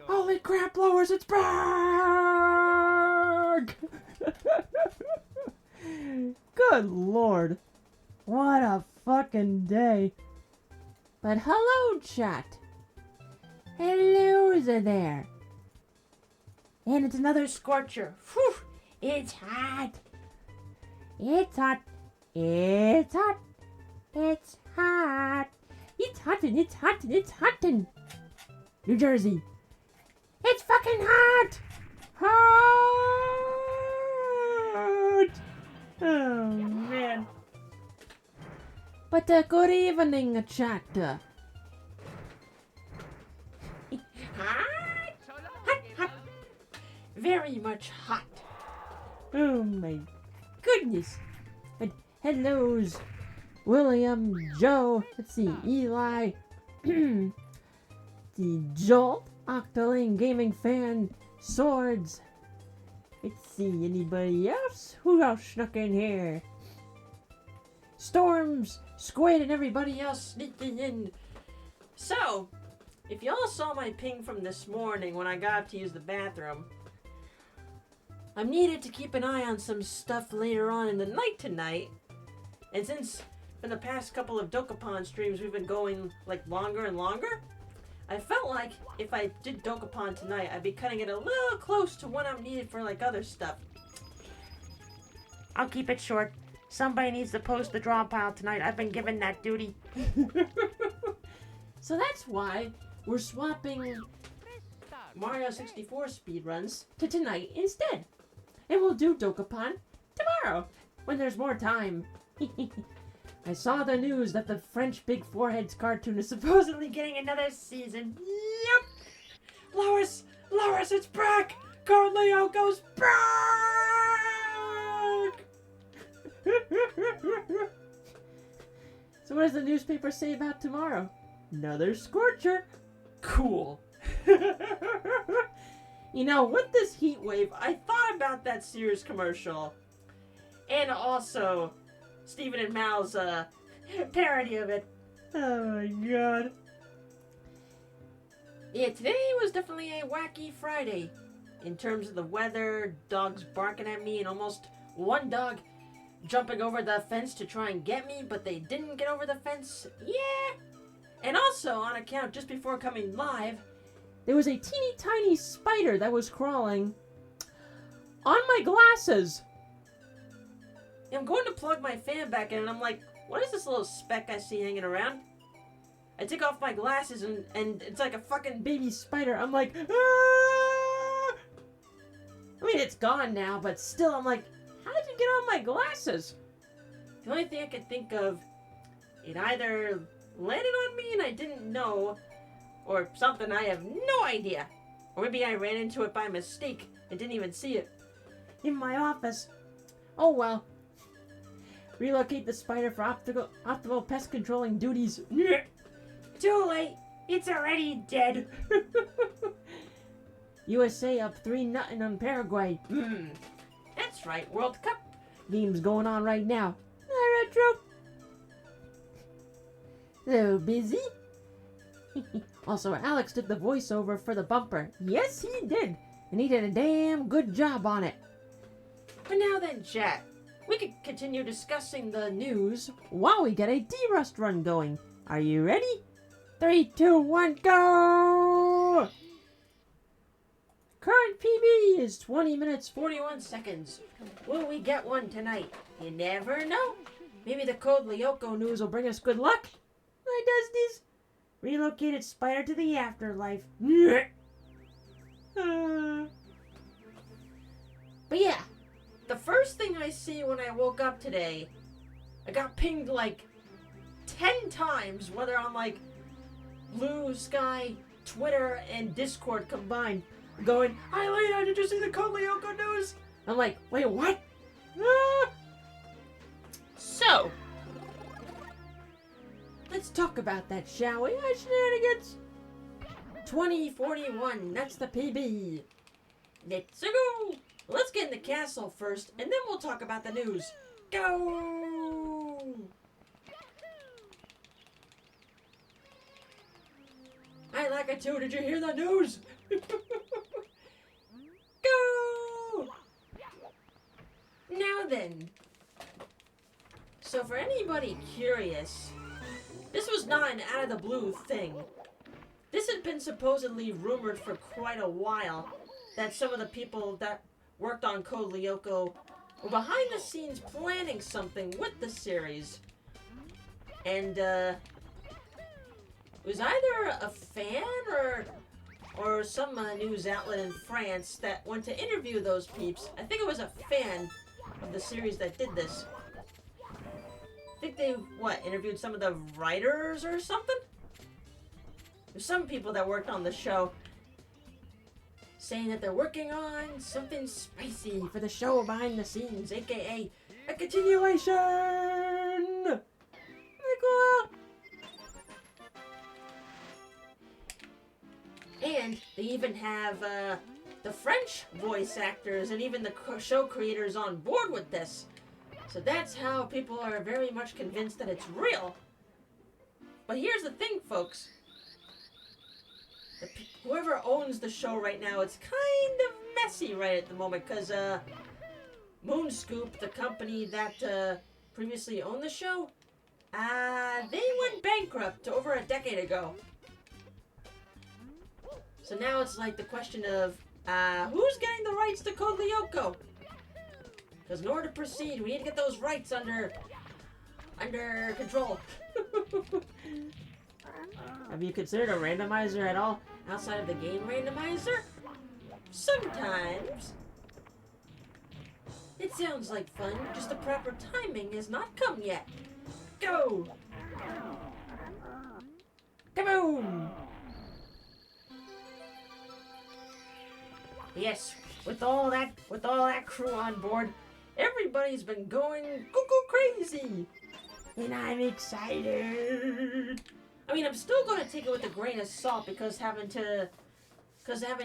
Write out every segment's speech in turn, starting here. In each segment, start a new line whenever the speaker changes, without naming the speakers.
Holy crap, blowers, it's back! Good lord. What a fucking day. But hello, chat. Hello there. And it's another scorcher. Whew. It's hot. It's hot. It's hot. It's hot. It's hot and it's hot and it's hot and New Jersey. It's fucking hot. Hot. Oh, man. But good evening, chat. Hot. Hot, hot. Very much hot. Oh, my goodness. And hellos. William, Joe, let's see, Eli, the Jolt, Octoling Gaming Fan, Swords. Let's see, anybody else? Who else snuck in here? Storms, Squid, and everybody else sneaking in. So, if y'all saw my ping from this morning when I got up to use the bathroom, I'm needed to keep an eye on some stuff later on in the night tonight. And since in the past couple of Dokapon streams we've been going like longer and longer, I felt like if I did Dokapon tonight, I'd be cutting it a little close to when I'm needed for like other stuff. I'll keep it short. Somebody needs to post the draw pile tonight. I've been given that duty. So that's why we're swapping Mario 64 speedruns to tonight instead. And we'll do Dokapon tomorrow when there's more time. I saw the news that the French Big Foreheads cartoon is supposedly getting another season. Yep! Lois, it's back! Code Lyoko's back! So what does the newspaper say about tomorrow? Another scorcher. Cool. You know, with this heat wave, I thought about that Sears commercial. And also Stephen and Mal's parody of it. Oh my god. Yeah, today was definitely a wacky Friday. In terms of the weather, dogs barking at me, and almost one dog jumping over the fence to try and get me, but they didn't get over the fence. Yeah. And also, on account, just before coming live, there was a teeny tiny spider that was crawling on my glasses. I'm going to plug my fan back in, and I'm like, what is this little speck I see hanging around? I take off my glasses, and it's like a fucking baby spider. I'm like, ah! I mean, it's gone now, but still, I'm like, how did you get on my glasses? The only thing I could think of, it either landed on me and I didn't know, or something, I have no idea. Or maybe I ran into it by mistake and didn't even see it in my office. Oh well. Relocate the spider for optimal pest controlling duties. Too late. It's already dead. USA up 3-0 on Paraguay. That's right, World Cup. Game's going on right now. Retro. So busy. Also, Alex did the voiceover for the bumper. Yes, he did. And he did a damn good job on it. But now then, chat. We could continue discussing the news while we get a D-Rust run going. Are you ready? 3, 2, 1, go! Current PB is 20 minutes, 41 seconds. Will we get one tonight? You never know. Maybe the Code Lyoko news will bring us good luck. Why does this? Relocated spider to the afterlife. But yeah, the first thing I see when I woke up today, I got pinged like 10 times, whether on like Blue Sky, Twitter, and Discord combined, going, "Hi Lena, did you see the Code Lyoko news?" I'm like, wait, what? So, let's talk about that, shall we? Shenanigans. 2041, that's the PB. Let's go. Let's get in the castle first, and then we'll talk about the news. Go! Hi, Lakitu, did you hear the news? Go! Now then. So for anybody curious, this was not an out-of-the-blue thing. This had been supposedly rumored for quite a while, that some of the people that worked on Code Lyoko were behind the scenes planning something with the series. And, it was either a fan or some news outlet in France that went to interview those peeps. I think it was a fan of the series that did this. I think they, interviewed some of the writers or something? There's some people that worked on the show saying that they're working on something spicy for the show behind the scenes, aka a continuation! Cool. And they even have the French voice actors and even the show creators on board with this. So that's how people are very much convinced that it's real. But here's the thing, folks. Whoever owns the show right now, it's kind of messy right at the moment, because Moonscoop, the company that previously owned the show, they went bankrupt over a decade ago. So now it's like the question of, who's getting the rights to Code Lyoko? Because in order to proceed, we need to get those rights under control. Have you considered a randomizer at all outside of the game randomizer? Sometimes. It sounds like fun, just the proper timing has not come yet. Go! Kaboom! Yes, with all that crew on board, everybody's been going cuckoo crazy. And I'm excited. I mean, I'm still going to take it with a grain of salt because having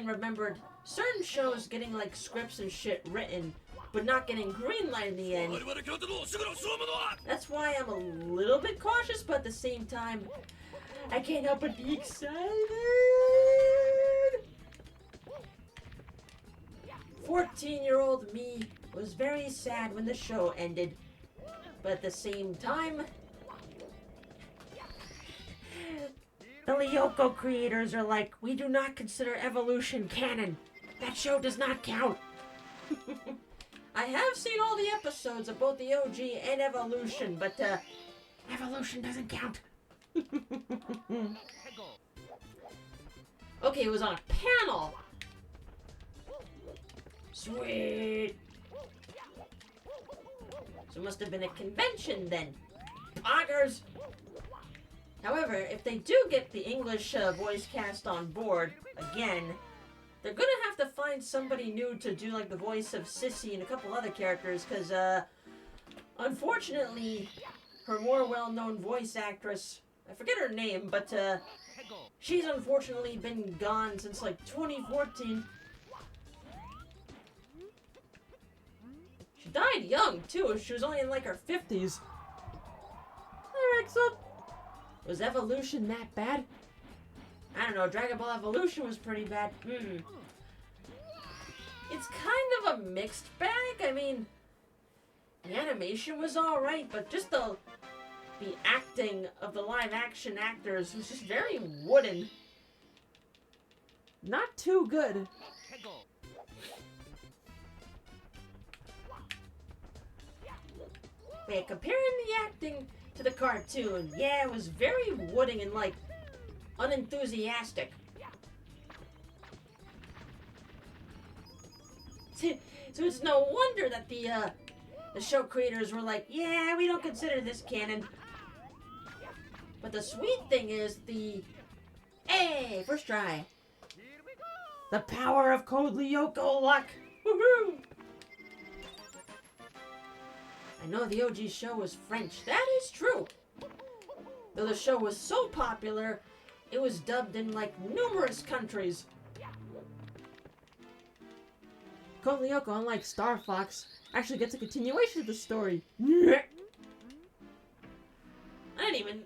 remembered certain shows getting like scripts and shit written, but not getting greenlight in the end. That's why I'm a little bit cautious, but at the same time, I can't help but be excited. 14-year-old me was very sad when the show ended, but at the same time, the Lyoko creators are like, we do not consider Evolution canon. That show does not count. I have seen all the episodes of both the OG and Evolution, but Evolution doesn't count. Okay, it was on a panel. Sweet. So it must have been a convention then. Poggers! However, if they do get the English voice cast on board, again, they're gonna have to find somebody new to do like the voice of Sissy and a couple other characters, because unfortunately, her more well-known voice actress, I forget her name, but she's unfortunately been gone since like 2014. She died young too, she was only in like her 50s. Alright, so was Evolution that bad? I don't know, Dragon Ball Evolution was pretty bad. It's kind of a mixed bag. I mean, the animation was alright, but just the acting of the live action actors was just very wooden. Not too good. Wait, comparing the acting to the cartoon, yeah, it was very wooden and like unenthusiastic. So it's no wonder that the show creators were like, yeah, we don't consider this canon. But the sweet thing is hey, first try. The power of Code Lyoko luck. Woohoo! I know the OG show was French. That is true. Though the show was so popular, it was dubbed in like numerous countries. Code Lyoko, unlike Star Fox, actually gets a continuation of the story. I didn't even...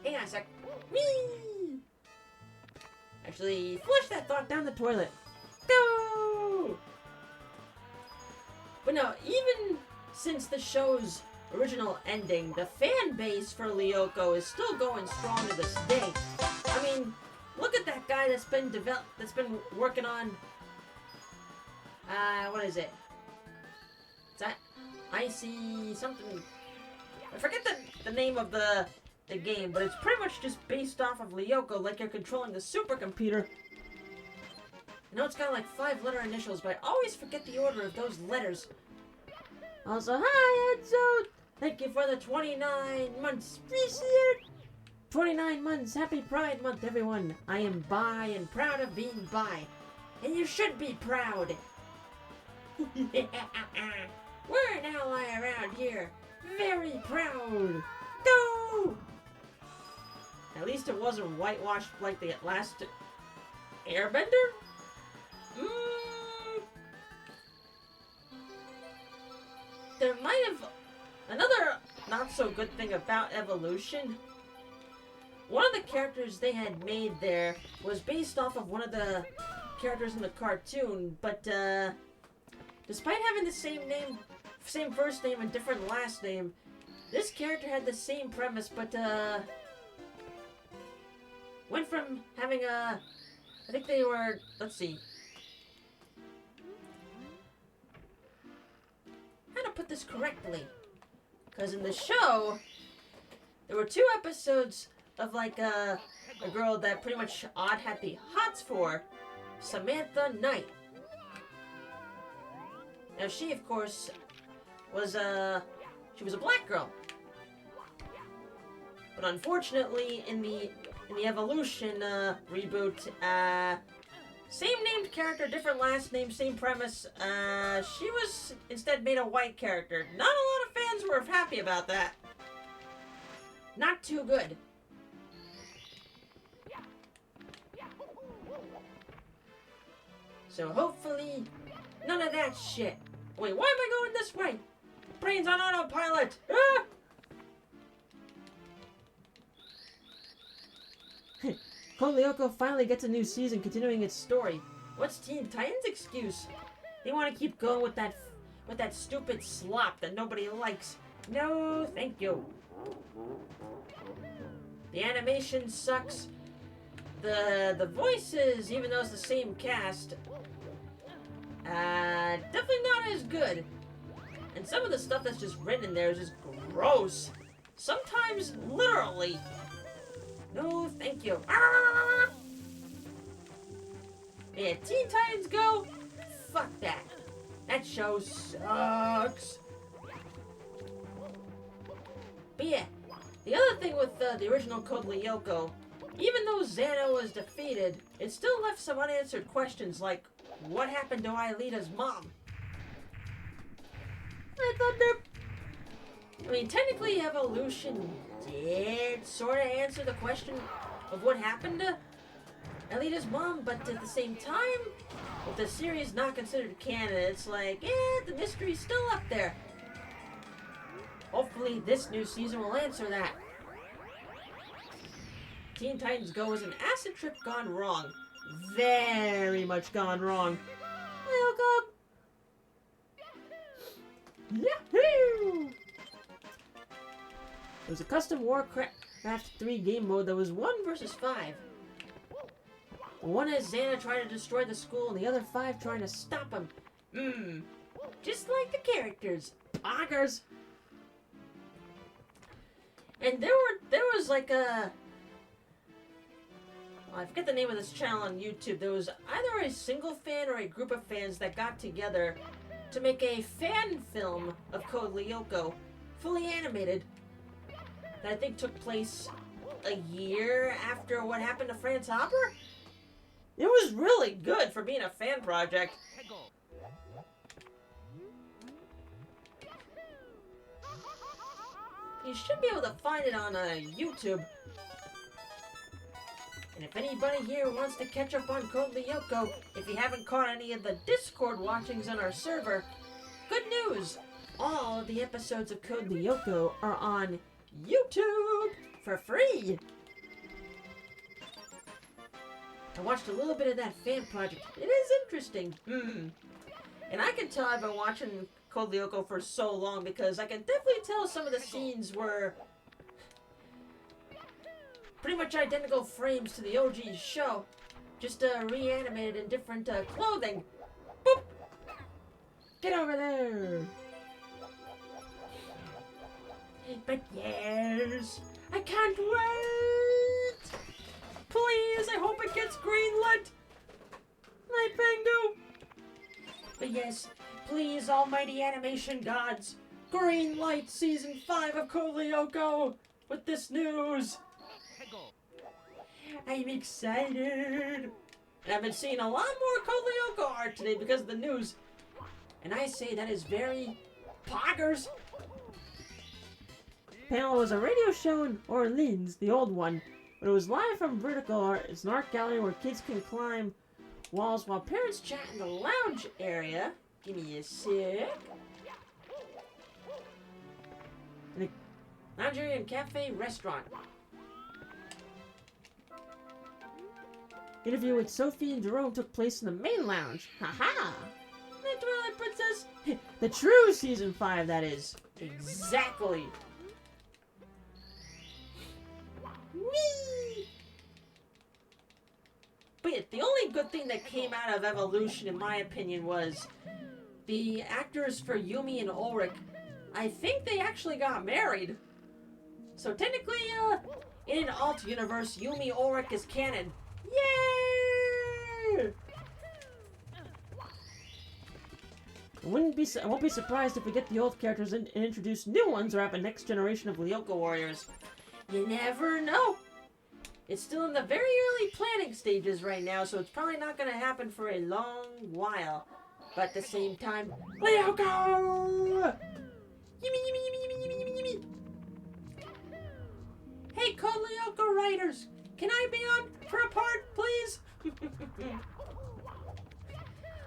Hang on a sec. Whee! Actually, flush that thought down the toilet. Go! But no, even since the show's original ending, the fan base for Lyoko is still going strong to this day. I mean, look at that guy that's been working on. What is it? Is that Icy something? I forget the name of the game, but it's pretty much just based off of Lyoko, like you're controlling the supercomputer. I know it's got like 5-letter initials, but I always forget the order of those letters. Also, hi Enzo! Thank you for the 29 months. Appreciate it! 29 months. Happy Pride Month, everyone. I am bi and proud of being bi. And you should be proud. We're an ally around here. Very proud. Go! At least it wasn't whitewashed like the last Airbender? There might have... Another not-so-good thing about Evolution, one of the characters they had made there was based off of one of the characters in the cartoon, but, despite having the same name, same first name and different last name, this character had the same premise, but, went from having a... I think they were... Let's see. How to put this correctly? Because in the show, there were 2 episodes of, like, a girl that pretty much Odd had the hots for, Samantha Knight. Now, she, of course, was, she was a black girl. But unfortunately, in the Evolution, reboot, same named character, different last name, same premise, she was instead made a white character. Not a lot of fans were happy about that. Not too good. So hopefully, none of that shit. Wait, why am I going this way? Brain's on autopilot! Ah! Code Lyoko finally gets a new season continuing its story. What's Teen Titans' excuse? They want to keep going with that stupid slop that nobody likes. No, thank you. The animation sucks. The voices, even though it's the same cast, definitely not as good. And some of the stuff that's just written in there is just gross. Sometimes literally. No, thank you. Ah! Yeah, Teen Titans Go? Fuck that. That show sucks. But yeah, the other thing with the original Code Lyoko, even though Xana was defeated, it still left some unanswered questions like, what happened to Aelita's mom? I mean, technically Evolution did sort of answer the question of what happened to Aelita's mom, but at the same time, with the series not considered canon, it's like, the mystery's still up there. Hopefully this new season will answer that. Teen Titans Go is an acid trip gone wrong. Very much gone wrong. Welcome! Yahoo! It was a custom Warcraft 3 game mode that was 1 versus 5. One has Xana trying to destroy the school and the other 5 trying to stop him. Just like the characters. Poggers! And there was like a... I forget the name of this channel on YouTube. There was either a single fan or a group of fans that got together to make a fan film of Code Lyoko, fully animated, that I think took place a year after what happened to Franz Hopper. It was really good for being a fan project. You should be able to find it on YouTube. And if anybody here wants to catch up on Code Lyoko, if you haven't caught any of the Discord watchings on our server, good news! All of the episodes of Code Lyoko are on YouTube for free! I watched a little bit of that fan project. It is interesting. And I can tell I've been watching Code Lyoko for so long because I can definitely tell some of the scenes were pretty much identical frames to the OG show, just reanimated in different clothing. Boop! Get over there! But yes, I can't wait! Please, I hope it gets greenlit! Right, Bango? But yes, please, almighty animation gods, greenlight Season 5 of Code Lyoko with this news! I'm excited! And I've been seeing a lot more Code Lyoko art today because of the news. And I say that is very poggers. Panel was a radio show in Orleans, the old one, but it was live from Vertical Art. It's an art gallery where kids can climb walls while parents chat in the lounge area. Give me a sec. In a lounge area and cafe restaurant. Interview with Sophie and Jerome took place in the main lounge. Haha! The Twilight Princess! The true Season 5, that is. Exactly! Whee! But yeah, the only good thing that came out of Evolution, in my opinion, was the actors for Yumi and Ulrich. I think they actually got married. So technically, in an alt universe, Yumi Ulrich is canon. Yay! I won't be surprised if we get the old characters and introduce new ones or have a next generation of Lyoko warriors. You never know. It's still in the very early planning stages right now, so it's probably not going to happen for a long while. But at the same time, Lyoko! Yimmy, yimmy, yimmy, yimmy, yimmy, yimmy, yimmy. Hey, Code Lyoko writers, can I be on for a part, please?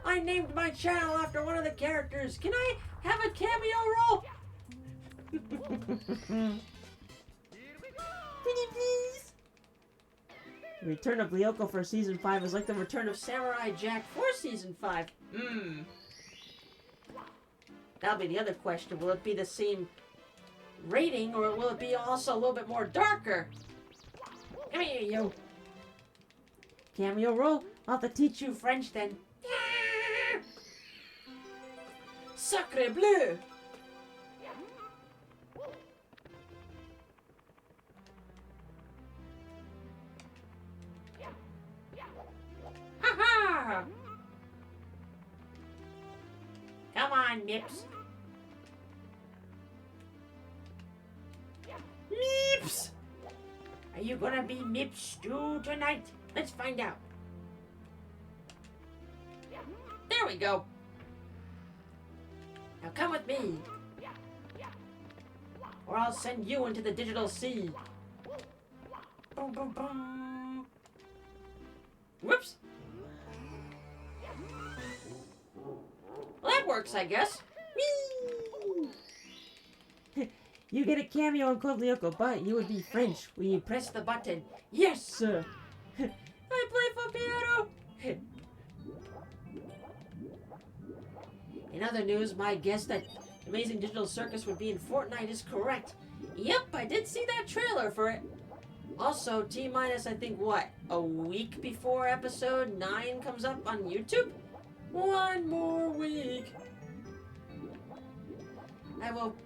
I named my channel after one of the characters. Can I have a cameo role? Pretty please. The return of Lyoko for Season 5 is like the return of Samurai Jack for Season 5. That'll be the other question. Will it be the same rating, or will it be also a little bit more darker? Come here, you. Cameo role? I'll have to teach you French then. Sacre bleu! Ha-ha! Come on, Mips. Mips! Are you gonna be Mips stew tonight? Let's find out. There we go. Now come with me. Or I'll send you into the digital sea. Boom, boom, boom. Whoops. Well, that works, I guess. Whee! You get a cameo in Code Lyoko, but you would be French when you press the button. Yes, sir. I play for piano. In other news, my guess that Amazing Digital Circus would be in Fortnite is correct. Yep, I did see that trailer for it. Also, T-minus, I think, what, a week before episode 9 comes up on YouTube? One more week. I will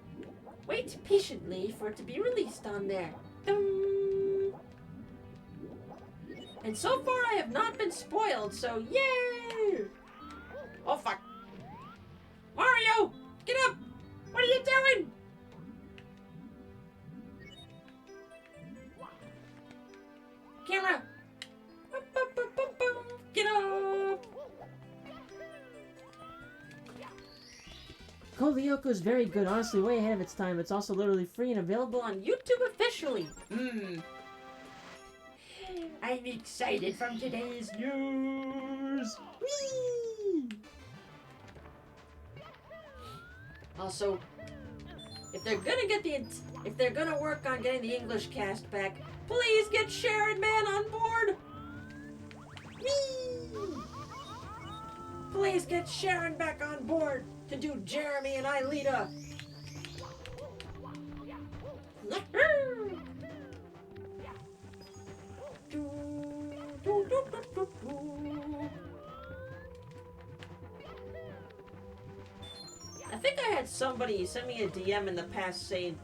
wait patiently for it to be released on there. Dum. And so far, I have not been spoiled, so yay! Oh, fuck. Mario! Get up! What are you doing? Camera! Get up! Code Lyoko is very good, honestly way ahead of its time. It's also literally free and available on YouTube officially. I'm excited from today's news. Whee! Also, if they're gonna work on getting the English cast back, please get Sharon Man on board. Please get Sharon back on board to do Jeremy and Aelita. I think I had somebody send me a DM in the past saying,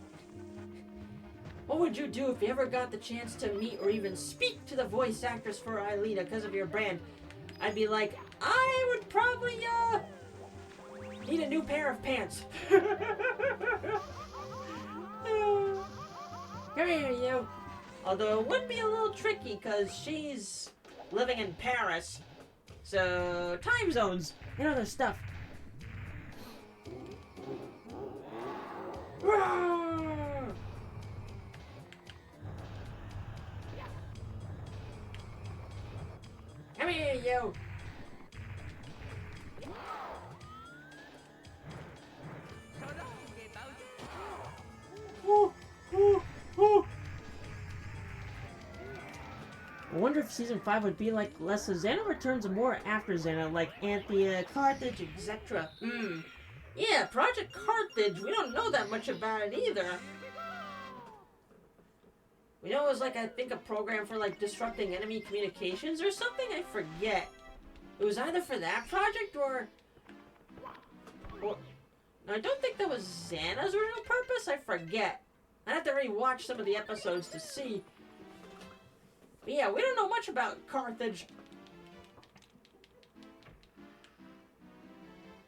what would you do if you ever got the chance to meet or even speak to the voice actress for Aelita because of your brand? I'd be like, I would probably, need a new pair of pants. Come here, you. Although it would be a little tricky because she's living in Paris. So, time zones and other stuff. Roar! Come here, you. I wonder if season 5 would be like less of Xana returns more after Xana, like Anthea, Carthage, etc. Yeah, Project Carthage, we don't know that much about it either. We know it was like, I think, a program for like disrupting enemy communications or something, I forget. It was either for that project or no, I don't think that was Xana's original purpose, I forget. I'd have to rewatch some of the episodes to see. But yeah, we don't know much about Carthage.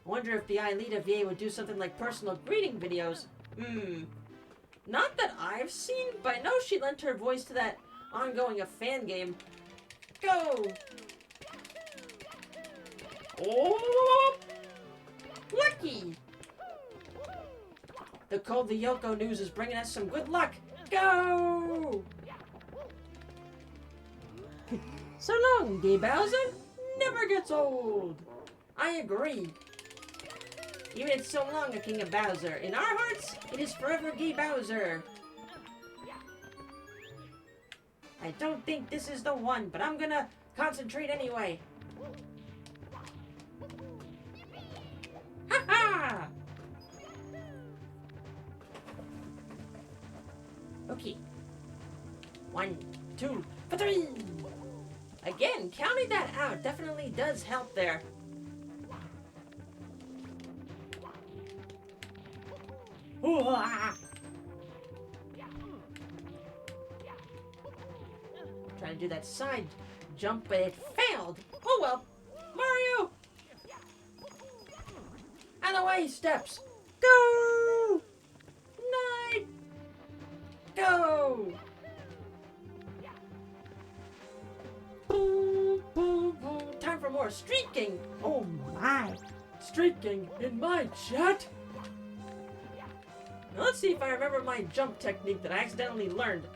I wonder if the Aelita VA would do something like personal greeting videos. Not that I've seen, but I know she lent her voice to that ongoing fan game. Go! Oh! Lucky! The cold Lyoko news is bringing us some good luck. Go! So long, Gay Bowser. Never gets old. I agree. Even it's so long, a King of Bowser. In our hearts, it is forever Gay Bowser. I don't think this is the one, but I'm gonna concentrate anyway. Ha ha! Okay. 1, 2, 3. Again, counting that out definitely does help there. Trying to do that side jump, but it failed. Oh well. Mario! Out of the way, steps. Go! Night! Go! Boom, boom, boom. Time for more streaking. Oh my. Streaking in my chat? Now let's see if I remember my jump technique that I accidentally learned.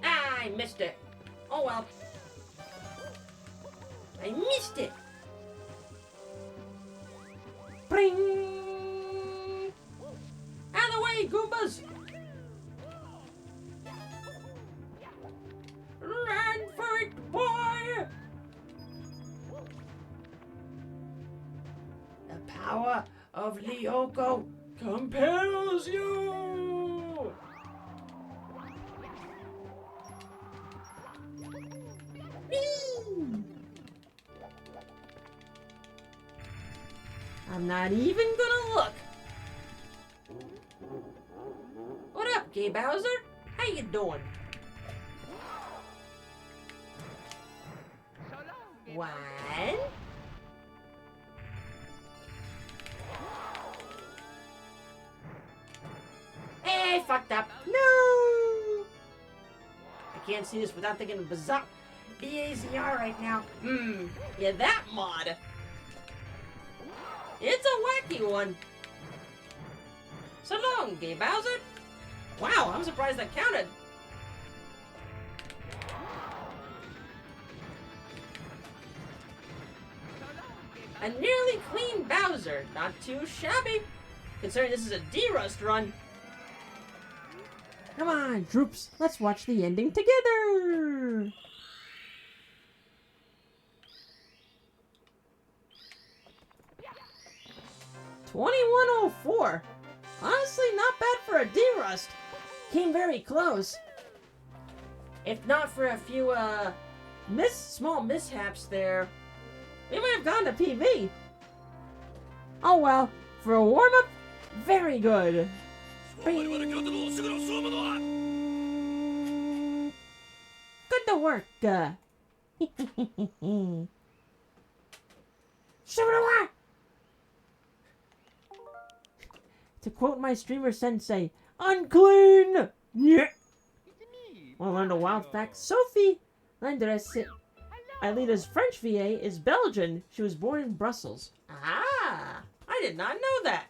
Ah, I missed it. Oh well. I missed it. Bring! Out of the way, Goombas! Run for it, boy! The power of Lyoko compels you! Whee! I'm not even gonna look. What up, Gay Bowser? How you doing? One. Hey, fucked up. No! I can't see this without thinking of BAZR right now. Yeah, that mod. It's a wacky one. So long, Gay Bowser. Wow, I'm surprised that counted. A nearly clean Bowser. Not too shabby, considering this is a D-Rust run. Come on, troops. Let's watch the ending together. 2104. Honestly, not bad for a D-Rust. Came very close. If not for a few, small mishaps there, we might have gone to PB. Oh well, for a warm-up, very good. Good to work. To quote my streamer sensei, unclean! Yeah. Want to learn a wild fact? Sophie Landresse, Ailita's French VA, is Belgian. She was born in Brussels. Ah! I did not know that.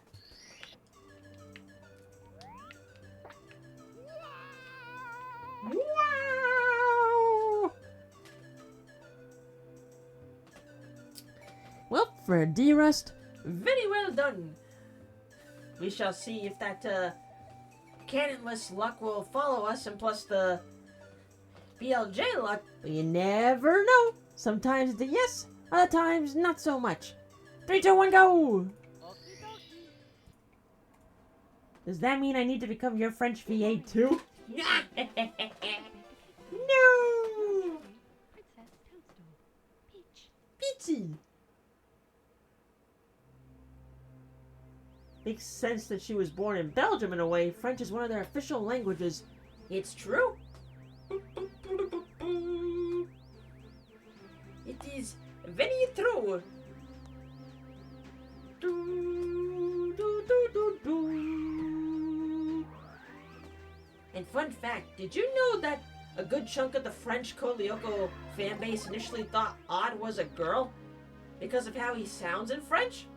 Wow! Well, for a D-Rust, very well done. We shall see if that cannonless luck will follow us, and plus the BLJ luck. But you never know. Sometimes it's a yes, other times not so much. 3, 2, 1, go! Does that mean I need to become your French VA too? No! Peachy! Makes sense that she was born in Belgium in a way. French is one of their official languages. It's true. It is very true. And fun fact, did you know that a good chunk of the French Code Lyoko fanbase initially thought Odd was a girl because of how he sounds in French?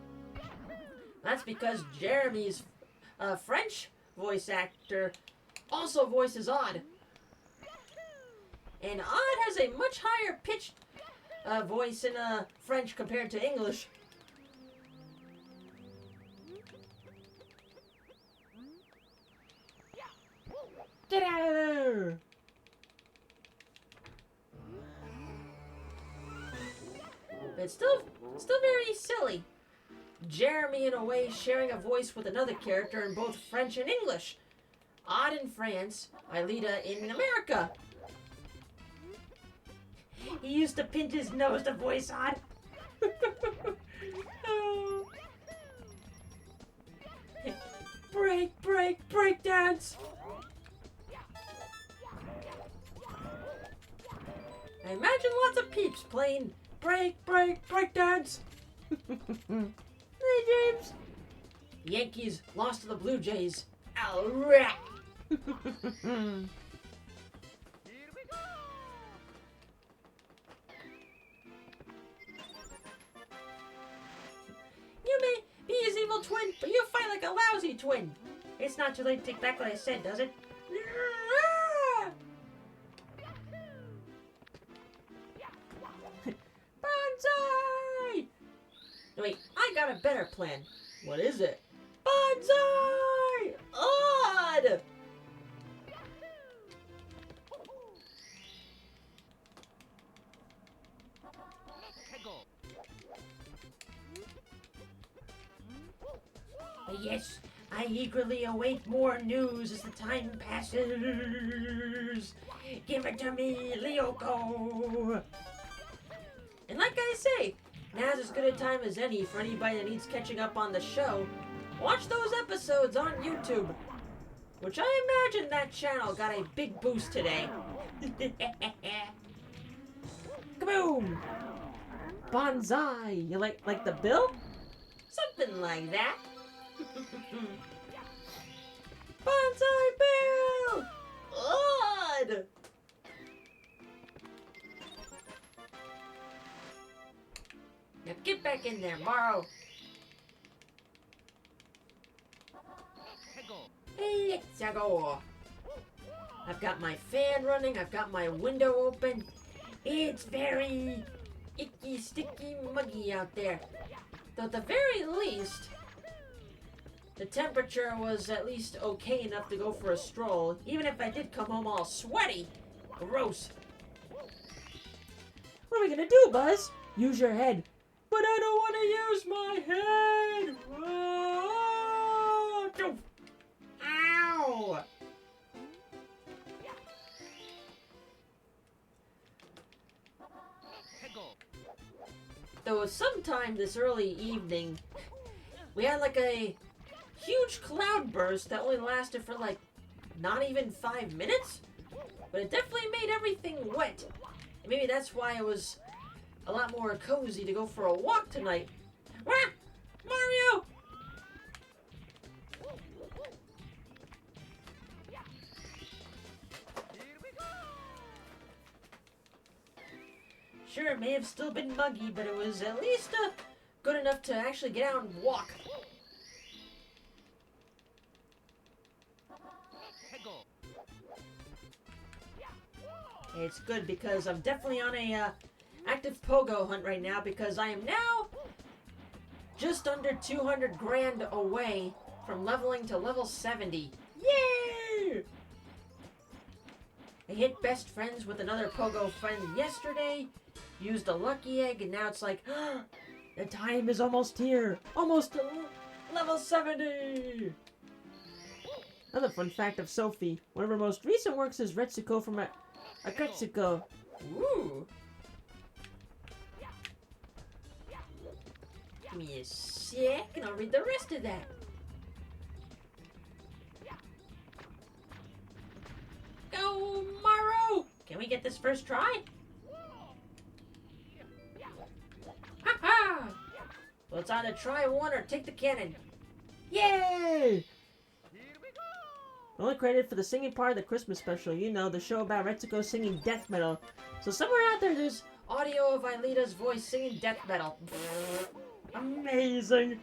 That's because Jeremy's French voice actor also voices Odd. And Odd has a much higher pitched voice in French compared to English. Get out of there! But it's still very silly. Jeremy, in a way, sharing a voice with another character in both French and English. Odd in France, Ailita in America. He used to pinch his nose to voice Odd. Oh. Break dance! I imagine lots of peeps playing break dance. Hey, James. Yankees lost to the Blue Jays. Alright. You may be his evil twin, but you fight like a lousy twin. It's not too late to take back what I said, does it? Bonsai! Wait, I got a better plan. What is it? Bonsai! Odd! Yes, I eagerly await more news as the time passes. Give it to me, Lyoko! And like I say, now's as good a time as any for anybody that needs catching up on the show. Watch those episodes on YouTube. Which I imagine that channel got a big boost today. Kaboom! Bonsai! You like the bill? Something like that. Bonsai Bill! Odd! Now get back in there, Morrow. Let's go. I've got my fan running. I've got my window open. It's very icky, sticky, muggy out there. Though at the very least, the temperature was at least okay enough to go for a stroll, even if I did come home all sweaty. Gross. What are we gonna do, Buzz? Use your head. But I don't want to use my head. Whoa. So sometime this early evening, we had like a huge cloud burst that only lasted for like not even 5 minutes, but it definitely made everything wet. And maybe that's why it was a lot more cozy to go for a walk tonight. Wah! Mario! Sure, it may have still been muggy, but it was at least good enough to actually get out and walk. It's good because I'm definitely on a active pogo hunt right now because I am now just under 200 grand away from leveling to level 70. Yay! I hit best friends with another pogo friend yesterday, used a lucky egg, and now it's like, the time is almost here. Almost to level 70! Another fun fact of Sophie, one of her most recent works is Retsuko from Akatsuko. Ooh! Give me a sec and I'll read the rest of that. Go, Maru! Can we get this first try? Ha ha! Well, it's either try one or take the cannon. Yay! Only credited for the singing part of the Christmas special, you know, the show about Retsuko singing death metal. So somewhere out there's audio of Aelita's voice singing death metal. Amazing!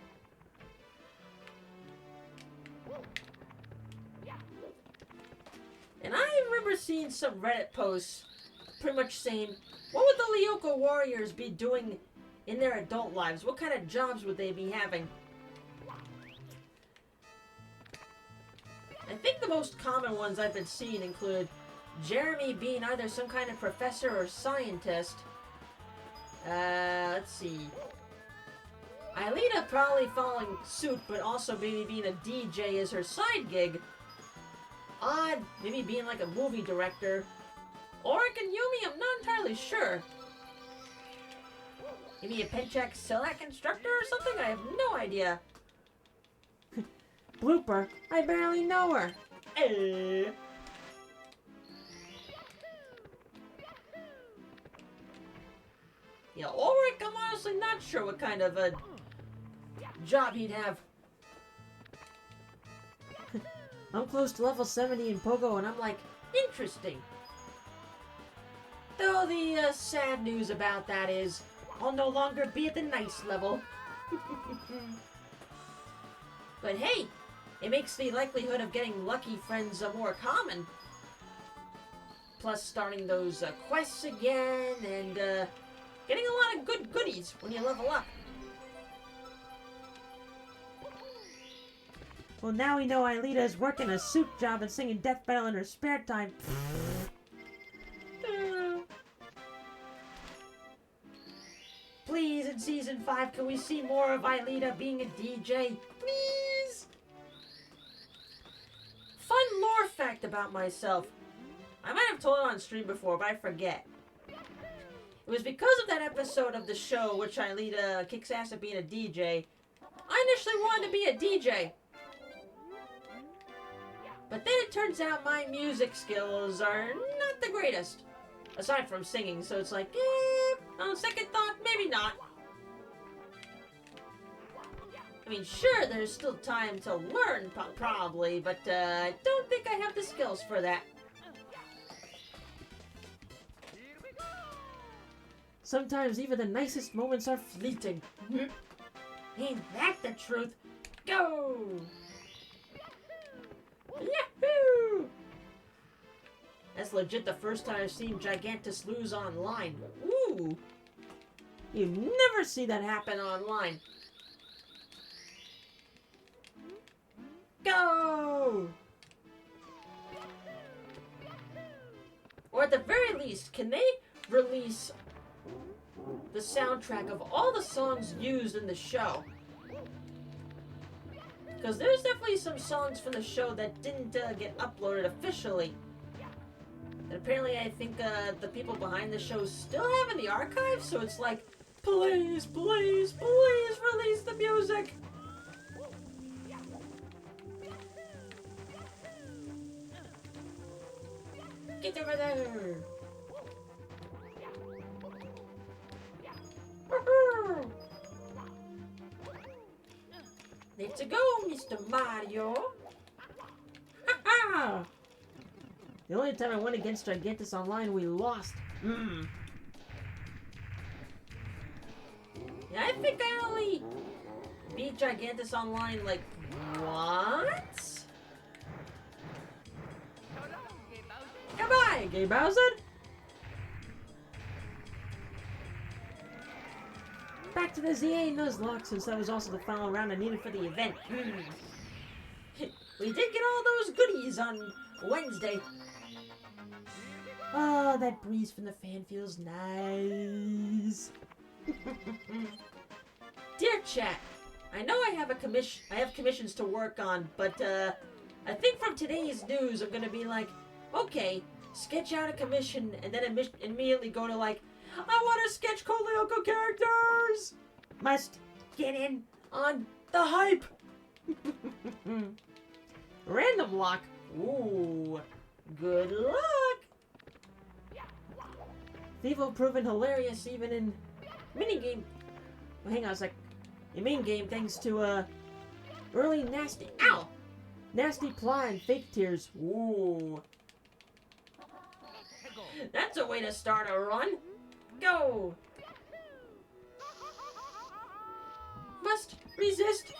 And I remember seeing some Reddit posts pretty much saying, what would the Lyoko warriors be doing in their adult lives? What kind of jobs would they be having? I think the most common ones I've been seeing include Jeremy being either some kind of professor or scientist. Let's see. Aelita probably following suit, but also maybe being a DJ is her side gig. Odd, maybe being like a movie director. Oric and Yumi, I'm not entirely sure. Maybe a Penchak Selak instructor or something? I have no idea. Blooper, I barely know her. Yeah, Ulrich, I'm honestly not sure what kind of a job he'd have. I'm close to level 70 in Pogo, and I'm like, interesting. Though the sad news about that is, I'll no longer be at the nice level. But hey, it makes the likelihood of getting lucky friends more common. Plus starting those quests again, and getting a lot of good goodies when you level up. Well, now we know Aelita is working a suit job and singing death metal in her spare time. Please, in Season 5, can we see more of Aelita being a DJ? Please! Fun lore fact about myself. I might have told it on stream before, but I forget. It was because of that episode of the show, which Aelita kicks ass at being a DJ, I initially wanted to be a DJ. But then it turns out my music skills are not the greatest. Aside from singing, so it's like, on second thought, maybe not. I mean, sure, there's still time to learn, probably, but I don't think I have the skills for that. Sometimes even the nicest moments are fleeting. Ain't that the truth? Go! Yahoo! That's legit the first time I've seen Gigantus lose online. Ooh! You never see that happen online. Go! Or at the very least, can they release the soundtrack of all the songs used in the show? Because there's definitely some songs from the show that didn't get uploaded officially. And apparently I think the people behind the show still have in the archives, so it's like Please, please, please release the music! Get over there! Woohoo! Let's go, Mr. Mario! Ha-ha! The only time I went against Gigantus Online, we lost. Yeah, I think I only beat Gigantus Online, like, once? Goodbye, Gay Bowser! Back to the ZA Nuzlocke, since that was also the final round I needed for the event. We did get all those goodies on Wednesday. Oh, that breeze from the fan feels nice. Dear chat, I know I have commissions to work on, but I think from today's news I'm gonna be like, okay, sketch out a commission and then immediately go to like, I want to sketch Lyoko characters! Must get in on the hype! Random lock. Ooh, good luck! Thivo proven hilarious even in minigame. Well, hang on a sec. In main game, thanks to early nasty. Ow! Nasty plot and fake tears. Ooh. That's a way to start a run. Go! Must resist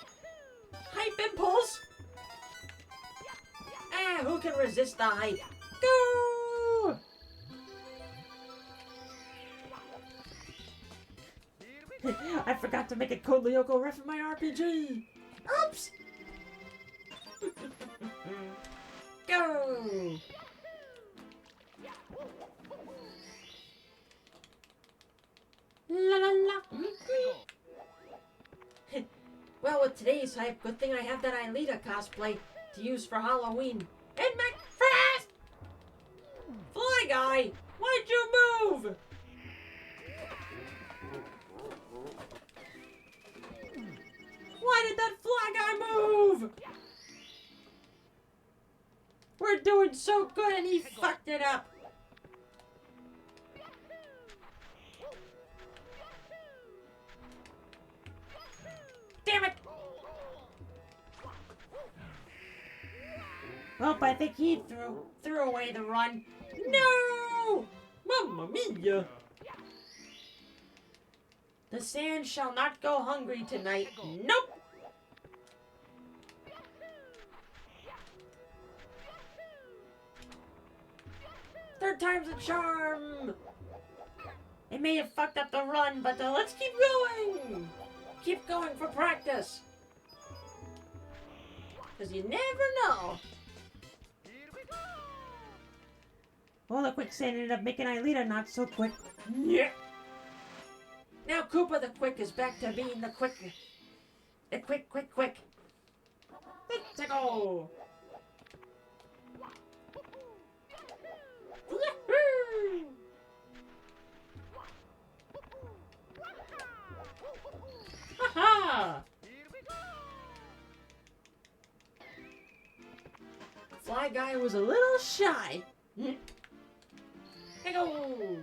hype impulse. Ah, who can resist the hype? Go! I forgot to make a Code Lyoko ref in my RPG. Oops! Go! La la la. Well, with today's hype, good thing I have that Aelita cosplay to use for Halloween. And McFast! Fly Guy, why'd you move? Why did that Fly Guy move? We're doing so good and he fucked it up. Damn it! Oh, I think he threw away the run. No! Mamma mia! The sand shall not go hungry tonight. Nope! Third time's a charm! It may have fucked up the run, but let's keep going! Keep going for practice! Because you never know. Well, the quicksand ended up making Aelita not so quick. Yeah. Now Koopa the Quick is back to being the quick. The quick. Let's go! Yahoo! Haha! Fly Guy was a little shy. Hey go!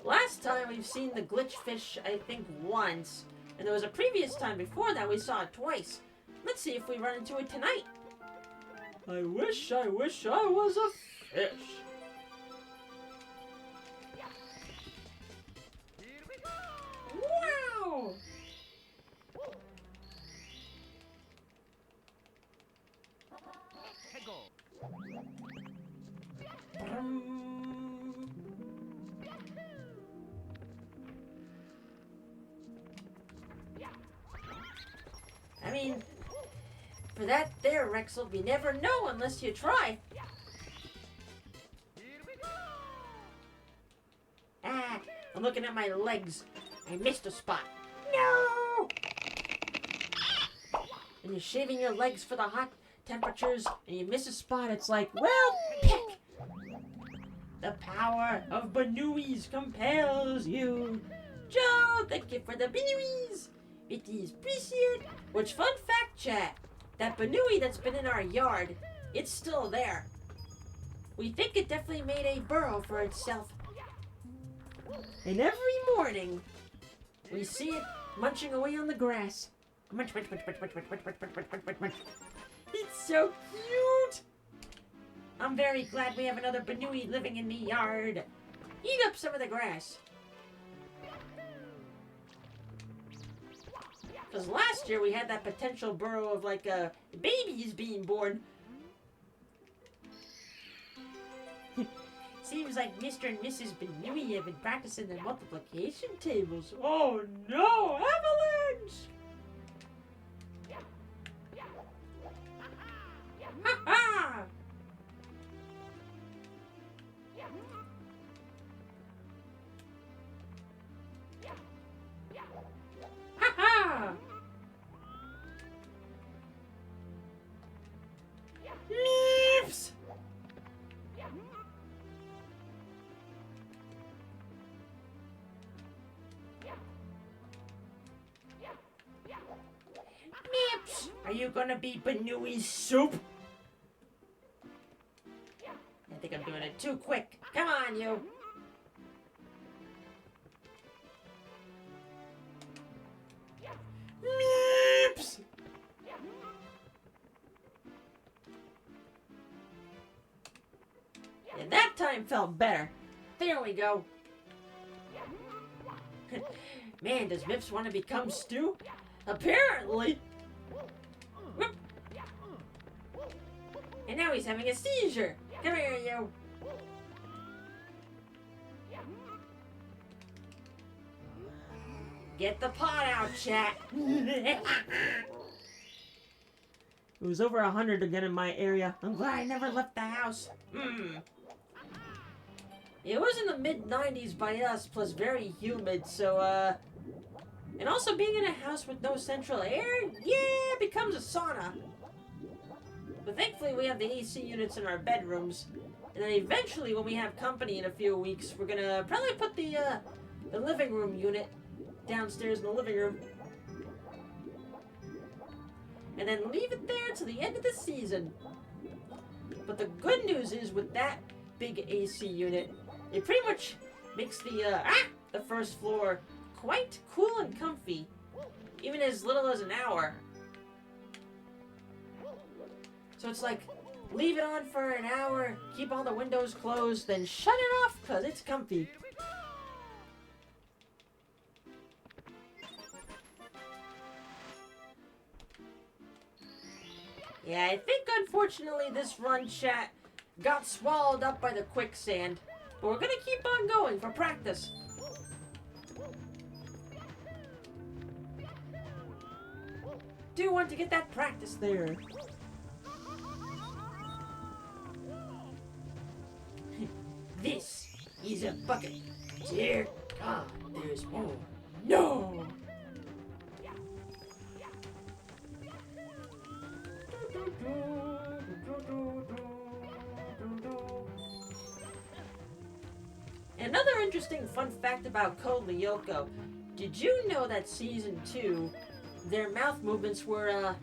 Last time we've seen the glitch fish, I think, once. And there was a previous time before that we saw it twice. Let's see if we run into it tonight. I wish I was a fish. Wow! I mean, for that there, Rexel, you never know unless you try. Ah, I'm looking at my legs. I missed a spot. No! When you're shaving your legs for the hot temperatures and you miss a spot, it's like, well, pick! The power of Banui's compels you Oh, thank you for the Benuyes. It is appreciated. Which, fun fact, chat, that Benui that's been in our yard, it's still there. We think it definitely made a burrow for itself. And every morning, we see it munching away on the grass. Munch, munch, munch, munch, munch, munch, munch, munch, munch, munch, munch, munch. It's so cute. I'm very glad we have another Benui living in the yard. Eat up some of the grass. Because last year we had that potential burrow of like babies being born. Seems like Mr. and Mrs. Benui have been practicing their multiplication tables. Oh no! Avalanche! Ha ha! Ha ha! Meeps! Meeps! Are you gonna be Benui's soup? I think I'm doing it too quick. Come on, you! Meeps! And that time felt better. There we go. Man, does Mips want to become Stu? Apparently! And now he's having a seizure! Come here, you! Get the pot out, chat! It was over 100 again in my area. I'm glad I never left the house. It was in the mid-90s by us, plus very humid, so, and also being in a house with no central air, yeah, it becomes a sauna. But thankfully we have the AC units in our bedrooms. And then eventually when we have company in a few weeks, we're gonna probably put the living room unit downstairs in the living room. And then leave it there till the end of the season. But the good news is with that big AC unit, it pretty much makes the first floor quite cool and comfy. Even as little as an hour. So it's like, leave it on for an hour, keep all the windows closed, then shut it off because it's comfy. Yeah, I think unfortunately this run, chat, got swallowed up by the quicksand. But we're gonna keep on going for practice. Do want to get that practice there. This is a bucket. Dear God, there's more. No! Another interesting fun fact about Code Lyoko. Did you know that Season 2, their mouth movements were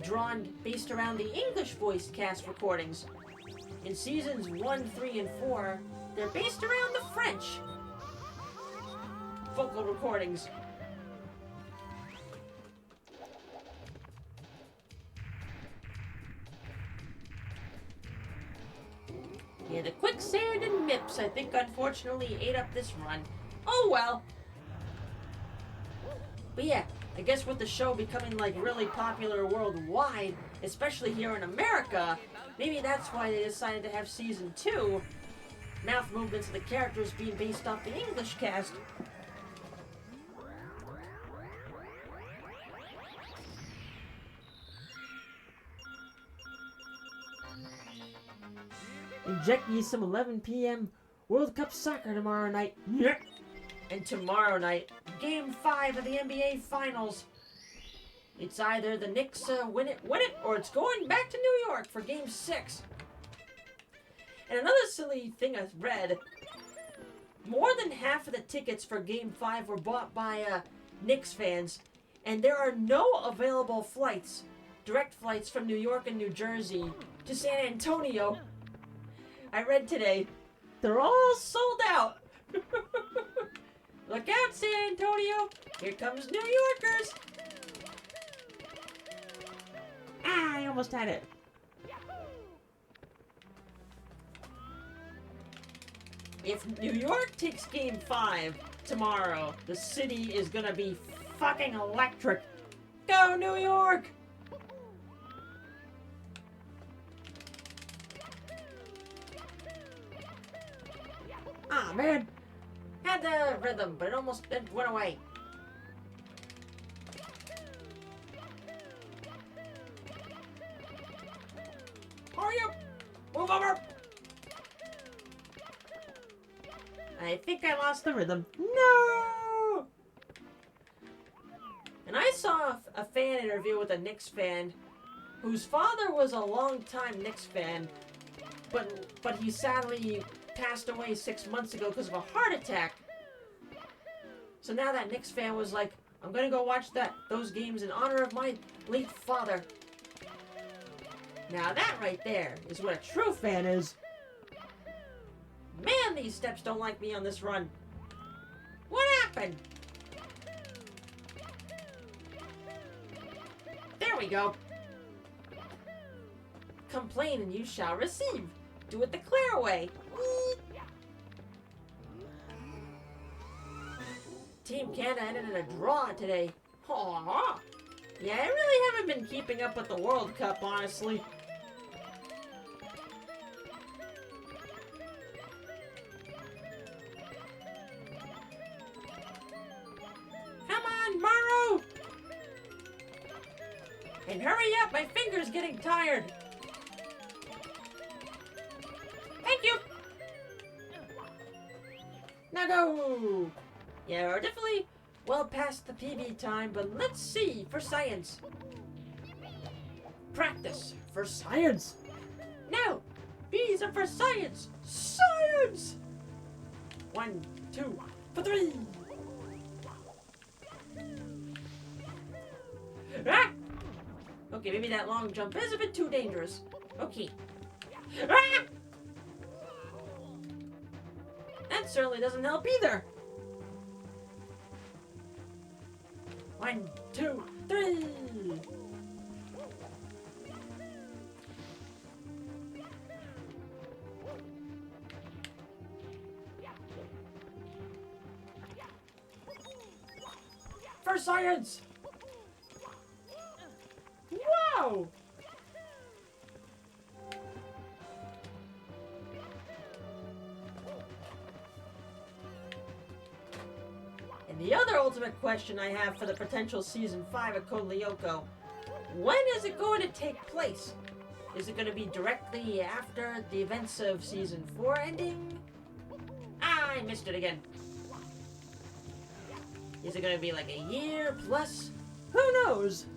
drawn based around the English voice cast recordings? In Seasons 1, 3, and 4, they're based around the French vocal recordings. Yeah, the quicksand and Mips, I think, unfortunately ate up this run. Oh well. But yeah, I guess with the show becoming, like, really popular worldwide, especially here in America, maybe that's why they decided to have Season 2, mouth movements of the characters being based off the English cast. Inject me some 11 p.m. World Cup soccer tomorrow night. And tomorrow night, Game 5 of the NBA Finals. It's either the Knicks win it, or it's going back to New York for Game 6. And another silly thing I've read more than half of the tickets for Game 5 were bought by Knicks fans, and there are no available flights, direct flights from New York and New Jersey to San Antonio. I read today, they're all sold out. Look out, San Antonio! Here comes New Yorkers! Ah, I almost had it. If New York takes Game 5 tomorrow, the city is gonna be fucking electric. Go, New York! Ah, man. Had the rhythm, but it went away. Hurry up! Move over! I think I lost the rhythm. No! And I saw a fan interview with a Knicks fan whose father was a longtime Knicks fan, but he sadly passed away 6 months ago because of a heart attack. So now that Knicks fan was like, I'm gonna go watch those games in honor of my late father. Now that right there is what a true fan is. Man, these steps don't like me on this run. What happened? There we go. Complain and you shall receive. Do it the clear way. Team Canada ended in a draw today. Aww. Yeah, I really haven't been keeping up with the World Cup, honestly. Come on, Maru! And hurry up, my finger's getting tired. Thank you! Now go! Yeah, we're definitely well past the PB time, but let's see for science. Practice for science. No, B's are for science. Science! 1, 2, 3. Ah! Okay, maybe that long jump is a bit too dangerous. Okay. Ah! That certainly doesn't help either. 1, 2, 3. For science! Wow! And the other ultimate question I have for the potential Season 5 of Code Lyoko, when is it going to take place? Is it going to be directly after the events of Season 4 ending? Ah, I missed it again. Is it going to be like a year plus? Who knows?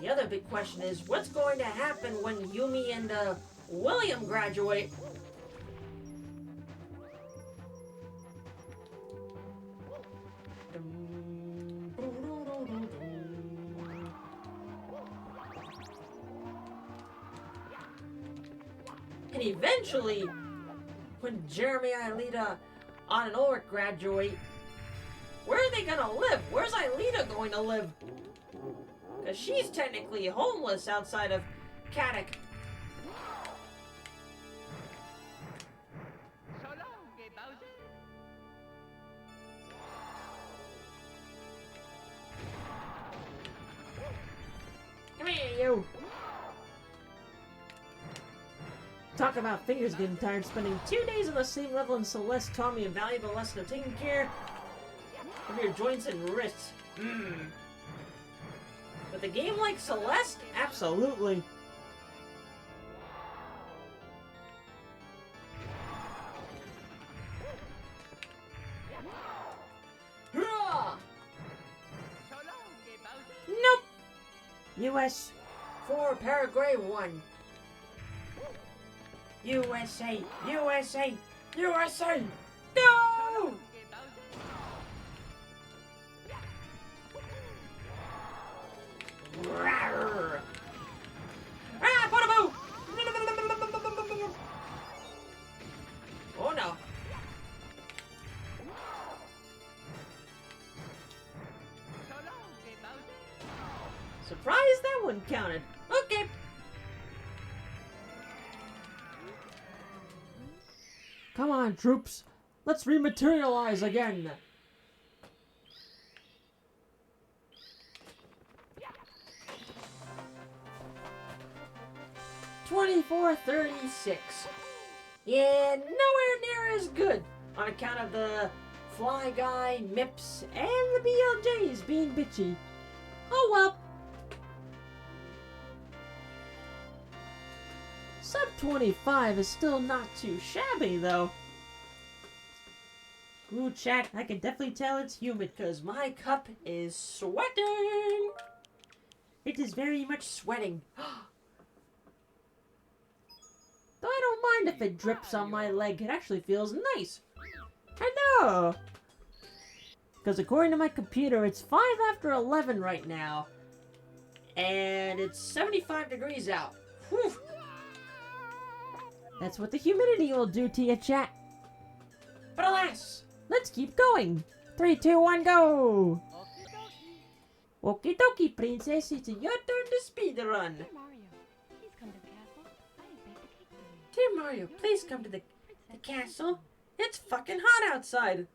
The other big question is, what's going to happen when Yumi and William graduate? And eventually, when Jeremy, Aelita, and Ulrich graduate, where are they gonna live? Where's Aelita going to live? Because she's technically homeless outside of Kadak. Come here, you! Talk about fingers getting tired. Spending 2 days on the same level in Celeste taught me a valuable lesson of taking care of your joints and wrists. With a game like Celeste? Absolutely. Nope. US for Paraguay 1. USA, USA, USA, go! Rawr. Ah, Butterboo! Oh no. Surprised that one counted. Okay. Come on, troops. Let's rematerialize again. $24.36. Yeah, nowhere near as good on account of the Fly Guy, MIPS, and the BLJs being bitchy. Oh well. Sub 25 is still not too shabby though. Ooh, chat, I can definitely tell it's humid because my cup is sweating. It is very much sweating. Though I don't mind if it drips on my leg, it actually feels nice. I know! Because according to my computer, it's 5 after 11 right now. And it's 75 degrees out. Whew. That's what the humidity will do to you, chat. But alas, let's keep going. 3, 2, 1, go! Okie dokie, princess, it's your turn to speedrun. Dear Mario, please come to the castle. It's fucking hot outside.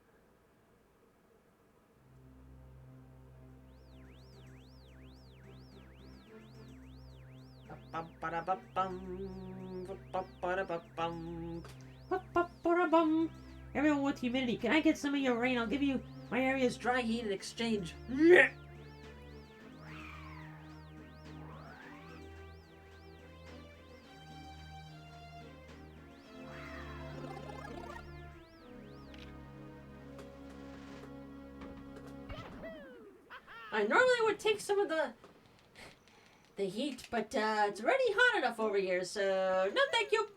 Everyone with humidity, can I get some of your rain? I'll give you my area's dry heat in exchange. I normally would take some of the heat, but it's already hot enough over here, so no thank you.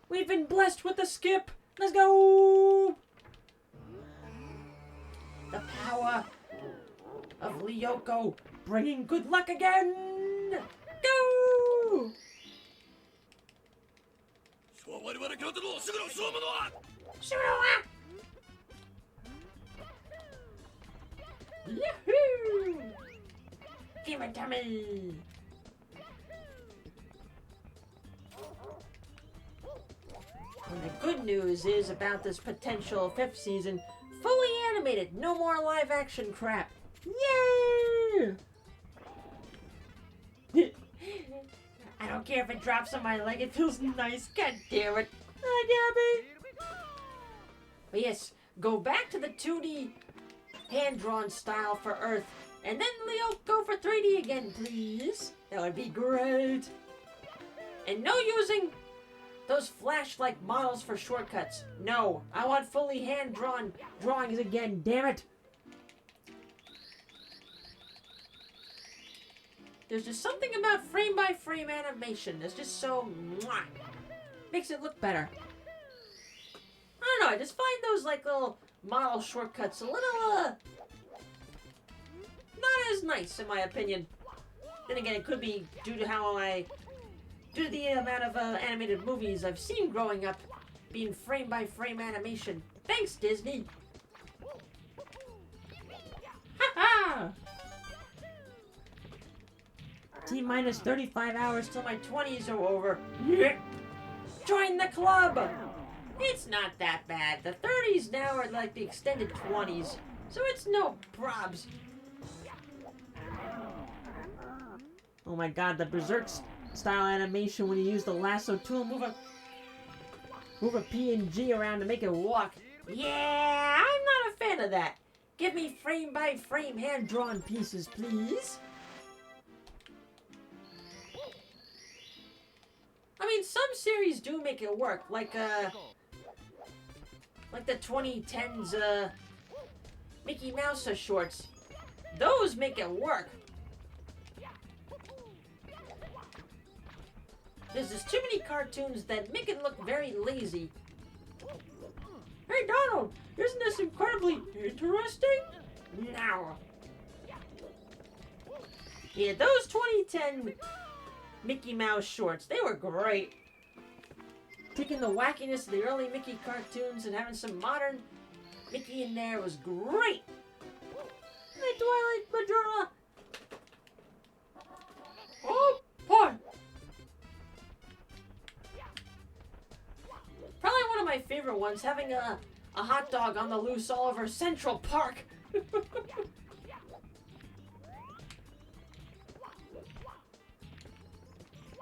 We've been blessed with a skip. Let's go. The power of Lyoko bringing good luck again. Go. Yahoo! Give it to me! And the good news is about this potential 5th season, fully animated, no more live action crap. Yay! I don't care if it drops on my leg, it feels nice, god damn it. Hi, Gabby! But yes, go back to the 2D hand-drawn style for Earth, and then Leo go for 3D again, please. That would be great. And no using those flash-like models for shortcuts. No, I want fully hand-drawn drawings again, damn it. There's just something about frame-by-frame animation that's just so mwah, makes it look better. I don't know, I just find those like little model shortcuts a little, not as nice in my opinion. Then again, it could be due to the amount of animated movies I've seen growing up being frame-by-frame animation. Thanks, Disney! Ha-ha! T-minus 35 hours till my 20s are over. Yeah. Join the club! It's not that bad. The 30s now are like the extended 20s, so it's no probs. Oh my god, the Berserk style animation when you use the lasso tool, move a PNG around to make it walk. Yeah, I'm not a fan of that. Give me frame by frame hand-drawn pieces, please. I mean, some series do make it work, like the 2010s, Mickey Mouse shorts. Those make it work. There's just too many cartoons that make it look very lazy. Hey Donald, isn't this incredibly interesting? Now. Yeah, those 2010 Mickey Mouse shorts, they were great. Taking the wackiness of the early Mickey cartoons and having some modern Mickey in there was great. Hey Twilight Madrona. Oh boy. Probably one of my favorite ones, having a hot dog on the loose all over Central Park. Here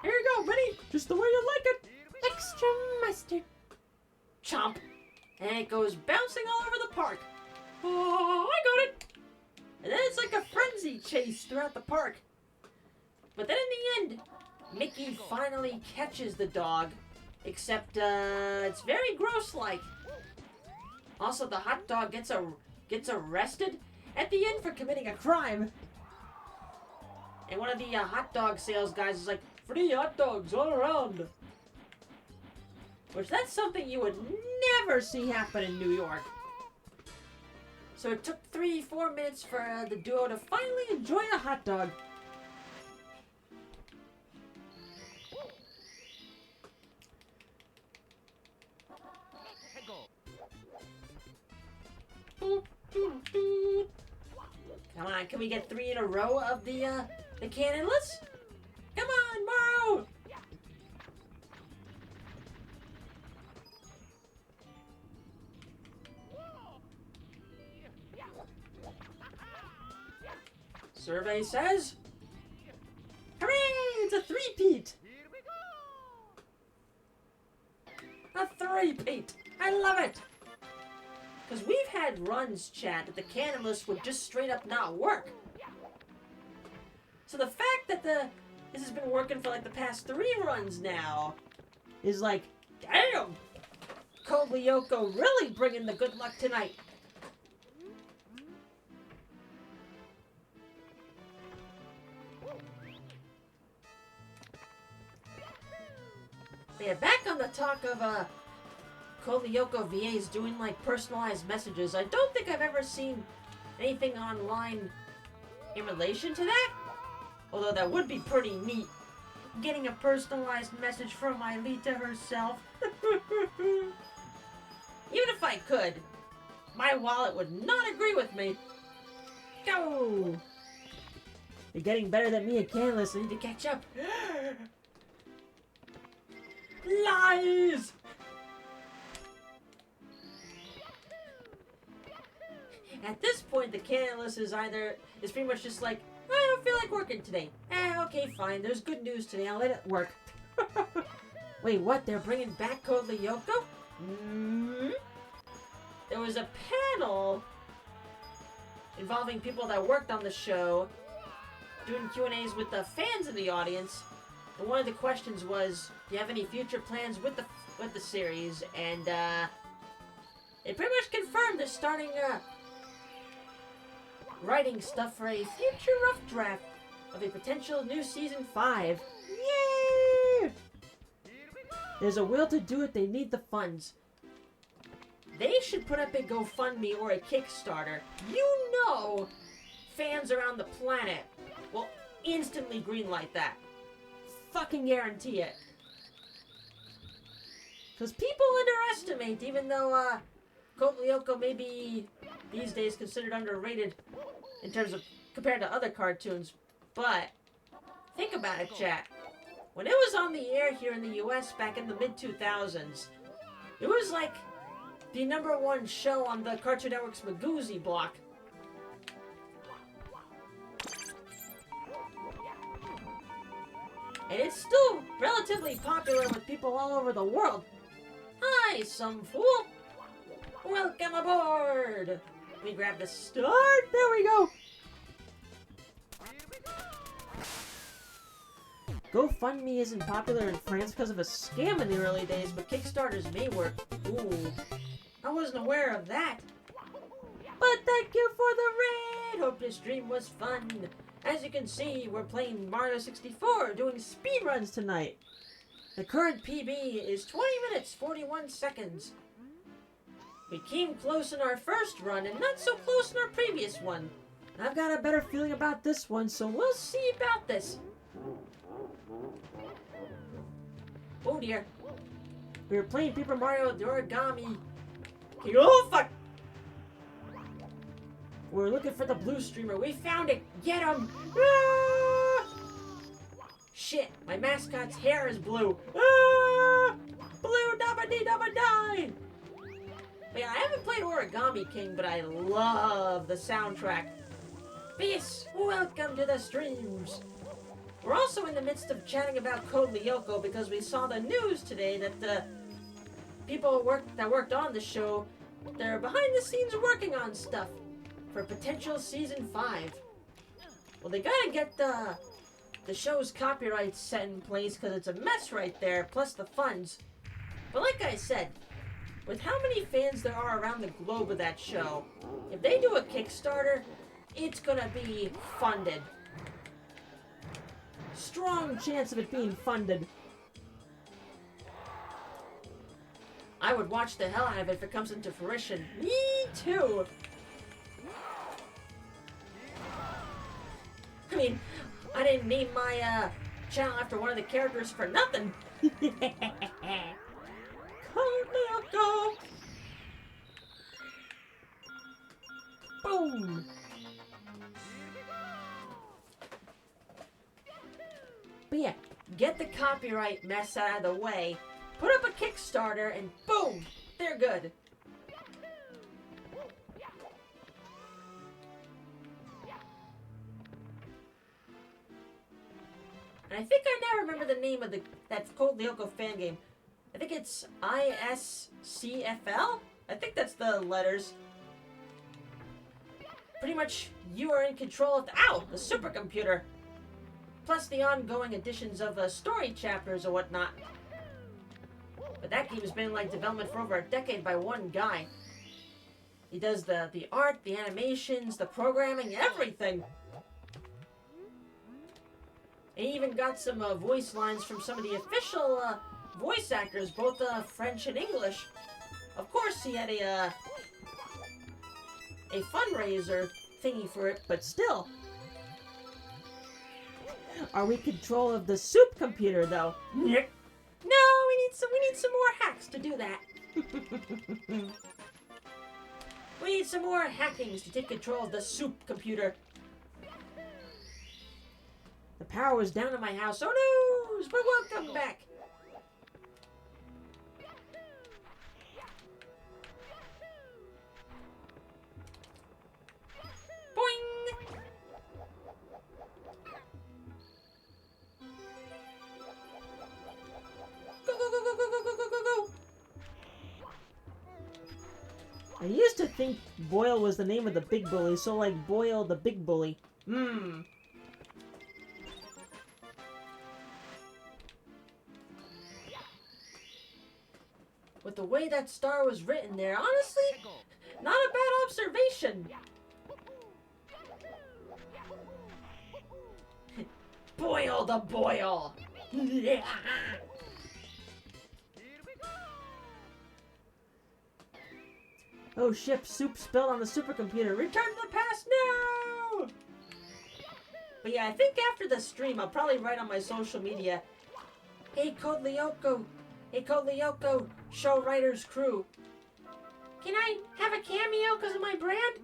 you go, Minnie. Just the way you like it. Extra mustard. Chomp. And it goes bouncing all over the park. Oh, I got it. And then it's like a frenzy chase throughout the park. But then in the end, Mickey finally catches the dog. Except, it's very gross-like. Also, the hot dog gets arrested at the end for committing a crime. And one of the hot dog sales guys is like, free hot dogs all around. Which, that's something you would never see happen in New York. So it took 3-4 minutes for the duo to finally enjoy a hot dog. Come on, can we get 3 in a row of the cannonless? Come on, Morrow! Survey says, hooray! It's a three-peat! A three-peat! I love it! Because we've had runs, chat, that the cannonless would just straight up not work. So the fact that this has been working for like the past 3 runs now is like, damn! Code Lyoko really bringing the good luck tonight. Yeah, back on the talk of Code Lyoko VAs doing like personalized messages. I don't think I've ever seen anything online in relation to that. Although that would be pretty neat. Getting a personalized message from Aelita herself. Even if I could, my wallet would not agree with me. Go! You're getting better than me at Canlis. I need to catch up. Lies! At this point, the Canlis is pretty much just like, I don't feel like working today. Okay, fine. There's good news today. I'll let it work. Wait, what? They're bringing back Code Lyoko? There was a panel involving people that worked on the show doing Q&As with the fans in the audience. And one of the questions was, do you have any future plans with the series? And it pretty much confirmed they're starting writing stuff for a future rough draft of a potential new season 5. Yay! There's a will to do it. They need the funds. They should put up a GoFundMe or a Kickstarter. You know, fans around the planet will instantly greenlight that. Fucking guarantee it. Because people underestimate, even though Code Lyoko may be these days considered underrated in terms of compared to other cartoons. But think about it, chat. When it was on the air here in the US back in the mid-2000s, it was like the #1 show on the Cartoon Network's Magoozy block. And it's still relatively popular with people all over the world. Hi, some fool! Welcome aboard! Let me grab the start. There we go. GoFundMe isn't popular in France because of a scam in the early days, but Kickstarters may work. Ooh, I wasn't aware of that. But thank you for the hope this stream was fun. As you can see, we're playing Mario 64, doing speedruns tonight. The current PB is 20 minutes, 41 seconds. We came close in our first run and not so close in our previous one. I've got a better feeling about this one, so we'll see about this. Oh dear. We were playing Paper Mario the Origami. Oh fuck! We're looking for the blue streamer. We found it! Get him! Ah! Shit, my mascot's hair is blue. Ah! Blue dabba dee dabba die! But yeah, I haven't played Origami King, but I love the soundtrack. Peace! Welcome to the streams! We're also in the midst of chatting about Code Lyoko because we saw the news today that the people that worked on the show, they're behind the scenes working on stuff for potential season 5. Well, they gotta get the show's copyright set in place because it's a mess right there, plus the funds. But like I said, with how many fans there are around the globe of that show, if they do a Kickstarter, it's gonna be funded. Strong chance of it being funded. I would watch the hell out of it if it comes into fruition. Me too! I mean, I didn't name my channel after one of the characters for nothing. Go! Boom! But yeah, get the copyright mess out of the way, put up a Kickstarter, and boom! They're good. And I think I now remember the name of that Code Lyoko fan game. I think it's ISCFL? I think that's the letters. Pretty much, you are in control of the supercomputer. Plus the ongoing additions of story chapters or whatnot. But that game has been in development for over a decade by one guy. He does the art, the animations, the programming, everything. And he even got some voice lines from some of the official voice actors, both French and English. Of course, he had a fundraiser thingy for it, but still. Are we in control of the soup computer, though? No, we need some more hacks to do that. We need some more hackings to take control of the soup computer. The power was down in my house. Oh no! But welcome back. Boing! Go, go, go, go, go, go, go, go, go! I used to think Boyle was the name of the big bully, so Boyle the big bully. With the way that star was written there, honestly, not a bad observation. Boyle the Boyle! Oh shit, soup spilled on the supercomputer. Return to the past now! But yeah, I think after the stream, I'll probably write on my social media, Hey Code Lyoko, show writers crew. Can I have a cameo because of my brand?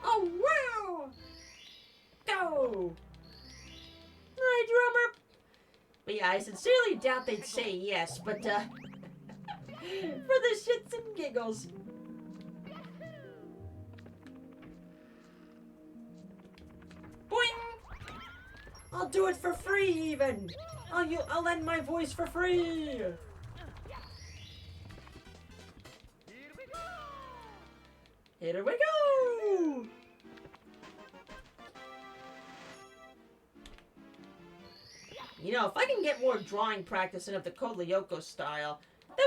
Oh wow! Go! Alright, drummer! But yeah, I sincerely doubt they'd say yes, but for the shits and giggles. Boing! I'll do it for free, even. I'll lend my voice for free. Here we go. You know, if I can get more drawing practice in of the Code Lyoko style, that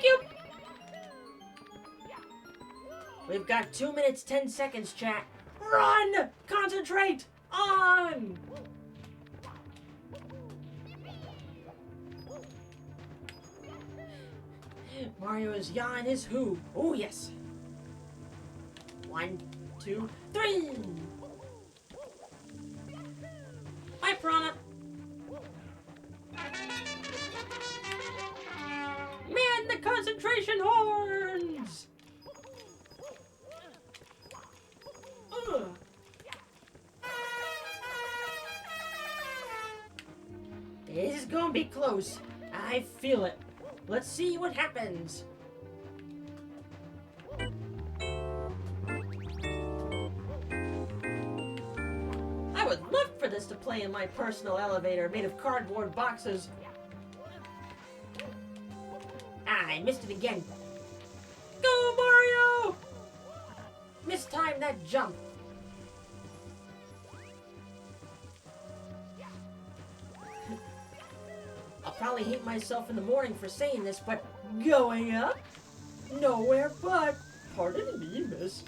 Thank you! We've got 2 minutes, 10 seconds, chat. Run! Concentrate! On! Mario is ya and his who. Oh, yes. 1, 2, 3! Bye, Piranha! Man, the concentration horns! Ugh. This is gonna be close. I feel it. Let's see what happens. I would love for this to play in my personal elevator made of cardboard boxes. Ah, I missed it again. Go, Mario! Mistimed that jump. I'll probably hate myself in the morning for saying this, but going up? Nowhere but. Pardon me, miss.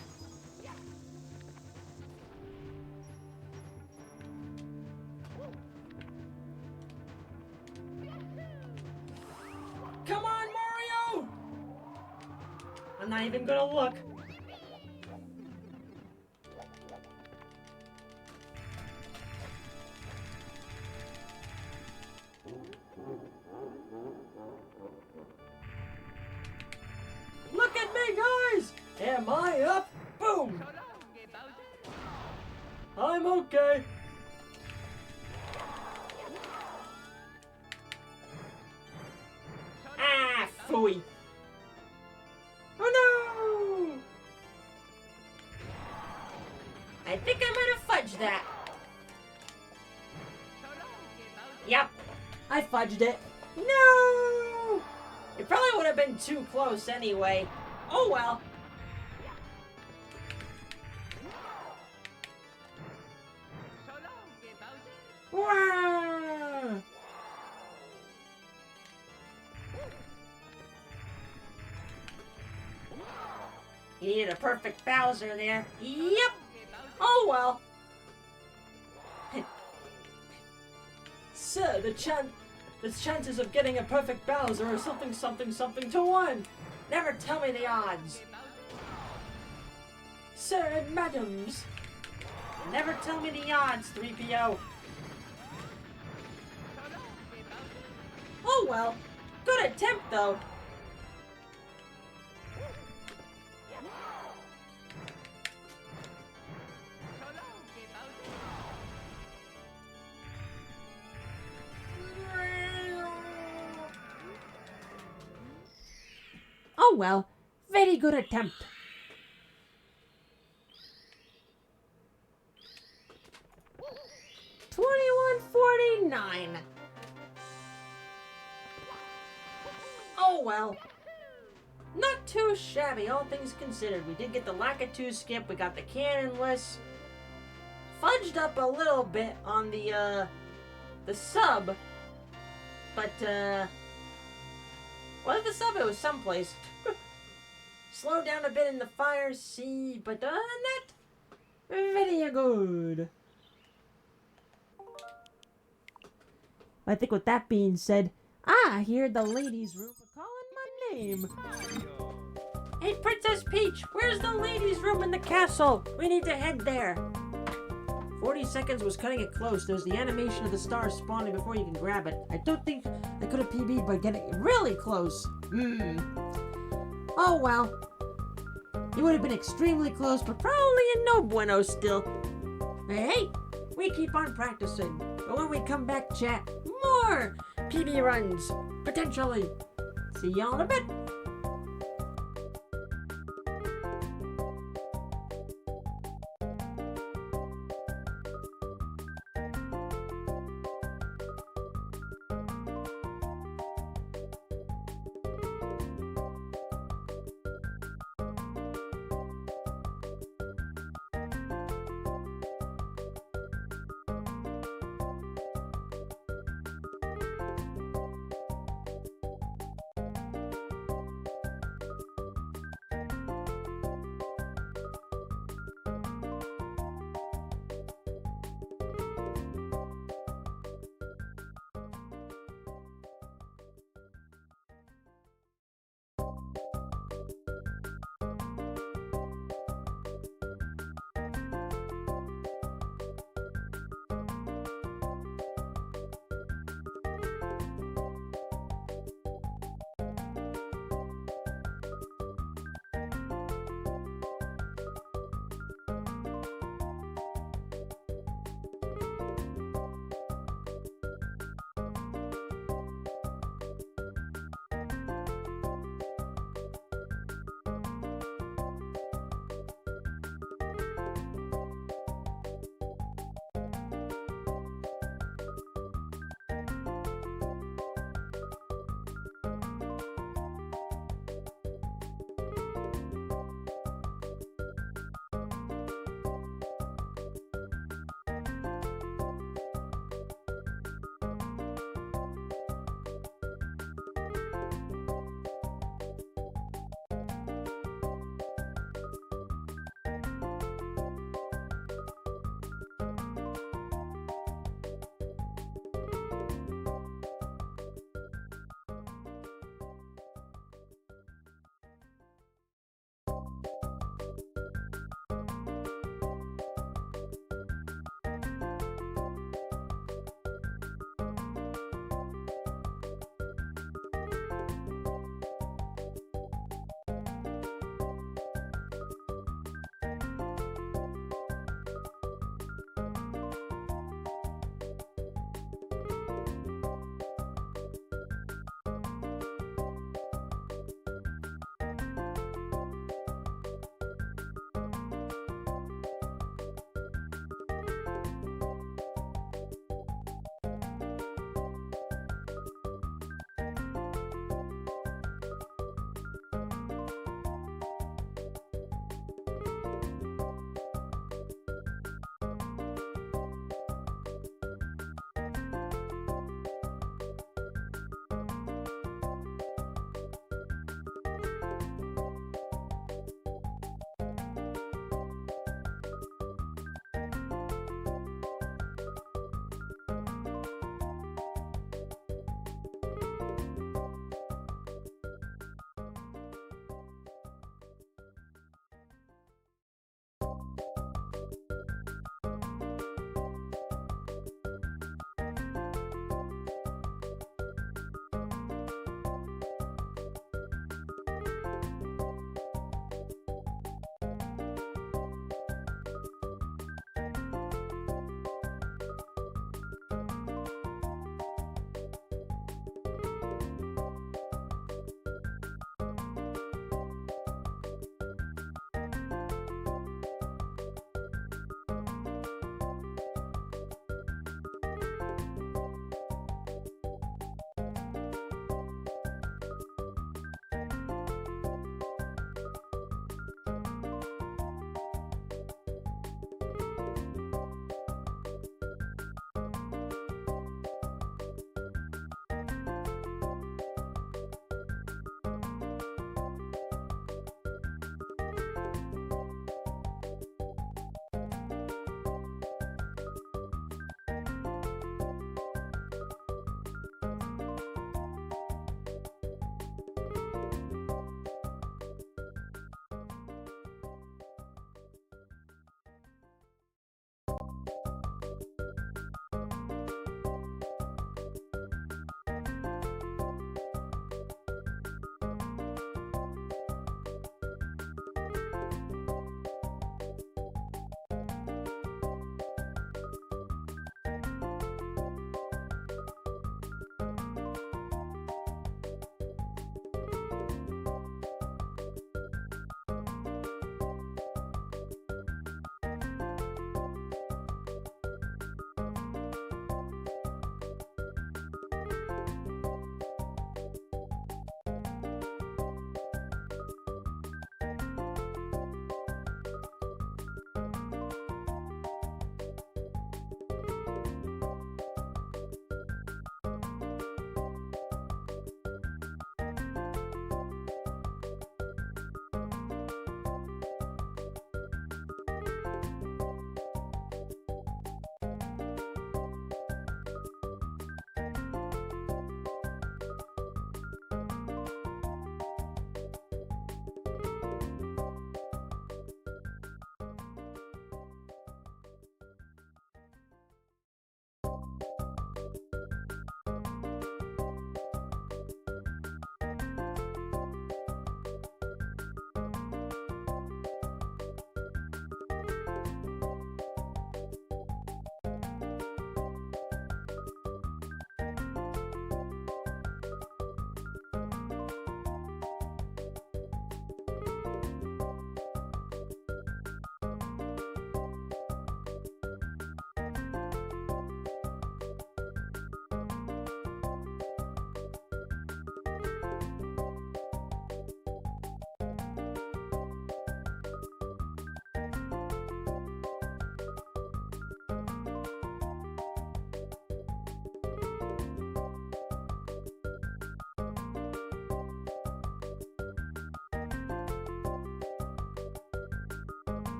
Come on, Mario! I'm not even gonna look. Look at me, guys! Am I up? Boom! I'm okay. Ah, phooey. Oh no! I think I might have fudged that. Yep, I fudged it. No! It probably would have been too close anyway. Oh well. Wow! You needed a perfect Bowser there. Yep! Oh well. Sir, the chances of getting a perfect Bowser are something to 1. Never tell me the odds. Sir and madams. Never tell me the odds, 3PO. Oh well. Good attempt though. Oh well, very good attempt. $21.49. Oh well. Not too shabby, all things considered. We did get the Lakitu skip, we got the cannonless. Fudged up a little bit on the sub. But, wasn't the sub? It was someplace. Slowed down a bit in the fire, see, but other than that, very good. I think with that being said, I hear the ladies' room are calling my name. Hey, Princess Peach, where's the ladies' room in the castle? We need to head there. 40 seconds was cutting it close. There's the animation of the star spawning before you can grab it. I don't think I could have PB'd by getting really close. Oh well. It would have been extremely close, but probably a no bueno still. Hey, we keep on practicing. But when we come back, chat, more PB runs, potentially. See y'all in a bit.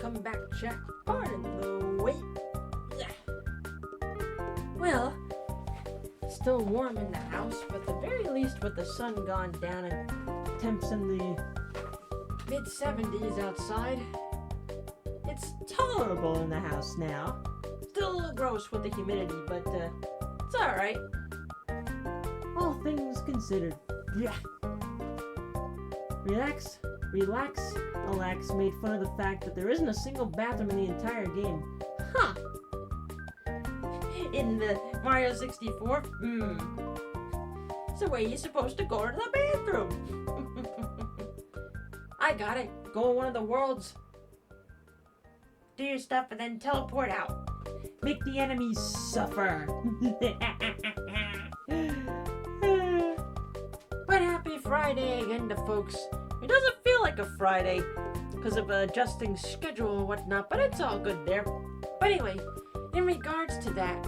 Welcome back, chat. Pardon the wait. Yeah. Well, still warm in the house, but at the very least with the sun gone down and temps in the mid-70s outside, it's tolerable in the house now. Still a little gross with the humidity, but it's alright. All things considered. Yeah. Relax, Alex made fun of the fact that there isn't a single bathroom in the entire game. Huh. In the Mario 64? It's the way you're supposed to go to the bathroom. I got it. Go in one of the worlds. Do your stuff and then teleport out. Make the enemies suffer. But happy Friday again to folks. It doesn't feel like a Friday because of adjusting schedule and whatnot, but it's all good there. But anyway, in regards to that,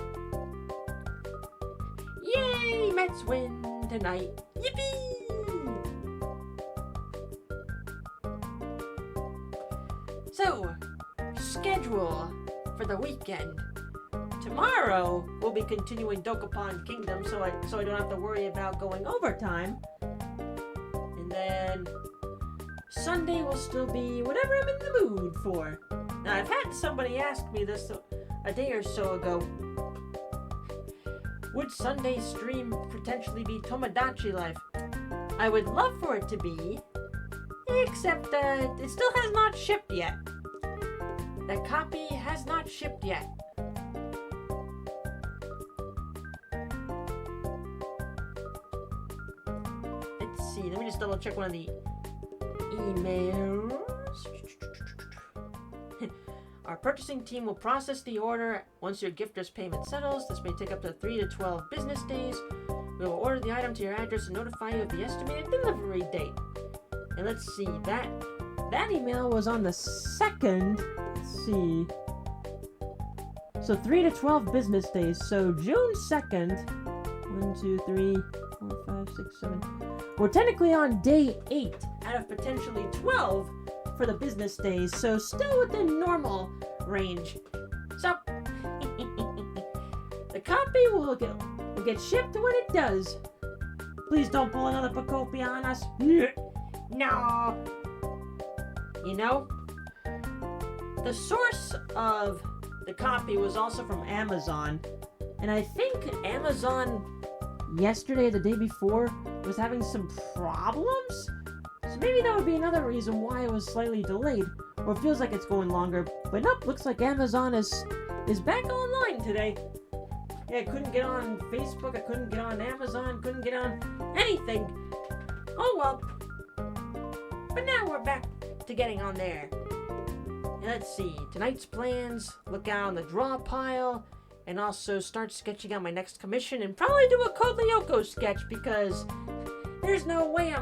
yay, Mets win tonight. Yippee! So, schedule for the weekend. Tomorrow we'll be continuing Dokapon Kingdom, so I don't have to worry about going overtime. And then Sunday will still be whatever I'm in the mood for. Now I've had somebody ask me this a day or so ago. Would Sunday's stream potentially be Tomodachi Life? I would love for it to be, except it still has not shipped yet. The copy has not shipped yet. Let's see, let me just double check one of the emails. Our purchasing team will process the order once your gifter's payment settles. This may take up to 3 to 12 business days. We will order the item to your address and notify you of the estimated delivery date. And let's see, that email was on the 2nd. Let's see. So 3 to 12 business days. So June 2nd. 1, 2, 3, 4, 5, 6, 7. We're technically on day 8 out of potentially 12 for the business days. So still within normal range. So the copy will get shipped when it does. Please don't pull another Pacopi on us. No. You know, the source of the copy was also from Amazon. And I think Amazon yesterday or the day before was having some problems. So maybe that would be another reason why it was slightly delayed. Or it feels like it's going longer. But nope, looks like Amazon is back online today. Yeah, I couldn't get on Facebook, I couldn't get on Amazon, couldn't get on anything. Oh well. But now we're back to getting on there. And let's see, tonight's plans, look out on the draw pile, and also start sketching out my next commission, and probably do a Code Lyoko sketch, because there's no way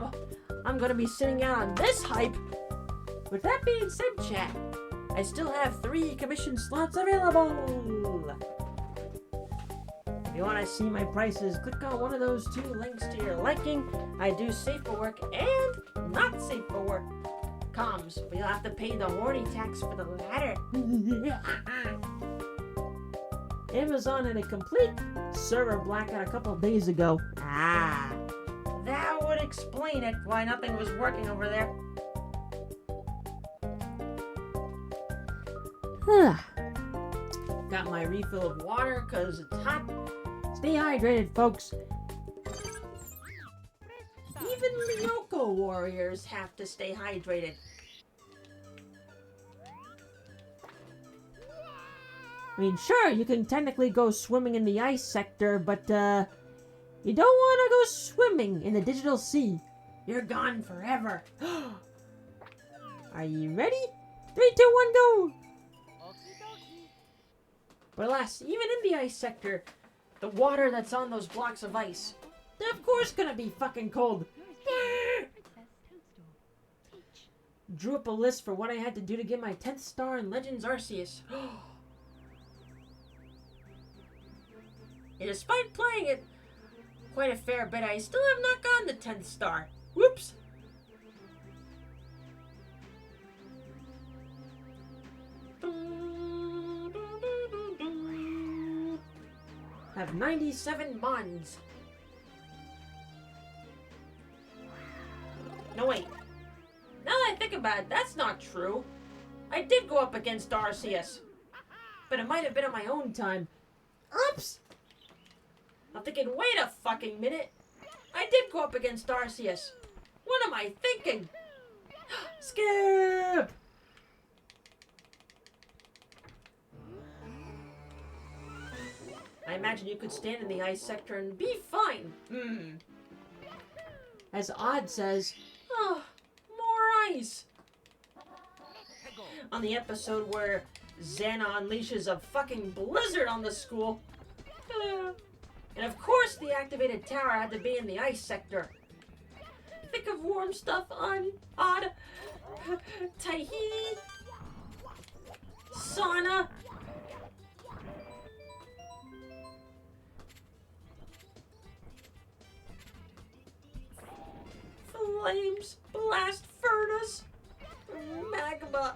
I'm gonna be sitting out on this hype. With that being said, chat, I still have 3 commission slots available. If you want to see my prices, click on one of those 2 links to your liking. I do safe for work and not safe for work comms, but you'll have to pay the horny tax for the latter. Amazon had a complete server blackout a couple of days ago. That would explain it, why nothing was working over there. Got my refill of water because it's hot. Stay hydrated, folks. Even Lyoko warriors have to stay hydrated. I mean, sure, you can technically go swimming in the ice sector, but you don't want to go swimming in the digital sea. You're gone forever. Are you ready? 3, 2, 1, go! But alas, even in the ice sector, the water that's on those blocks of ice, they're of course gonna be fucking cold. Drew up a list for what I had to do to get my 10th star in Legends Arceus. And despite playing it quite a fair bit, I still have not gotten the 10th star. Whoops! have 97 mons. No, wait. Now that I think about it, that's not true. I did go up against Arceus. But it might have been on my own time. Oops! I'm thinking, wait a fucking minute. I did go up against Arceus. What am I thinking? Skip! I imagine you could stand in the ice sector and be fine. As Odd says, oh, more ice. On the episode where Xana unleashes a fucking blizzard on the school. And of course the activated tower had to be in the ice sector. Think of warm stuff on Odd. Tahiti. Sauna. Flames. Blast furnace. Magma.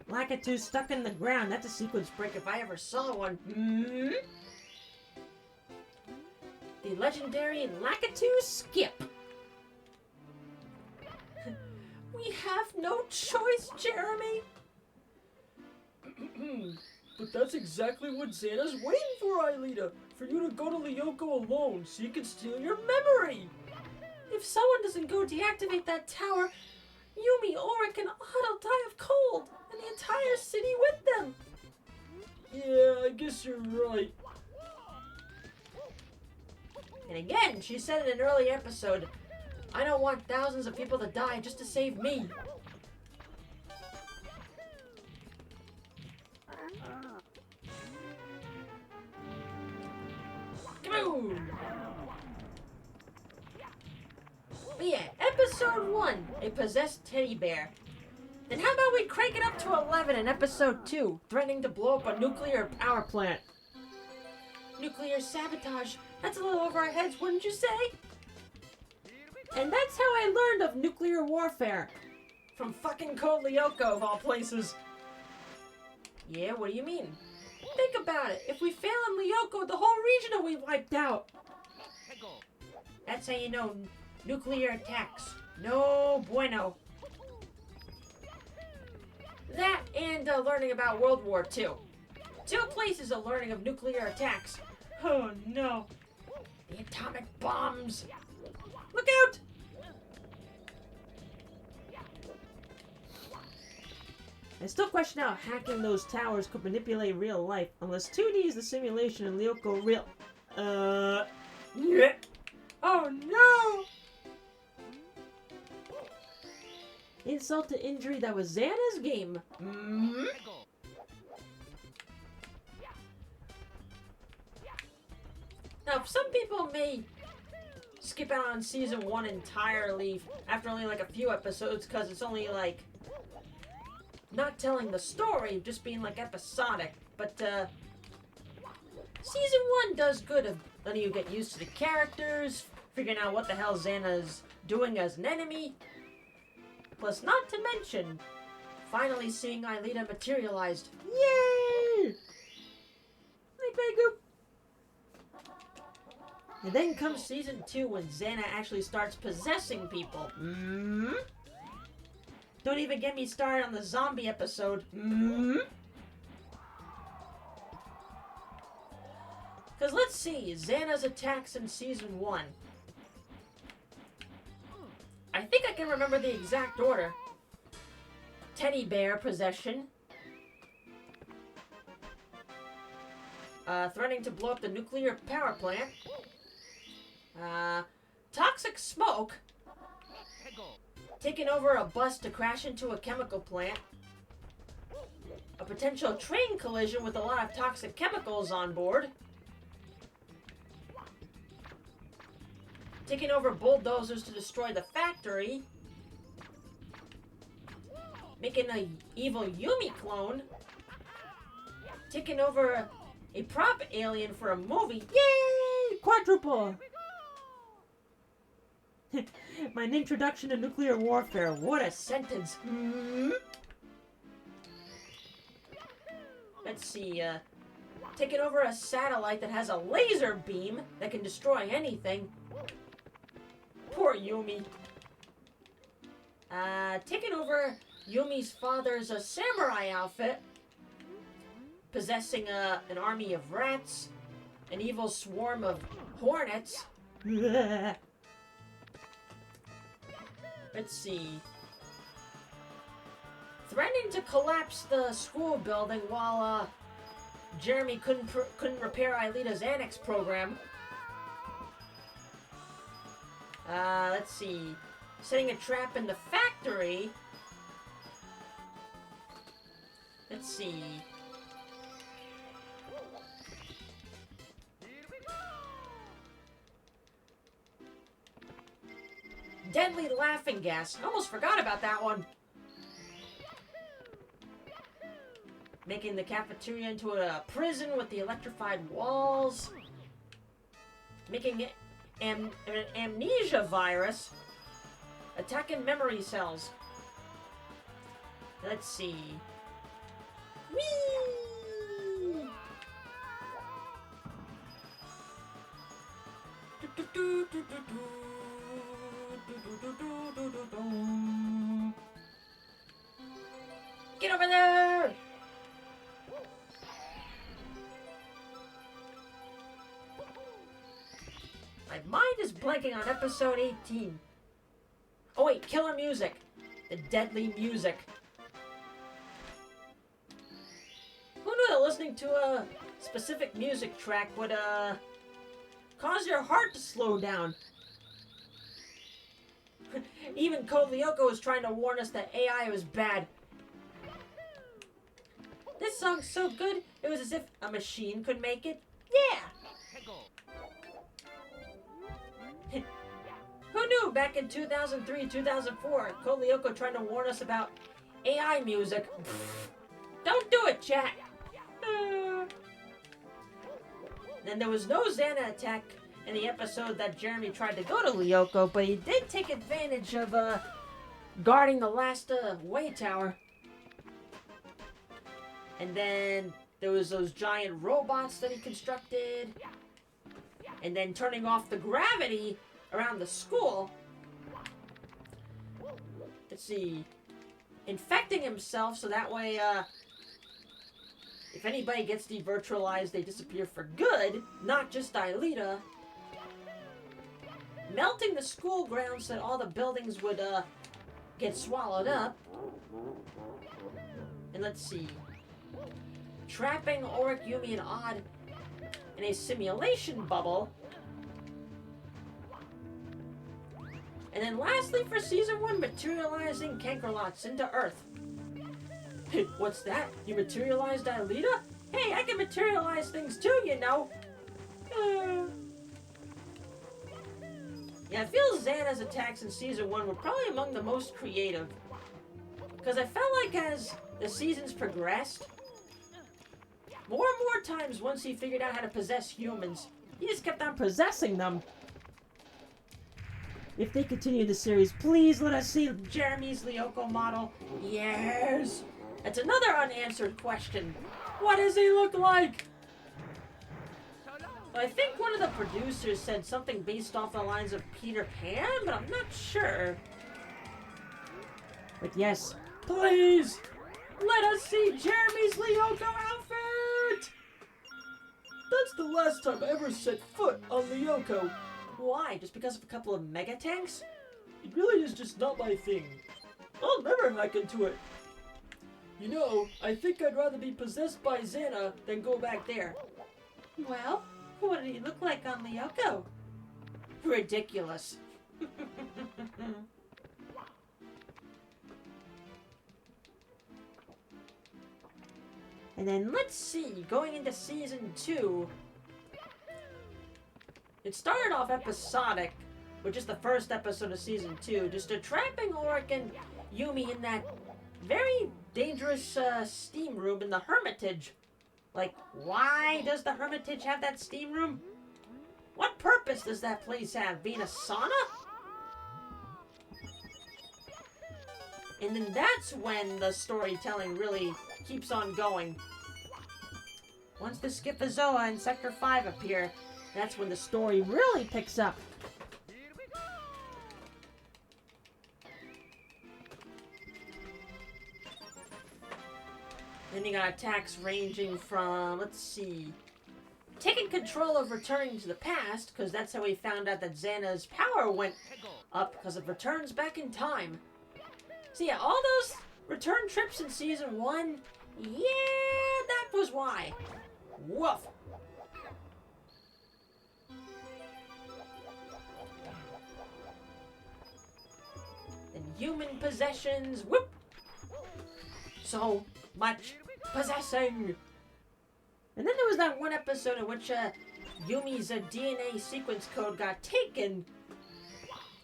Lakitu stuck in the ground. That's a sequence break if I ever saw one. The legendary Lakitu skip. We have no choice, Jeremy.
But that's exactly what Xana's waiting for, Aelita. For you to go to Lyoko alone so you can steal your memory.
If someone doesn't go deactivate that tower, Yumi, Auric, and Otto die of cold, and the entire city with them.
Yeah, I guess you're right.
And again, she said in an early episode, I don't want thousands of people to die just to save me. Kaboom! But yeah, episode 1, a possessed teddy bear. Then how about we crank it up to 11 in episode 2, threatening to blow up a nuclear power plant. Nuclear sabotage. That's a little over our heads, wouldn't you say? And that's how I learned of nuclear warfare. From fucking Code Lyoko, of all places. Yeah, what do you mean? Think about it. If we fail in Lyoko, the whole region will be wiped out. That's how you know nuclear attacks. No bueno. That and learning about World War II. 2 places of learning of nuclear attacks. Oh no. The atomic bombs. Look out! I still question how hacking those towers could manipulate real life, unless 2D is the simulation and Lyoko real. Yeah. Oh no! Insult to injury, that was Xana's game. Now, some people may skip out on season 1 entirely after only like a few episodes because it's only like not telling the story, just being like episodic. But season 1 does good of letting you get used to the characters, figuring out what the hell Xana's doing as an enemy. Plus, not to mention, finally seeing Aelita materialized. Yay! Hi, Pegu. And then comes season 2 when Xana actually starts possessing people. Don't even get me started on the zombie episode. Because let's see, Xana's attacks in season 1. I think I can remember the exact order. Teddy bear possession. Threatening to blow up the nuclear power plant. Toxic smoke. Taking over a bus to crash into a chemical plant. A potential train collision with a lot of toxic chemicals on board. Taking over bulldozers to destroy the factory. Making an evil Yumi clone. Taking over a prop alien for a movie. Yay! Quadruple! My introduction to nuclear warfare. What a sentence. Let's see, taking over a satellite that has a laser beam that can destroy anything. Poor Yumi. Taking over Yumi's father's samurai outfit. Possessing an army of rats. An evil swarm of hornets. Let's see. Threatening to collapse the school building while Jeremy couldn't repair Aelita's annex program. Let's see. Setting a trap in the factory. Let's see. Deadly laughing gas. Almost forgot about that one. Making the cafeteria into a prison with the electrified walls. Making it an amnesia virus. Attacking memory cells. Let's see. Whee! Get over there! My mind is blanking on episode 18. Oh wait, killer music. The deadly music. Who knew that listening to a specific music track would, cause your heart to slow down? Even Code Lyoko was trying to warn us that AI was bad. This song's so good, it was as if a machine could make it. Yeah! Who knew back in 2003, 2004, Code Lyoko trying to warn us about AI music? Don't do it, chat! Then there was no Xana attack in the episode that Jeremy tried to go to Lyoko, but he did take advantage of guarding the last way tower. And then there was those giant robots that he constructed. And then turning off the gravity around the school. Let's see. Infecting himself so that way, if anybody gets devirtualized, they disappear for good, not just Aelita. Melting the school grounds so that all the buildings would get swallowed up. And let's see. Trapping Auric, Yumi, and Odd in a simulation bubble. And then lastly for Season 1, materializing Cankerlots into Earth. Hey, what's that? You materialized Aelita? Hey, I can materialize things too, you know. Yeah, I feel Xana's attacks in Season 1 were probably among the most creative. Because I felt like as the seasons progressed, more and more times once he figured out how to possess humans, he just kept on possessing them. If they continue the series, please let us see Jeremy's Lyoko model. Yes! That's another unanswered question. What does he look like? I think one of the producers said something based off the lines of Peter Pan, but I'm not sure. But yes, please, let us see Jeremy's Lyoko outfit!
That's the last time I ever set foot on Lyoko.
Why? Just because of a couple of mega tanks?
It really is just not my thing. I'll never hack into it. You know, I think I'd rather be possessed by Xana than go back there.
Well, what did he look like on Lyoko? Ridiculous. And then let's see, going into Season 2, it started off episodic, with just the first episode of Season 2, just trapping Auric and Yumi in that very dangerous steam room in the Hermitage. Like, why does the Hermitage have that steam room? What purpose does that place have? Being a sauna? And then that's when the storytelling really keeps on going. Once the Schizozoa and Sector 5 appear, that's when the story really picks up. Then you got attacks ranging from, let's see, taking control of returning to the past, because that's how we found out that Xana's power went up, because it returns back in time. So yeah, all those return trips in Season 1, yeah, that was why. Woof. And human possessions, whoop. So much possessing. And then there was that one episode in which Yumi's DNA sequence code got taken,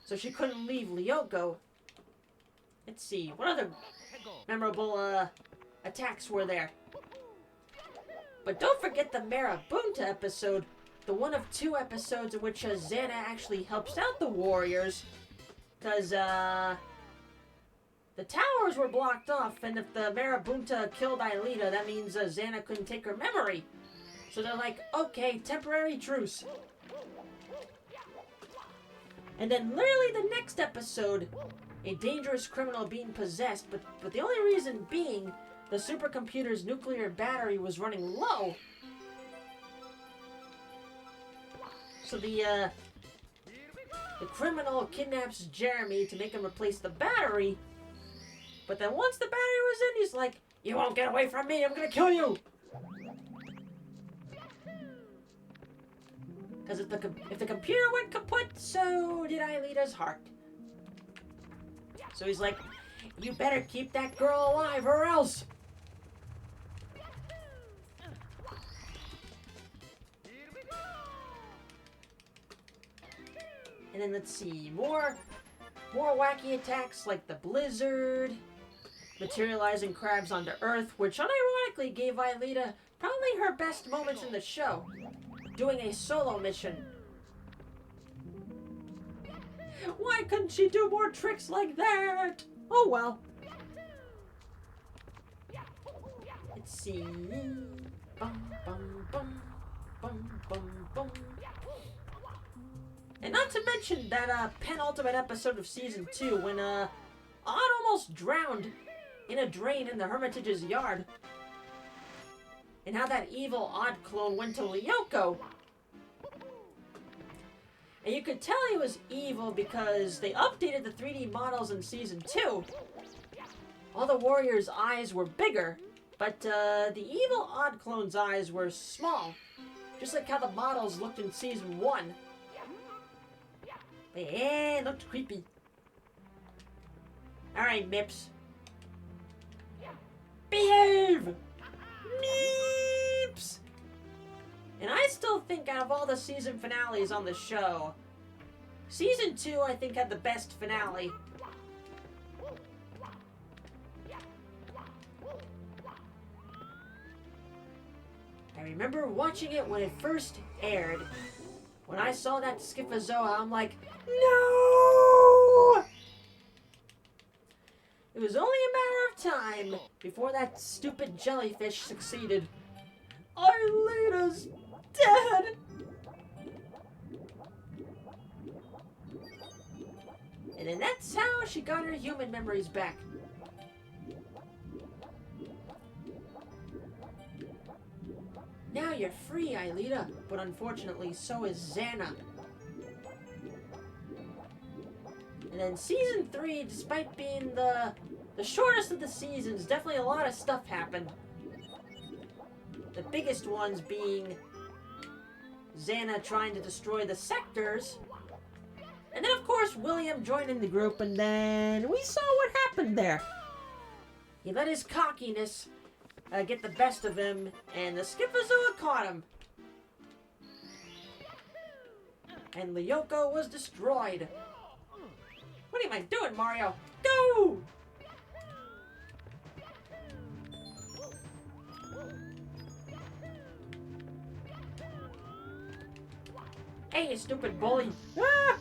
so she couldn't leave Lyoko. Let's see, what other memorable attacks were there? But don't forget the Marabunta episode, the one of 2 episodes in which Xana actually helps out the warriors, because the towers were blocked off, and if the Marabunta killed Aelita, that means Xana couldn't take her memory. So they're like, okay, temporary truce. And then literally the next episode, a dangerous criminal being possessed, but the only reason being the supercomputer's nuclear battery was running low. So the criminal kidnaps Jeremy to make him replace the battery. But then once the battery was in, he's like, you won't get away from me, I'm gonna kill you! Because if the computer went kaput, so did Aelita's heart. So he's like, you better keep that girl alive or else! And then let's see, more wacky attacks like the blizzard, materializing crabs onto Earth, which unironically gave Aelita probably her best moments in the show, doing a solo mission. Why couldn't she do more tricks like that? Oh well. Let's see. Bum, bum, bum, bum, bum, bum. And not to mention that penultimate episode of Season 2 when Odd almost drowned in a drain in the Hermitage's yard. And how that evil Odd clone went to Lyoko. And you could tell he was evil because they updated the 3D models in Season 2. All the warriors' eyes were bigger, but the evil Odd clone's eyes were small. Just like how the models looked in Season 1. Yeah, it looked creepy. Alright, Mips. Behave! Meeps! And I still think out of all the season finales on the show, Season 2 I think had the best finale. I remember watching it when it first aired. When I saw that Schizozoa, I'm like, no! It was only a matter of time before that stupid jellyfish succeeded. Aelita's dead! And then that's how she got her human memories back. Now you're free, Aelita, but unfortunately so is Xana. And then Season 3, despite being the shortest of the seasons, definitely a lot of stuff happened. The biggest ones being Xana trying to destroy the sectors. And then, of course, William joining the group, and then we saw what happened there. He let his cockiness get the best of him, and the Schizozoa caught him. And Lyoko was destroyed. What am I doing, Mario? Go! Hey, you stupid bully. Ah!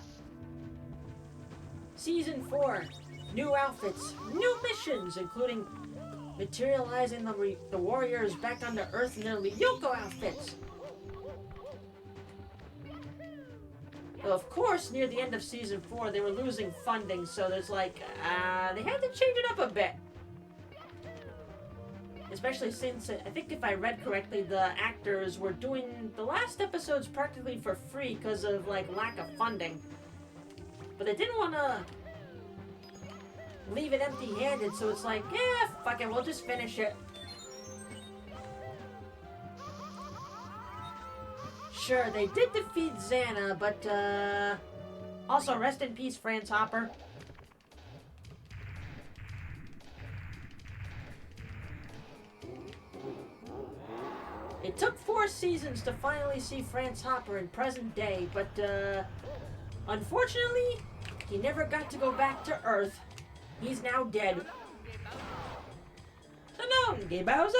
Season 4. New outfits, new missions, including materializing the warriors back onto Earth in their Lyoko outfits. Well, of course, near the end of Season 4, they were losing funding, so there's like, they had to change it up a bit. Especially since, I think if I read correctly, the actors were doing the last episodes practically for free because of, like, lack of funding. But they didn't want to leave it empty-handed, so it's like, yeah, fuck it, we'll just finish it. Sure, they did defeat Xana, but, also, rest in peace, Franz Hopper. It took 4 seasons to finally see Franz Hopper in present day, but, unfortunately, he never got to go back to Earth. He's now dead. So no, Gay Bowser.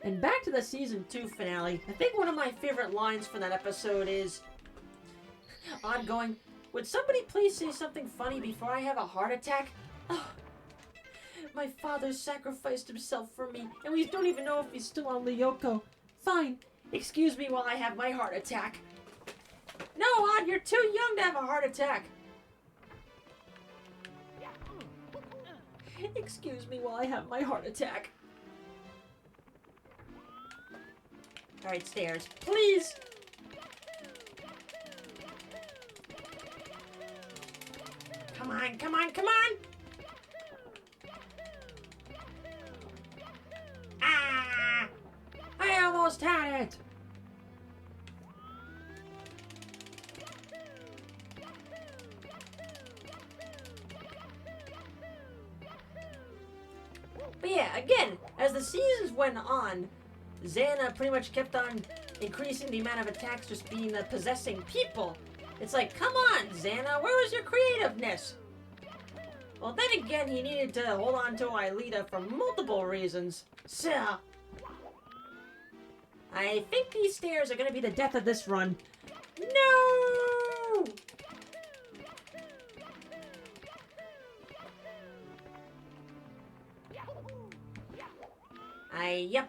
And back to the Season 2 finale. I think one of my favorite lines from that episode is ongoing. Would somebody please say something funny before I have a heart attack? Oh, my father sacrificed himself for me, and we don't even know if he's still on Lyoko. Fine, excuse me while I have my heart attack. No, Odd, you're too young to have a heart attack. Excuse me while I have my heart attack. Alright, stairs. Please! Come on, come on, come on! Ah! I almost had it! But yeah, again, as the seasons went on, Xana pretty much kept on increasing the amount of attacks just being possessing people. It's like, come on, Xana, where was your creativeness? Well, then again, he needed to hold on to Aelita for multiple reasons. So, I think these stairs are going to be the death of this run. No!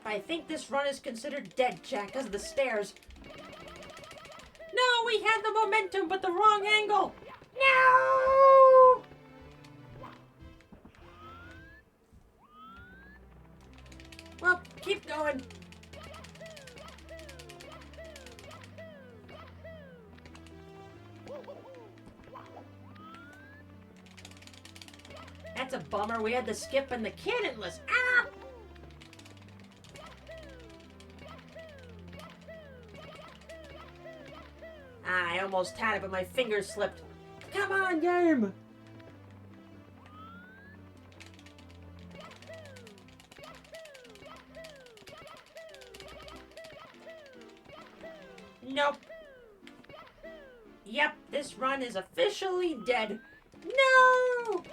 I think this run is considered dead, Jack, because of the stairs. No, we had the momentum, but the wrong angle. No! Well, keep going. That's a bummer. We had the skip and the cannonless. Ah! I almost had it, but my fingers slipped. Come on, game! Nope. Yep, this run is officially dead. No!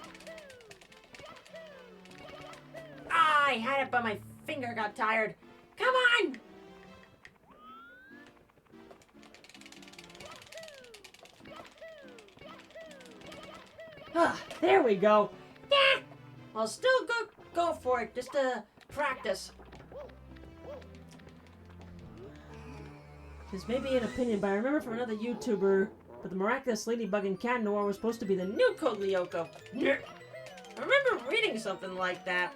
I had it, but my finger got tired. Come on! There we go. Yeah. I'll still go for it, just to practice. This may be an opinion, but I remember from another YouTuber that the miraculous ladybug in Cat Noir was supposed to be the new Code Lyoko. I remember reading something like that.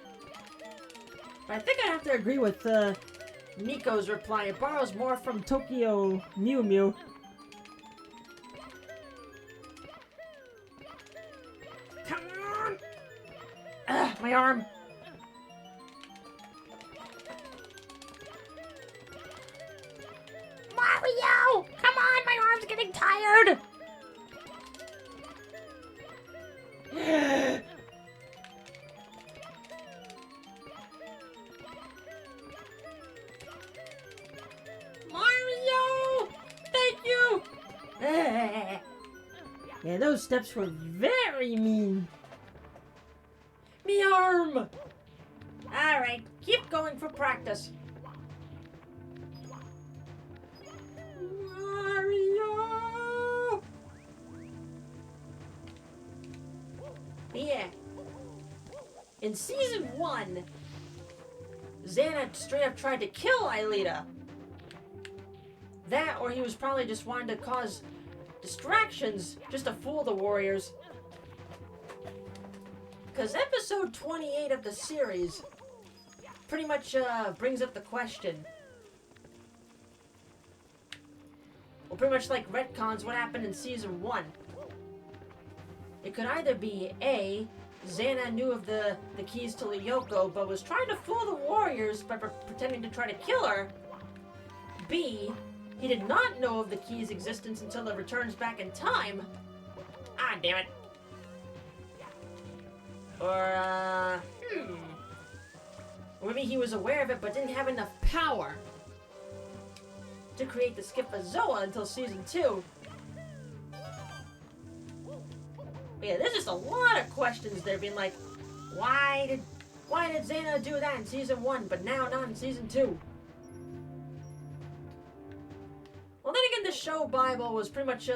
But I think I have to agree with Nico's reply. It borrows more from Tokyo Mew Mew. Come on! Ugh, my arm! Mario! Come on, my arm's getting tired! Mario! Thank you! Yeah, those steps were very mean. Me arm! Alright, keep going for practice. Mario! Yeah. In Season 1, Xana straight up tried to kill Aelita. That, or he was probably just wanting to cause distractions just to fool the warriors. Because episode 28 of the series pretty much brings up the question. Well, pretty much like retcons what happened in Season 1. It could either be A, Xana knew of the keys to Lyoko, but was trying to fool the warriors by pretending to try to kill her. B, he did not know of the key's existence until it returns back in time. Ah, damn it. Or, Or maybe he was aware of it but didn't have enough power to create the Skipazoa until Season 2. But yeah, there's just a lot of questions there being like, why did Xana do that in Season 1 but now not in Season 2? Well, then again, the show Bible was pretty much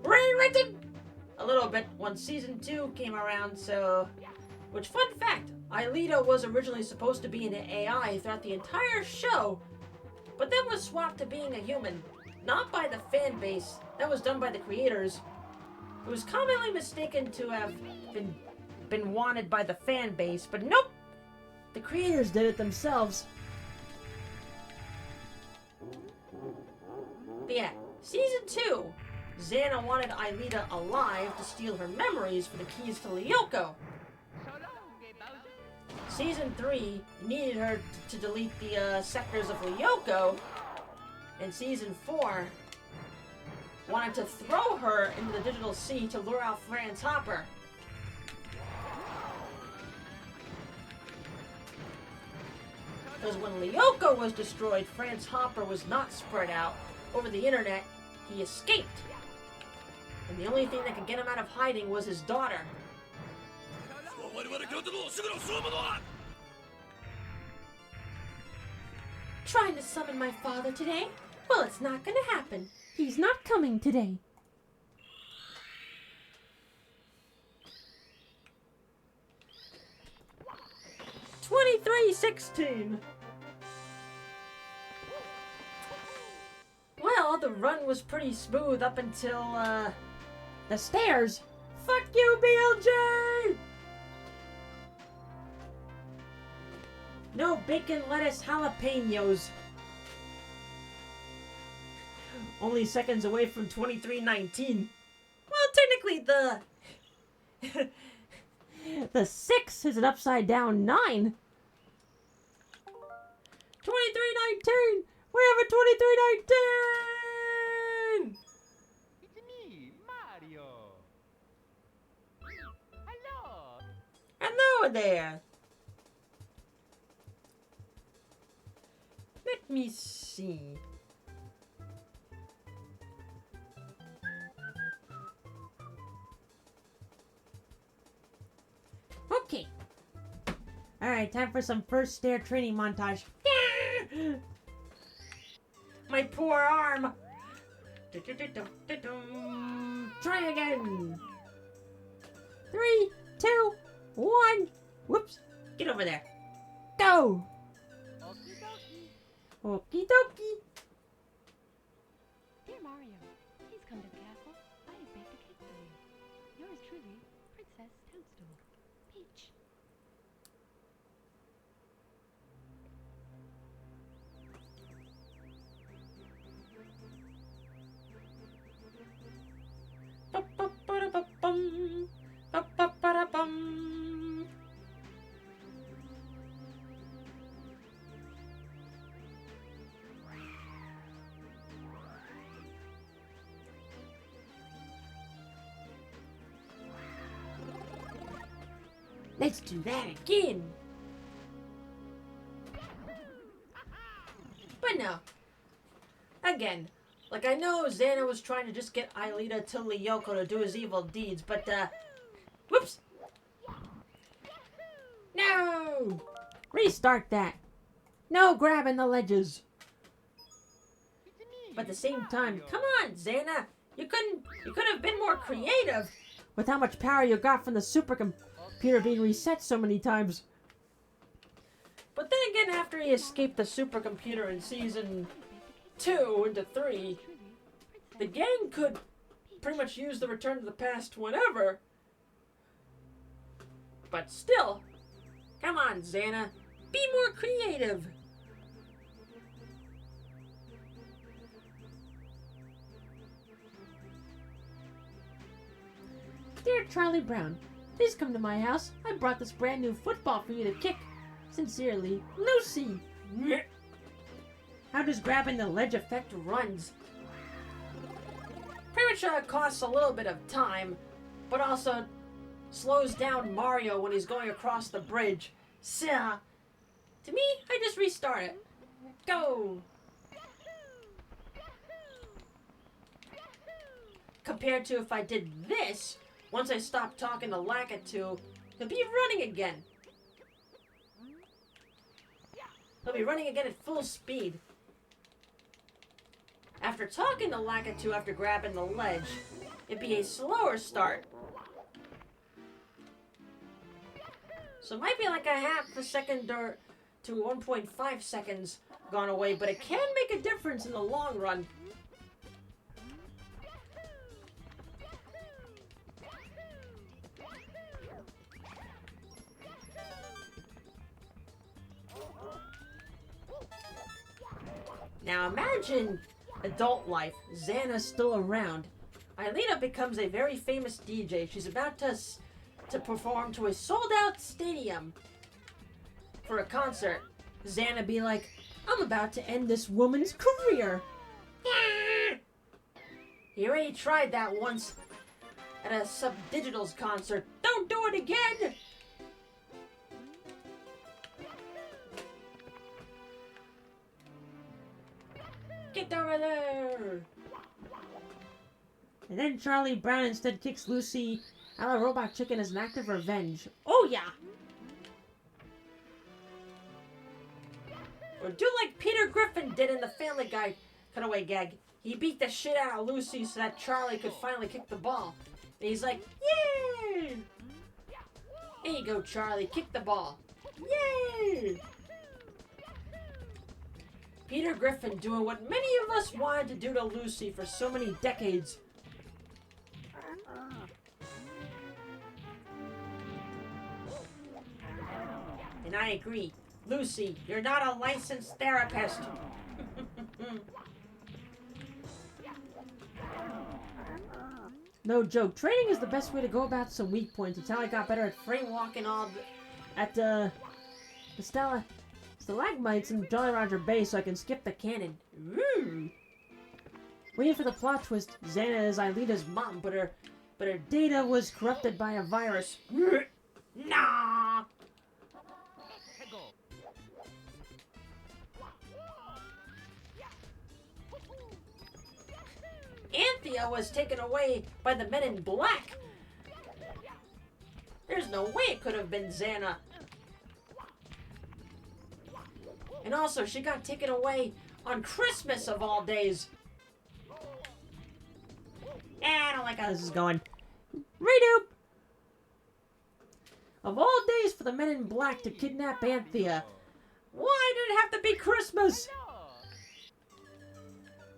rewritten a little bit once Season 2 came around, so... Which, fun fact, Aelita was originally supposed to be an AI throughout the entire show, but then was swapped to being a human. Not by the fan base, that was done by the creators. It was commonly mistaken to have been wanted by the fan base, but nope! The creators did it themselves. But yeah, Season 2, Xana wanted Aelita alive to steal her memories for the keys to Lyoko. Season 3 needed her to delete the sectors of Lyoko, and Season 4 wanted to throw her into the digital sea to lure out Franz Hopper. Because when Lyoko was destroyed, Franz Hopper was not spread out over the internet. He escaped. And the only thing that could get him out of hiding was his daughter. Trying to summon my father today? Well, it's not gonna happen. He's not coming today. $23.16. Well, the run was pretty smooth up until, the stairs. Fuck you, BLJ! No bacon, lettuce, jalapenos. Only seconds away from 23.19. Well, technically the 6 is an upside down 9. 23.19! We have a 23.19!
It's me, Mario. Hello.
Hello there. Let me see. Okay. Alright, time for some first stair training montage. My poor arm! Try again! 3, 2, 1. Whoops! Get over there. Go!
Okie dokie.
Okie dokie.
Dear Mario, please come to the castle. I have baked a cake for you. Yours truly, Princess Toadstool. Peach.
Ba-ba-ba-da-ba-bum. Ba-ba-ba-da-bum. Let's do that again. But no. Again, like I know Xana was trying to just get Aelita to Lyoko to do his evil deeds, but whoops! No! Restart that. No grabbing the ledges.
It's me,
But at the same time,
Mario.
come on, Xana. You could have been more creative. With how much power you got from the supercomputer being reset so many times. But then again, after he escaped the supercomputer in season 2 into 3, the gang could pretty much use the Return to the Past whenever. But still, come on, Xana. Be more creative. Dear Charlie Brown, please come to my house. I brought this brand new football for you to kick. Sincerely, Lucy. How does grabbing the ledge affect runs? Pretty much costs a little bit of time, but also slows down Mario when he's going across the bridge. So, to me, I just restart it. Go! Compared to if I did this, once I stopped talking to Lakitu, he'll be running again. He'll be running again at full speed. After talking to Lakitu after grabbing the ledge, it'd be a slower start. So it might be like a half a second or to 1.5 seconds gone away, but it can make a difference in the long run. Now imagine adult life. Xana's still around. Aelita becomes a very famous DJ. She's about to perform to a sold-out stadium for a concert. Xana be like, I'm about to end this woman's career. He already tried that once at a Subdigital's concert. Don't do it again! Get over there! And then Charlie Brown instead kicks Lucy a la Robot Chicken as an act of revenge. Oh yeah! Or do like Peter Griffin did in the Family Guy cutaway gag. He beat the shit out of Lucy so that Charlie could finally kick the ball. And he's like, yay! There you go, Charlie, kick the ball. Yay! Peter Griffin doing what many of us wanted to do to Lucy for so many decades. And I agree. Lucy, you're not a licensed therapist. No joke. Training is the best way to go about some weak points. It's how I got better at frame walking at the stalagmites in Jolly Roger Bay so I can skip the cannon. Ooh. Waiting for the plot twist. Xana is Aelita's mom, but her data was corrupted by a virus. Nah. Anthea was taken away by the Men in Black. There's no way it could have been Xana. And also, she got taken away on Christmas of all days. I don't like how this is going. Redo! Of all days for the Men in Black to kidnap Anthea. Why did it have to be Christmas?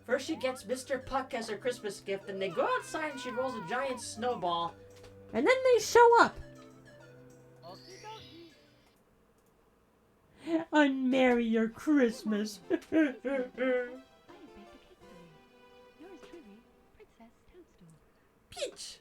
First she gets Mr. Puck as her Christmas gift, and they go outside and she rolls a giant snowball. And then they show up. Unmarry your Christmas.
I baked a cake for you. Yours truly, Princess Toadstool.
Peach.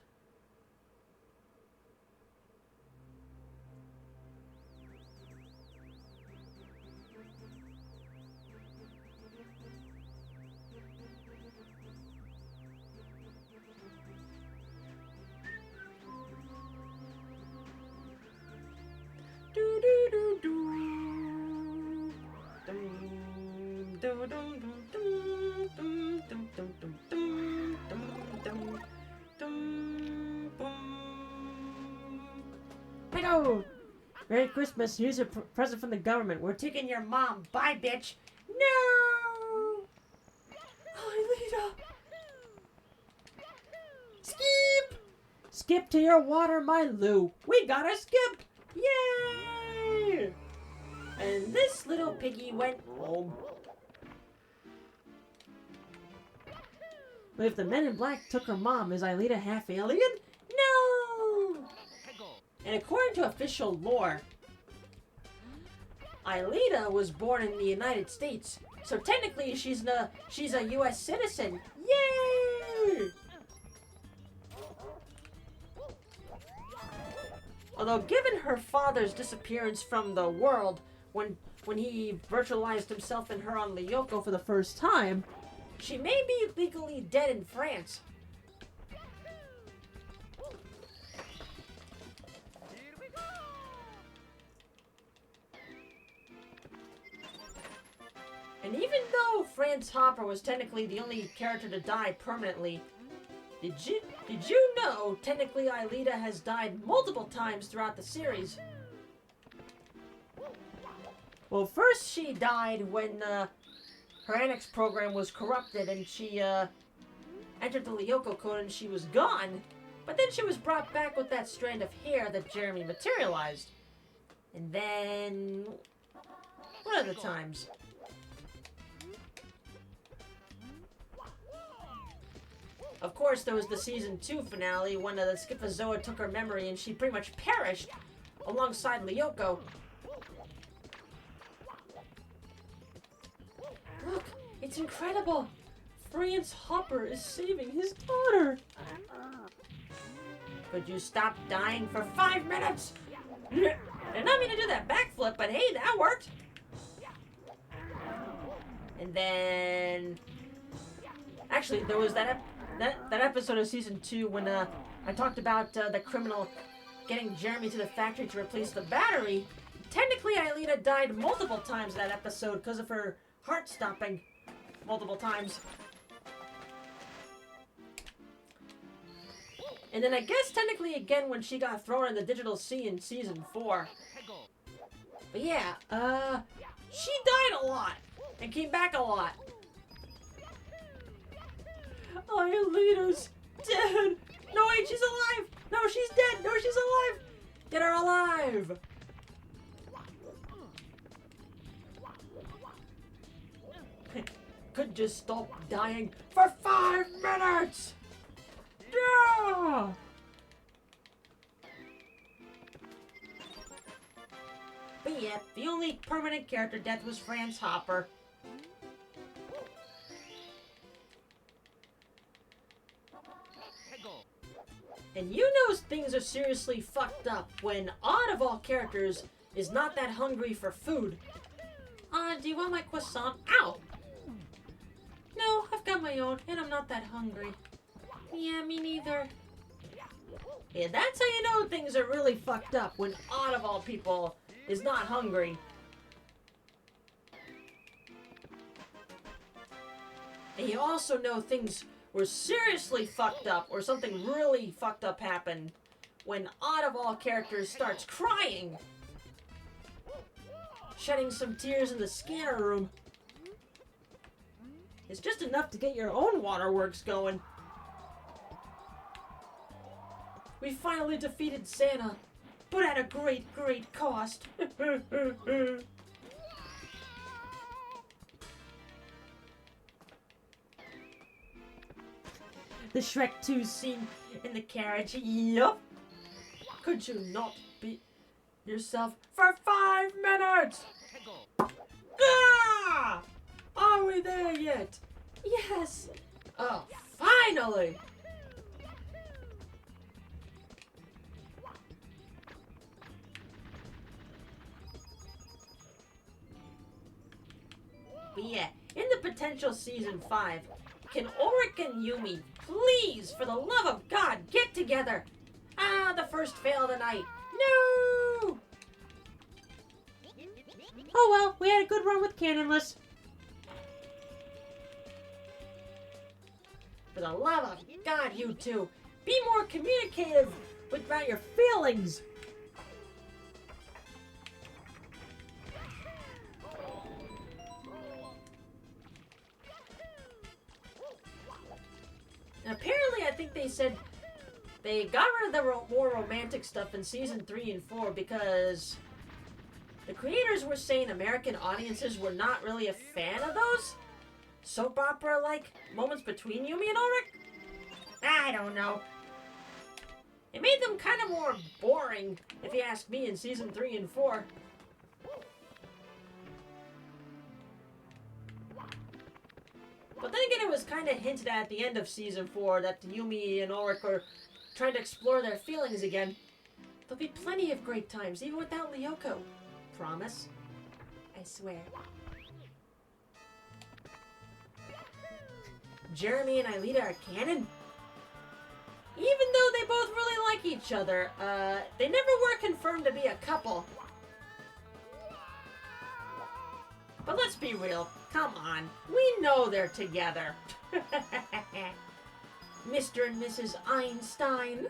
Do do do do. Dum dum dum dum dum dum dum dum dum dum dum dum dum. Pico! Merry Christmas. Here's a present from the government. We're taking your mom. Bye, bitch. No!
Aelita!
Skip! Skip to your water, my Lou. We got a skip! Yay! And this little piggy went home. But if the men in black took her mom, is Aelita half alien? No! And according to official lore, Aelita was born in the United States. So technically she's a US citizen. Yay! Although given her father's disappearance from the world when he virtualized himself and her on Lyoko for the first time, she may be legally dead in France. And even though Franz Hopper was technically the only character to die permanently, did you know technically Aelita has died multiple times throughout the series? Well, first she died when her annex program was corrupted and she entered the Lyoko code and she was gone. But then she was brought back with that strand of hair that Jeremy materialized. And then... what other times? Of course, there was the season 2 finale when the Schizozoa took her memory and she pretty much perished alongside Lyoko. Look, it's incredible! Franz Hopper is saving his daughter! Could you stop dying for 5 minutes? I did not mean to do that backflip, but hey, that worked! And then... actually, there was that episode of season 2 when I talked about the criminal getting Jeremy to the factory to replace the battery. Technically, Aelita died multiple times in that episode because of her heart stopping multiple times. And then I guess technically again when she got thrown in the digital sea in season 4. But yeah, she died a lot and came back a lot.
Aelita's dead!
No, wait, she's alive! No, she's dead! No, she's alive! Get her alive! Could just stop dying for 5 minutes! Yeah! But yeah, the only permanent character death was Franz Hopper. And you know things are seriously fucked up when odd of all characters is not that hungry for food. Do you want my croissant? Ow! No, I've got my own, and I'm not that hungry. Yeah, me neither. Yeah, that's how you know things are really fucked up when odd of all people is not hungry. And you also know things were seriously fucked up or something really fucked up happened when odd of all characters starts crying. Shedding some tears in the scanner room. It's just enough to get your own waterworks going. We finally defeated Santa, but at a great, great cost. The Shrek 2 scene in the carriage. Yup. Could you not beat yourself for 5 minutes? Ah! Are we there yet? Yes. Oh, finally. But yeah, in the potential season 5, can Ulrich and Yumi please, for the love of God, get together? Ah, the first fail of the night. No! Oh well, we had a good run with Canonless. For the love of God, you two, be more communicative about your feelings. Jeremy said they got rid of the more romantic stuff in season 3 and 4 because the creators were saying American audiences were not really a fan of those soap opera-like moments between Yumi and Ulrich. I don't know. It made them kind of more boring, if you ask me, in season 3 and 4. But then again, it was kind of hinted at the end of season 4 that Yumi and Ulrich were trying to explore their feelings again. There'll be plenty of great times, even without Lyoko. Promise. I swear. Jeremy and Aelita are canon? Even though they both really like each other, they never were confirmed to be a couple. But let's be real. Come on. We know they're together. Mr. and Mrs. Einstein.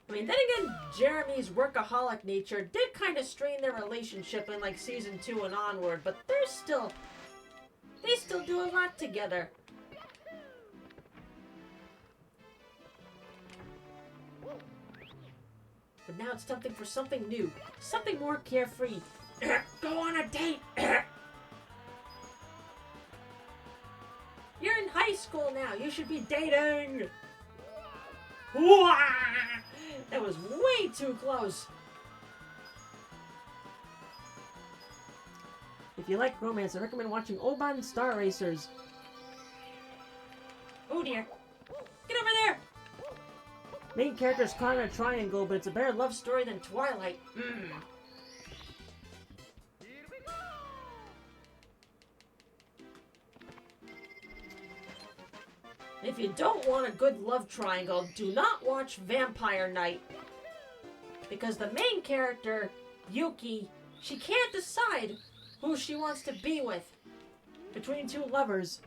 I mean, then again, Jeremy's workaholic nature did kind of strain their relationship in, like, season 2 and onward, but they still do a lot together. But now it's something for something new. Something more carefree. Go on a date! You're in high school now. You should be dating! Wah! That was way too close. If you like romance, I recommend watching Oban Star Racers. Oh dear. Get over there! Main character's caught in a triangle, but it's a better love story than Twilight. If you don't want a good love triangle, do not watch Vampire Night. Because the main character, Yuki, she can't decide who she wants to be with between two lovers.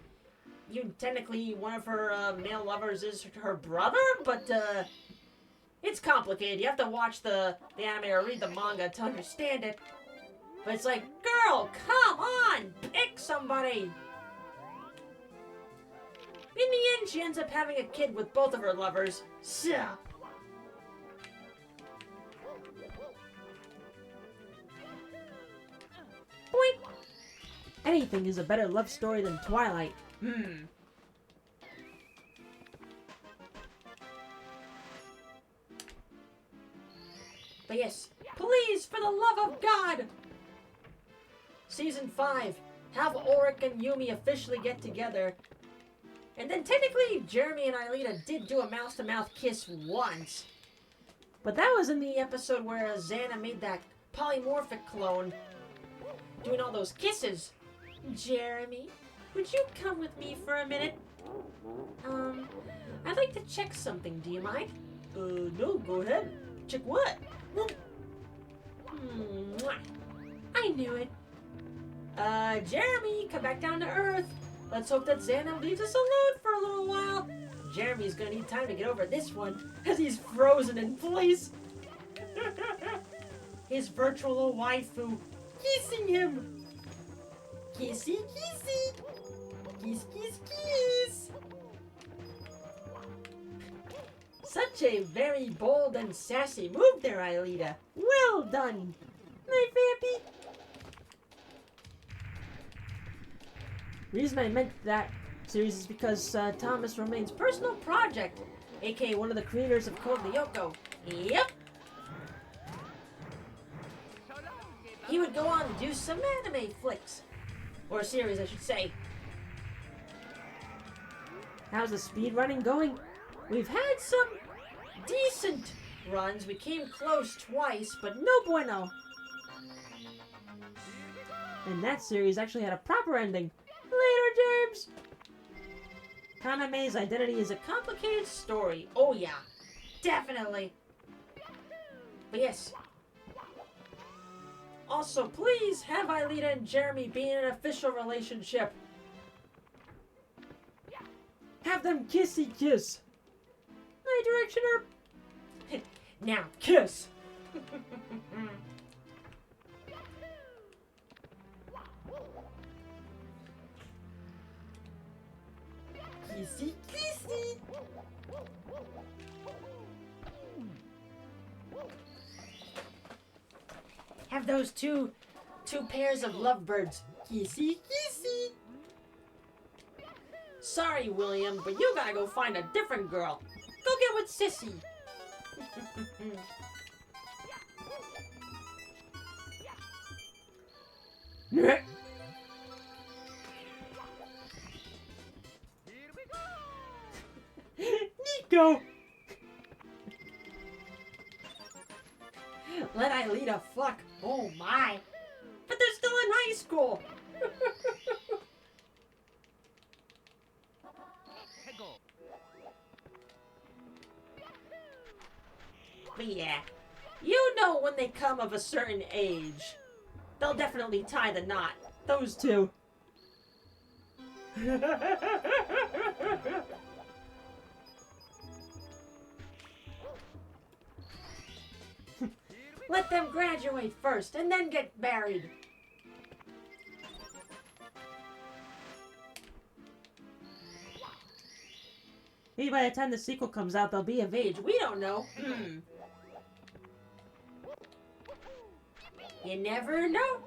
Technically, one of her male lovers is her brother, but it's complicated. You have to watch the anime or read the manga to understand it. But it's like, girl, come on, pick somebody. In the end, she ends up having a kid with both of her lovers. So. Boink. Anything is a better love story than Twilight. But yes, please, for the love of God! Season 5, have Ulrich and Yumi officially get together. And then technically, Jeremy and Aelita did do a mouth-to-mouth kiss once. But that was in the episode where Xana made that polymorphic clone doing all those kisses. Jeremy, would you come with me for a minute? I'd like to check something, do you mind? No, go ahead. Check what? I knew it. Jeremy, come back down to Earth. Let's hope that Xana leaves us alone for a little while. Jeremy's gonna need time to get over this one, as he's frozen in place. His virtual waifu kissing him. Kissy, kissy. Kiss, kiss, kiss. Such a very bold and sassy move there, Aelita. Well done. My vampy. Reason I meant that series is because Thomas Romain's personal project, aka one of the creators of Code Lyoko. Yep. He would go on to do some anime flicks. Or series, I should say. How's the speedrunning going? We've had some decent runs. We came close twice, but no bueno. And that series actually had a proper ending. Later, James! Kaname's identity is a complicated story. Oh yeah, definitely. But yes. Also, please have Aelita and Jeremy be in an official relationship. Have them kissy kiss. My directioner. Now kiss. Kissy, kissy. Have those two pairs of lovebirds. Kissy, kissy. Sorry, William, but you gotta go find a different girl. Go get with Sissy. Nico! Let Aelita fuck. Oh my. But they're still in high school. But yeah, you know when they come of a certain age, they'll definitely tie the knot. Those two. Let them graduate first and then get married. Maybe by the time the sequel comes out, they'll be of age. We don't know. You never know.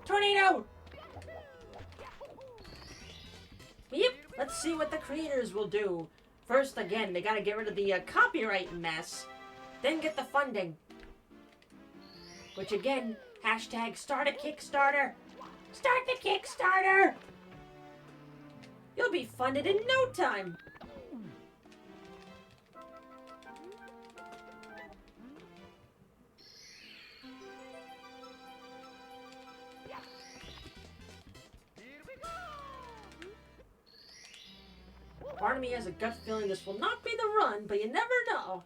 Tornado! Yep, let's see what the creators will do. First, again, they gotta get rid of the copyright mess. Then get the funding. Which again, hashtag start a Kickstarter. Start the Kickstarter! You'll be funded in no time. Part of me has a gut feeling this will not be the run, but you never know.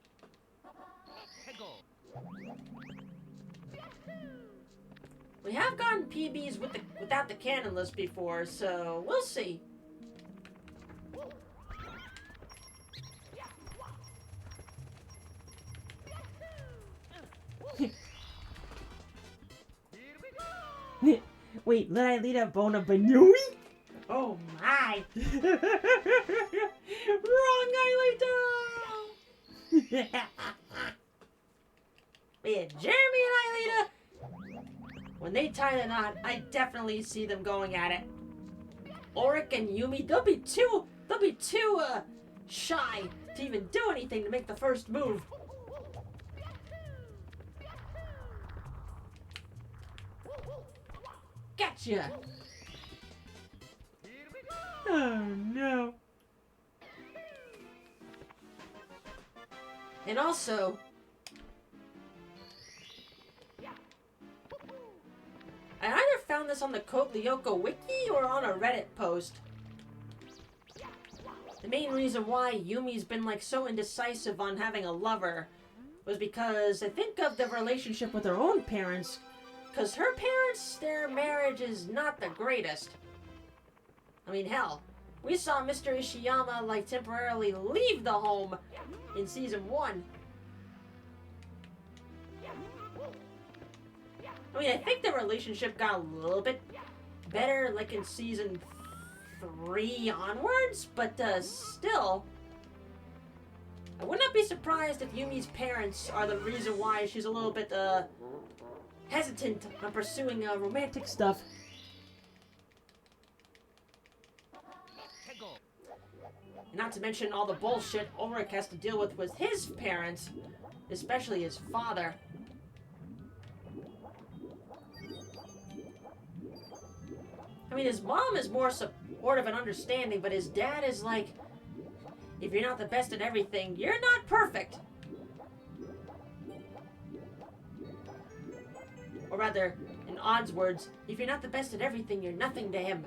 We have gotten PBs without the canon list before, so we'll see. Wait, let Aelita bone a Banui? Oh my! Wrong, Aelita! Yeah, Jeremy and Aelita, when they tie the knot, I definitely see them going at it. Ulrich and Yumi, they'll be too shy to even do anything to make the first move. Gotcha! Oh no. And also, I either found this on the Code Lyoko wiki or on a Reddit post. The main reason why Yumi's been like so indecisive on having a lover was because I think of the relationship with her own parents. Because her parents, their marriage is not the greatest. I mean, hell, we saw Mr. Ishiyama, like, temporarily leave the home in Season 1. I mean, I think the relationship got a little bit better, like, in Season 3 onwards, but, still, I would not be surprised if Yumi's parents are the reason why she's a little bit, hesitant on pursuing, romantic stuff. Not to mention all the bullshit Ulrich has to deal with his parents, especially his father. I mean, his mom is more supportive and understanding, but his dad is like, if you're not the best at everything, you're not perfect. Or rather, in Odd's words, if you're not the best at everything, you're nothing to him.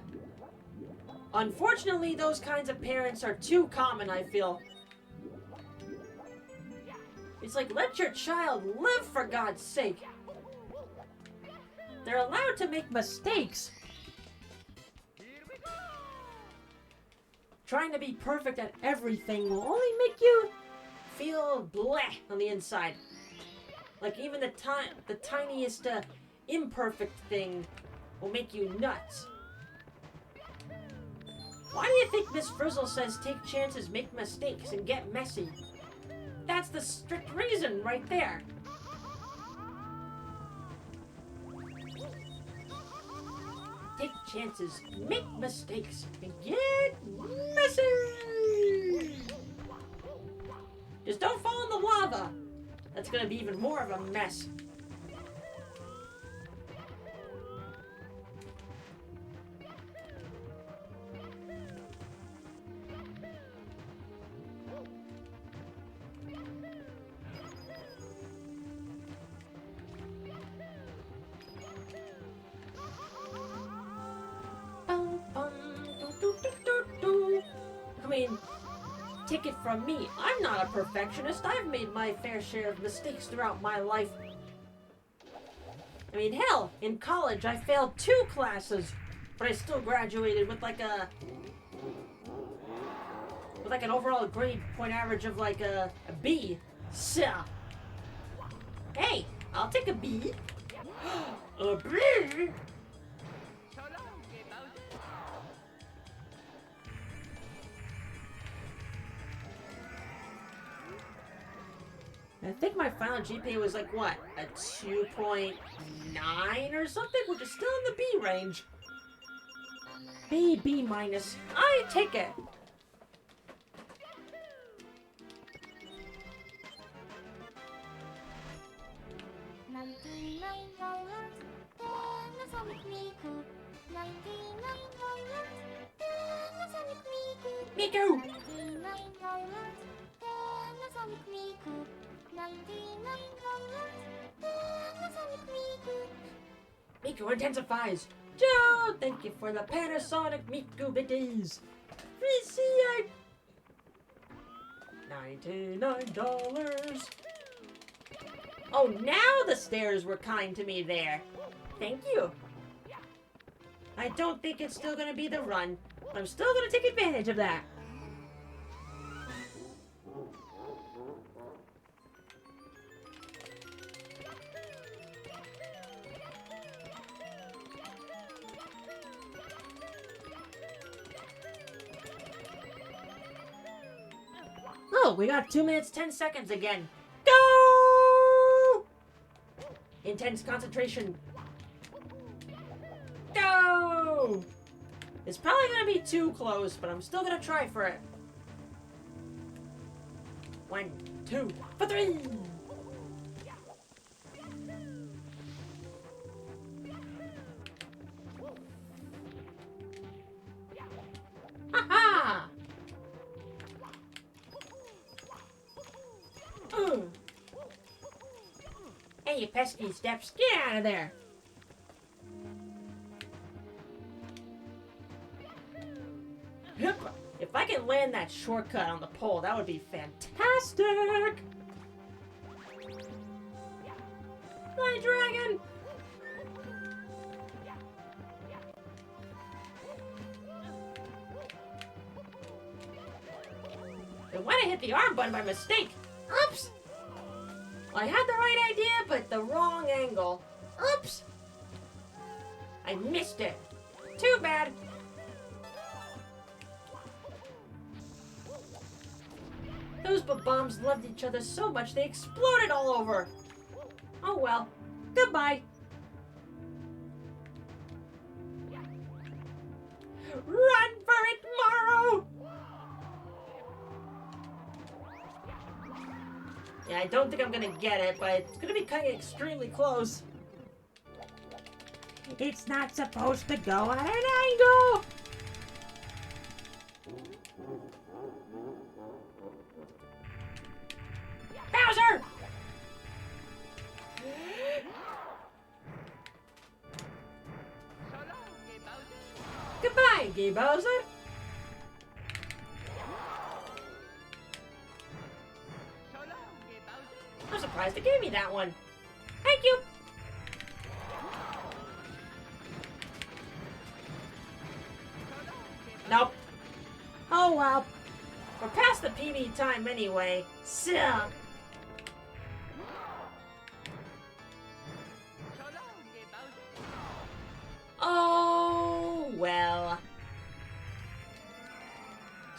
Unfortunately, those kinds of parents are too common, I feel. It's like, let your child live, for God's sake. They're allowed to make mistakes. Trying to be perfect at everything will only make you feel bleh on the inside. Like, even the tiniest imperfect thing will make you nuts. Why do you think Miss Frizzle says take chances, make mistakes, and get messy? That's the strict reason right there. Take chances, make mistakes, and get messy! Just don't fall in the lava. That's gonna be even more of a mess. I mean, take it from me, I'm not a perfectionist. I've made my fair share of mistakes throughout my life. I mean, hell, in college I failed 2 classes, but I still graduated with like an overall grade point average of like a B. So, hey, I'll take a B. A B? I think my final GPA was like, what, a 2.9 or something, which is still in the B range. B minus. I take it. Miku! Miku intensifies. Joe, thank you for the Panasonic Miku bitties. Appreciate. $99. Oh, now the stairs were kind to me there. Thank you. I don't think it's still gonna be the run, but I'm still gonna take advantage of that. Oh, we got 2 minutes, 10 seconds again. Go! Intense concentration. Go! It's probably gonna be too close, but I'm still gonna try for it. 1, 2, 3! Ha-ha! Hey, you pesky steps, get out of there! If I can land that shortcut on the pole, that would be fantastic! My dragon! And when I hit the arm button by mistake, oops! I had the right idea, but the wrong angle. Oops! I missed it. Too bad. Those bombs loved each other so much they exploded all over. Oh well. Goodbye. Run for it, Morrow! Yeah, I don't think I'm gonna get it, but it's gonna be kind of extremely close. It's not supposed to go at an angle! Bowser! Goodbye, Gay Bowser! I'm surprised it gave me that one. Thank you! Nope. Oh well. We're past the PB time anyway, so... Oh well.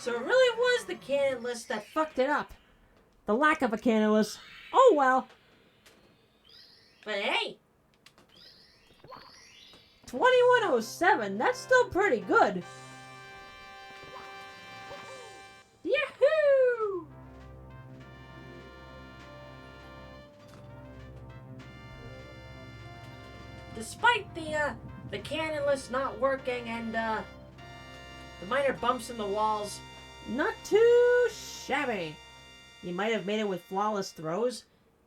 So it really was the canon list that fucked it up. The lack of a canon list. Oh well. But hey, 2107, that's still pretty good. Yahoo! Despite the canon list not working and the minor bumps in the walls, not too shabby. You might have made it with flawless throws.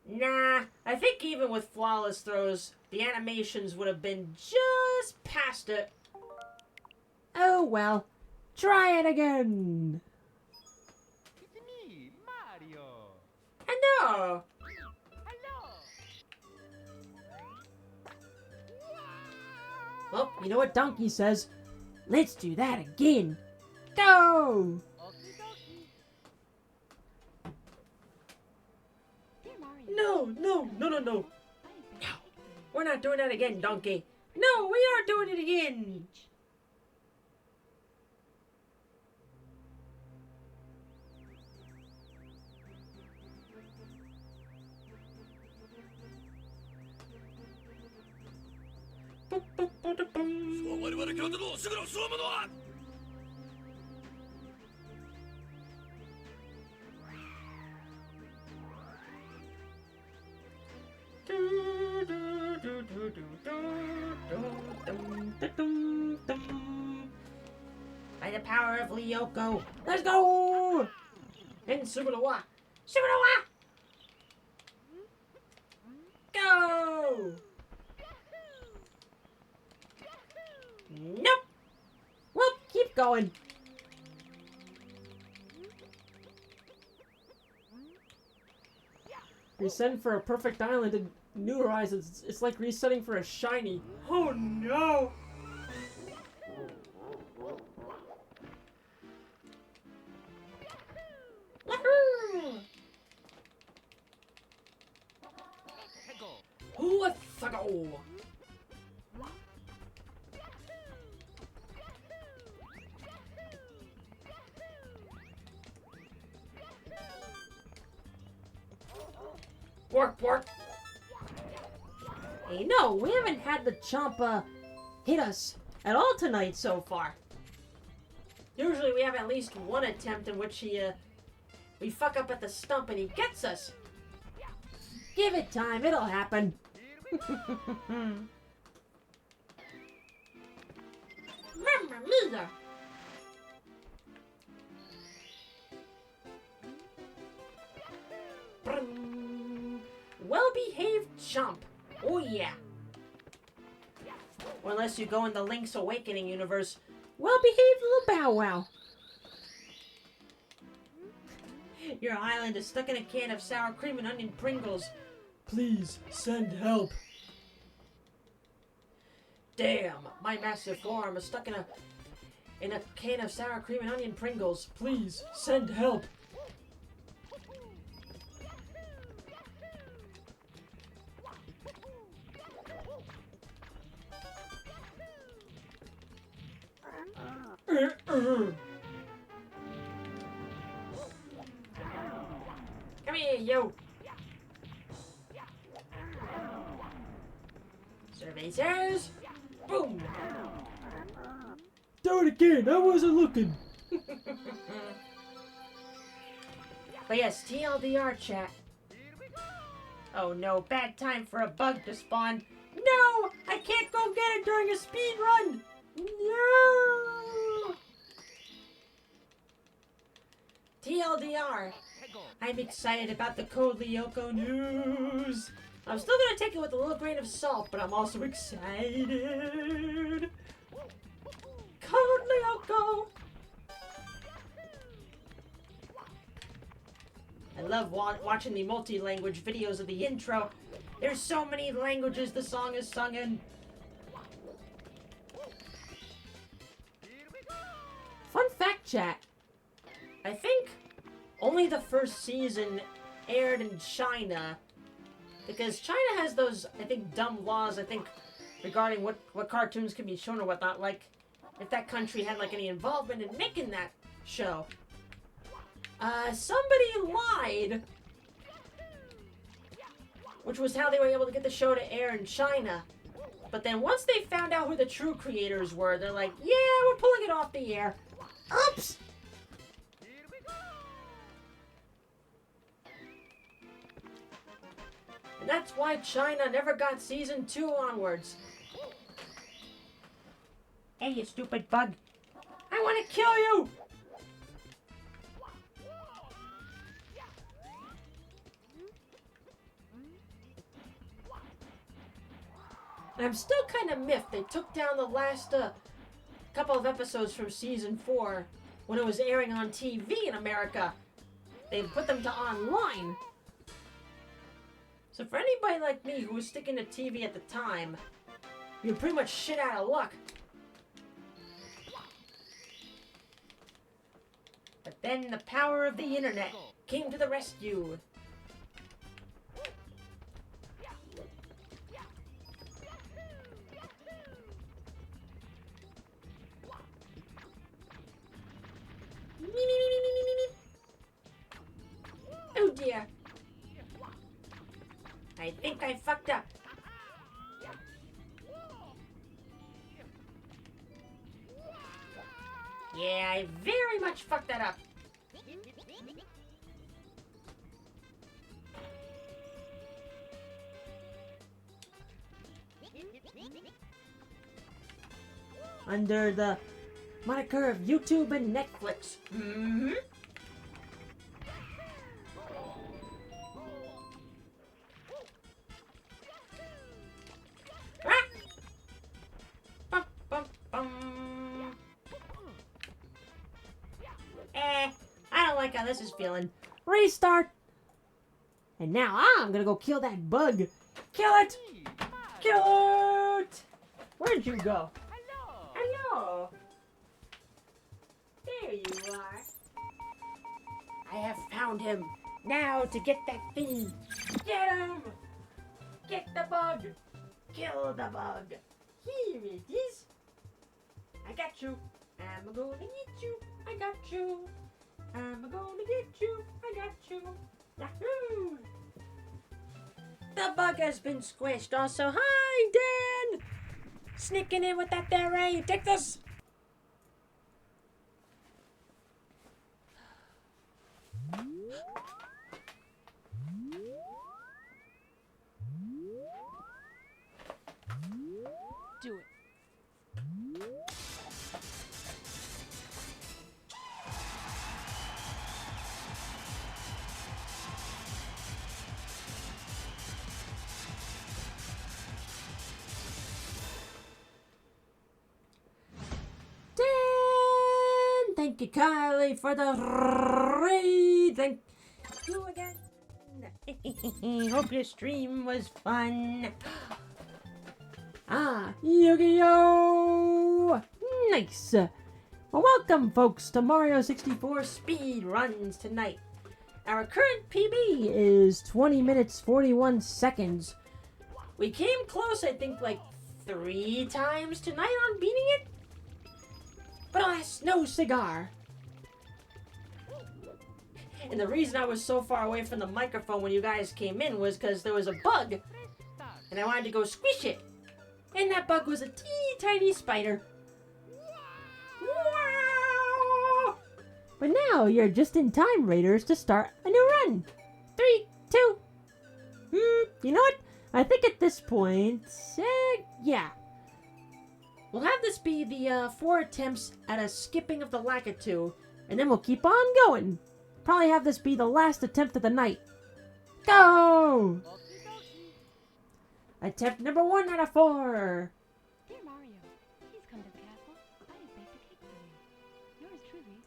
Nah, I think even with flawless throws, the animations would have been just past it. Oh well, try it again.
It's me, Mario.
Hello.
Hello.
Well, you know what Donkey says? Let's do that again. Go!
Okie dokie.
Dear Mario,
No.
I have baked a cake for you.
We're not doing that again, Donkey. No, we are doing it again. By the power of Lyoko, let's go! And Subarawa! Subarawa! Go! Nope! Well, keep going. Resetting for a perfect island in New Horizons. It's like resetting for a shiny. Oh no! Wahoo! Let's go! Work. Hey, no, we haven't had the Champa hit us at all tonight so far. Usually we have at least one attempt in which we fuck up at the stump and he gets us. Give it time, it'll happen. Mamma mia! Well-behaved chump. Oh yeah. Or unless you go in the Link's Awakening universe, well-behaved little Bow Wow. Your island is stuck in a can of sour cream and onion Pringles.
Please send help.
Damn, my massive forearm is stuck in a can of sour cream and onion Pringles.
Please send help.
Come here, yo. Cervezas. Boom.
Do it again. I wasn't looking.
But yes, TLDR chat. Oh no, bad time for a bug to spawn. No! I can't go get it during a speed run! No! TLDR. I'm excited about the Code Lyoko news. I'm still gonna take it with a little grain of salt, but I'm also excited. Code Lyoko. I love watching the multi-language videos of the intro. There's so many languages the song is sung in. Fun fact, chat. I think only the first season aired in China. Because China has those, I think, dumb laws, regarding what cartoons can be shown or whatnot. Like, if that country had, any involvement in making that show. somebody lied. Which was how they were able to get the show to air in China. But then once they found out who the true creators were, they're like, yeah, we're pulling it off the air. Oops! And that's why China never got season 2 onwards. Hey, you stupid bug. I want to kill you! And I'm still kind of miffed they took down the last couple of episodes from season 4 when it was airing on TV in America. They put them to online. So for anybody like me who was sticking to TV at the time, you're pretty much shit out of luck. But then the power of the internet came to the rescue. Oh dear. I think I fucked up. Yeah, I very much fucked that up. Under the moniker of YouTube and Netflix. Mm-hmm. I don't like how this is feeling. Restart! And now I'm gonna go kill that bug. Kill it! Kill it! Where'd you go? Hello! There you are. I have found him. Now to get that thing. Get him! Get the bug! Kill the bug! Here it is. I got you. I'm gonna get you. I got you. I'm gonna get you. I got you. Yahoo! The bug has been squished. Also, hi, Dan! Sneaking in with that there Ray. Take this!
Do it.
Dan! Thank you, Kylie, for the raid. Thank you again. Hope your stream was fun. Yu-Gi-Oh! Nice. Well, welcome, folks, to Mario 64 speed runs tonight. Our current PB is 20 minutes 41 seconds. We came close, I think, like 3 times tonight on beating it. But alas, no cigar. And the reason I was so far away from the microphone when you guys came in was because there was a bug. And I wanted to go squish it. And that bug was a teeny tiny spider. Wow! But now you're just in time, Raiders, to start a new run. 3, 2. You know what? I think at this point, yeah. We'll have this be the 4 attempts at a skipping of the Lakitu, and then we'll keep on going. Probably have this be the last attempt of the night. Go! Attempt number 1 out of 4.
Dear Mario, please come to the castle. I have baked a cake for you. Yours truly,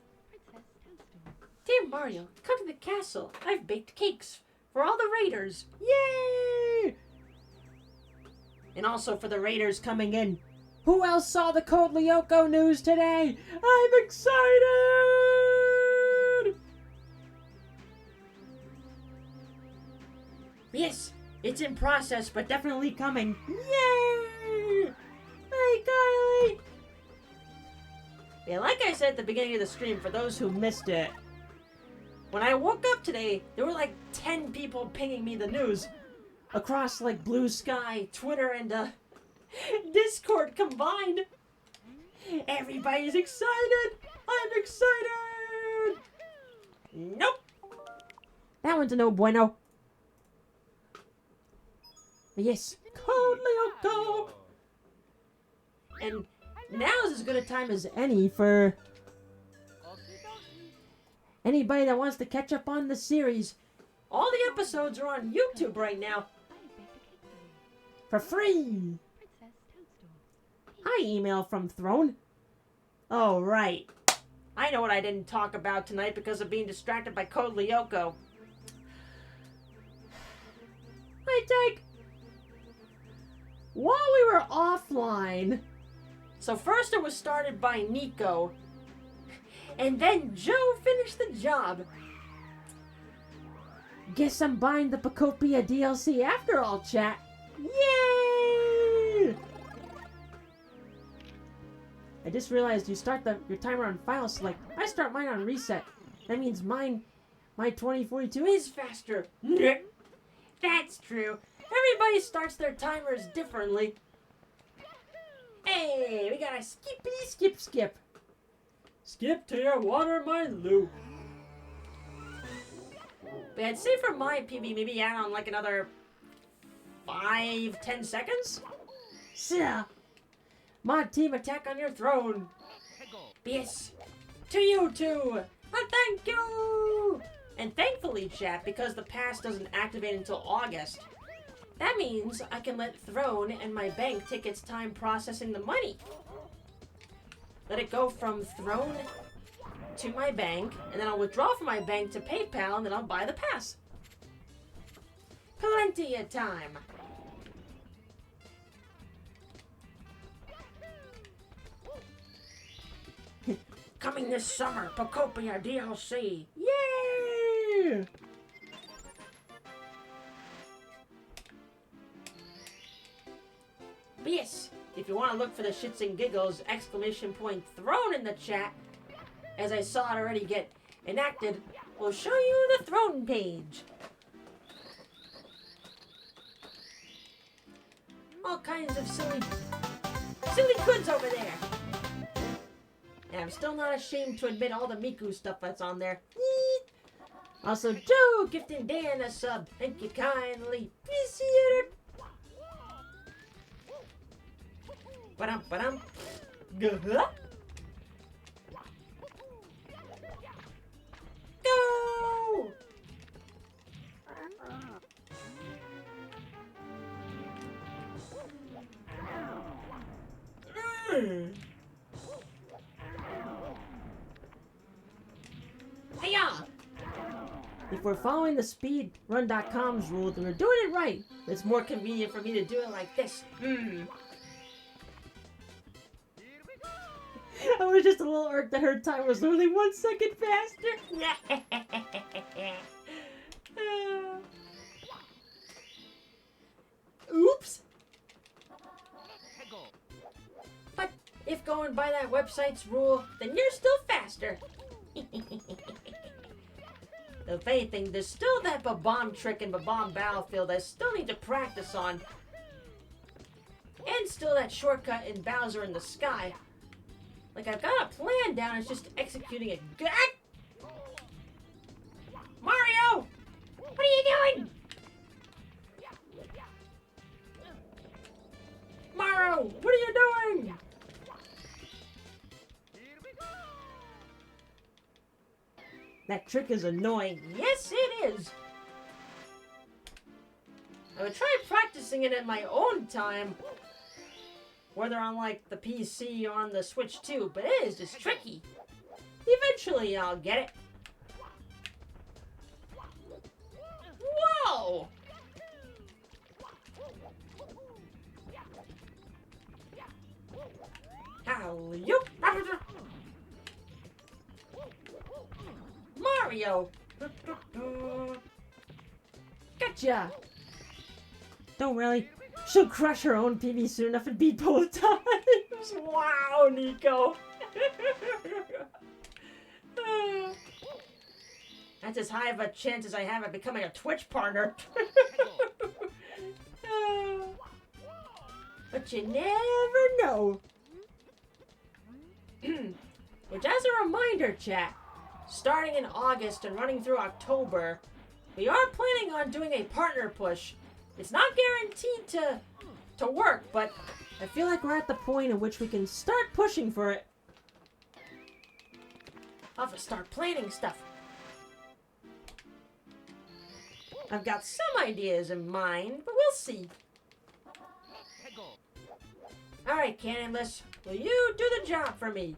Princess Toadstool.
Dear Mario, come to the castle. I've baked cakes for all the Raiders. Yay! And also for the Raiders coming in. Who else saw the Code Lyoko news today? I'm excited! Yes, it's in process, but definitely coming. Yay! Hey, Kylie! Yeah, like I said at the beginning of the stream, for those who missed it, When I woke up today, there were like 10 people pinging me the news across like Blue Sky, Twitter, and Discord combined. Everybody's excited. I'm excited. Nope. That one's a no bueno. Yes, Code Lyoko. And now's as good a time as any for anybody that wants to catch up on the series. All the episodes are on YouTube right now. For free. Hi, email from Throne. Oh, right. I know what I didn't talk about tonight because of being distracted by Code Lyoko. Hi, Take. While we were offline... So first it was started by Nico. And then Joe finished the job. Guess I'm buying the Pacopia DLC after all, chat. Yay! I just realized you start your timer on file select. I start mine on reset. That means my 2042 is faster. That's true. Everybody starts their timers differently. Hey, we got a skippity skip.
Skip to your water, my Lou.
But I'd say for my PB, maybe add on like another 5-10 seconds? So, mod team attack on your throne. Yes, to you two. Thank you. And thankfully, chat, because the pass doesn't activate until August, that means I can let Throne and my bank take its time processing the money. Let it go from Throne to my bank, and then I'll withdraw from my bank to PayPal, and then I'll buy the pass. Plenty of time. Coming this summer, Pacopia DLC. Yay! But yes, if you want to look for the shits and giggles, exclamation point Throne in the chat, as I saw it already get enacted, will show you the Throne page. All kinds of silly goods over there. And I'm still not ashamed to admit all the Miku stuff that's on there. Also, Joe gifting Dan a sub. Thank you kindly. Appreciate it. Ba-dum. Go! Hiya! If we're following the speedrun.com's rule, then we're doing it right. It's more convenient for me to do it like this. I was just a little irked that her time was literally 1 second faster. Oops. But if going by that website's rule, then you're still faster. If anything, there's still that Babam trick in Babam Battlefield I still need to practice on. And still that shortcut in Bowser in the Sky. Like, I've got a plan down, it's just executing it. Mario! What are you doing? Mario, what are you doing? That trick is annoying. Yes, it is. I would try practicing it in my own time. Whether on, like, the PC or on the Switch too, but it is just tricky. Eventually, I'll get it. Whoa! Alley-oop! Mario! Gotcha! Don't really. She'll crush her own PB soon enough and beat both times. Wow, Nico. That's as high of a chance as I have of becoming a Twitch partner. But you never know. Which, as a reminder, chat, starting in August and running through October, we are planning on doing a partner push. It's not guaranteed to work, but I feel like we're at the point in which we can start pushing for it. I'll have to start planning stuff. I've got some ideas in mind, but we'll see. Alright, Cannonless, will you do the job for me?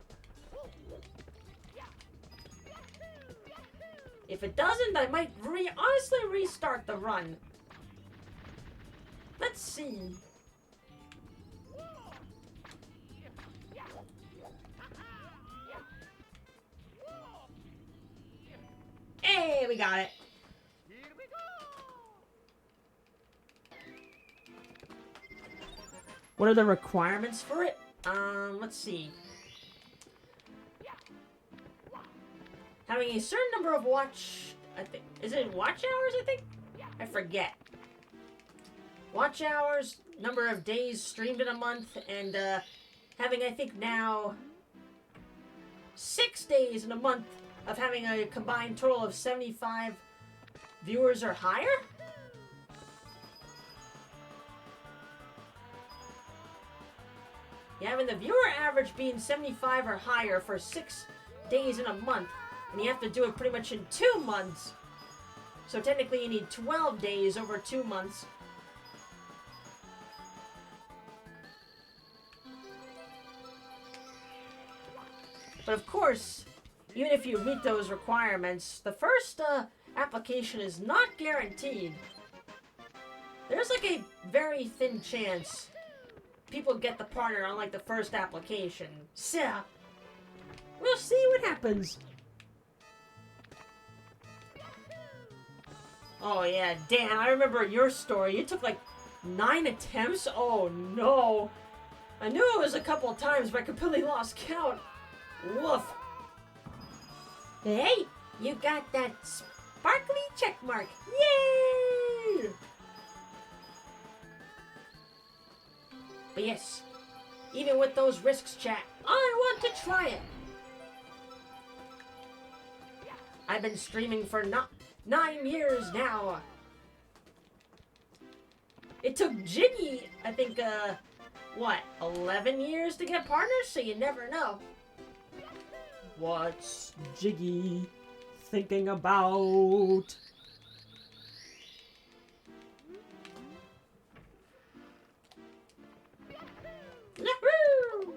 If it doesn't, I might honestly restart the run. Let's see. Hey, we got it.
Here we go!
What are the requirements for it? Let's see. Having a certain number of is it watch hours, I think? I forget. Watch hours, number of days streamed in a month, and, having, I think now, 6 days in a month of having a combined total of 75 viewers or higher? Yeah, having the viewer average being 75 or higher for 6 days in a month, and you have to do it pretty much in 2 months. So technically you need 12 days over 2 months. But of course, even if you meet those requirements, the first application is not guaranteed. There's like a very thin chance people get the partner on like the first application. So, we'll see what happens. Oh yeah, Dan, I remember your story. You took like 9 attempts? Oh no. I knew it was a couple of times, but I completely lost count. Woof. Hey, you got that sparkly check mark. Yay! But yes, even with those risks, chat, I want to try it. I've been streaming for 9 years now. It took Jiggy, I think, 11 years to get partners, so you never know. What's Jiggy thinking about? Yahoo!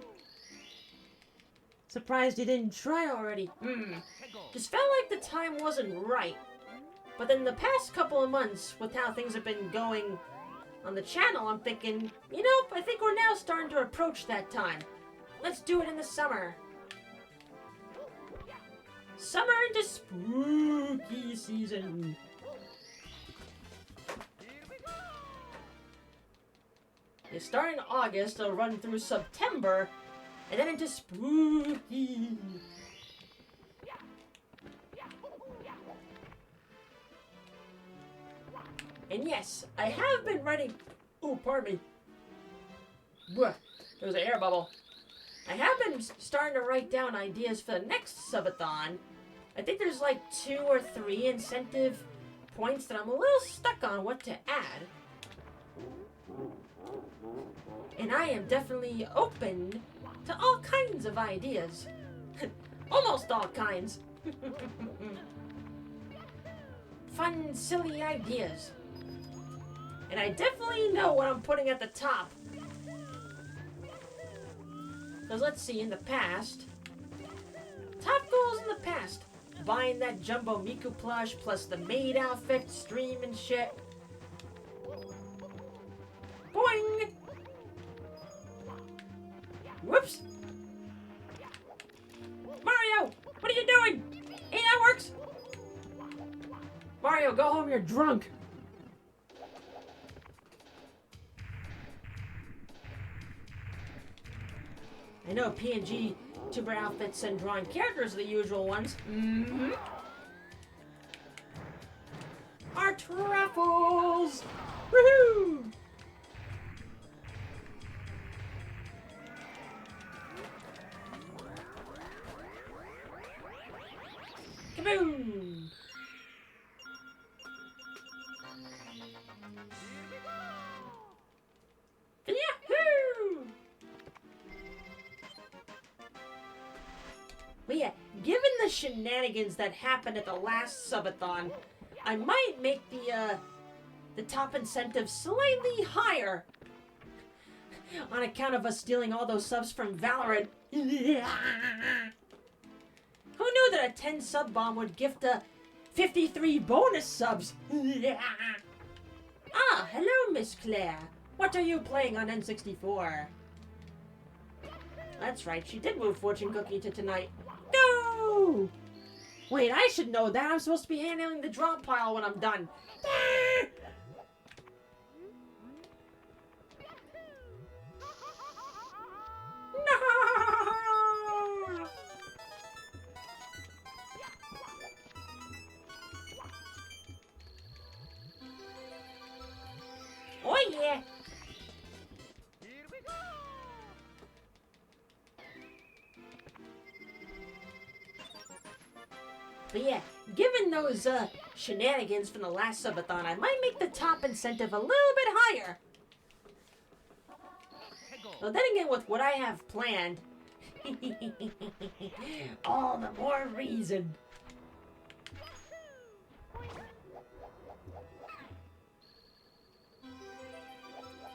Surprised you didn't try already. Just felt like the time wasn't right. But then the past couple of months, with how things have been going on the channel, I'm thinking, you know, I think we're now starting to approach that time. Let's do it in the summer. Summer into spooky season. You start in August, it'll run through September, and then into spooky. And yes, I have been writing. Ooh, pardon me. There was an air bubble. I have been starting to write down ideas for the next subathon. I think there's like 2 or 3 incentive points that I'm a little stuck on what to add. And I am definitely open to all kinds of ideas. Almost all kinds. Fun, silly ideas. And I definitely know what I'm putting at the top. Because let's see, in the past, top goals in the past, buying that Jumbo Miku plush plus the maid outfit, stream and shit. Boing! Whoops! Mario! What are you doing? Hey, that works! Mario, go home, you're drunk! I know PNG tuber outfits and drawing characters are the usual ones. truffles! Woohoo! Kaboom! Yahoo! But yeah, given the shenanigans that happened at the last subathon, I might make the top incentive slightly higher on account of us stealing all those subs from Valorant. Who knew that a 10 sub bomb would gift 53 bonus subs? Ah, hello, Miss Claire. What are you playing on N64? That's right, she did move Fortune Cookie to tonight. No! Wait, I should know that. I'm supposed to be handling the drop pile when I'm done. No! Oh yeah!
Here we go!
But yeah, given those shenanigans from the last subathon, I might make the top incentive a little bit higher. Well, then again, with what I have planned, all the more reason.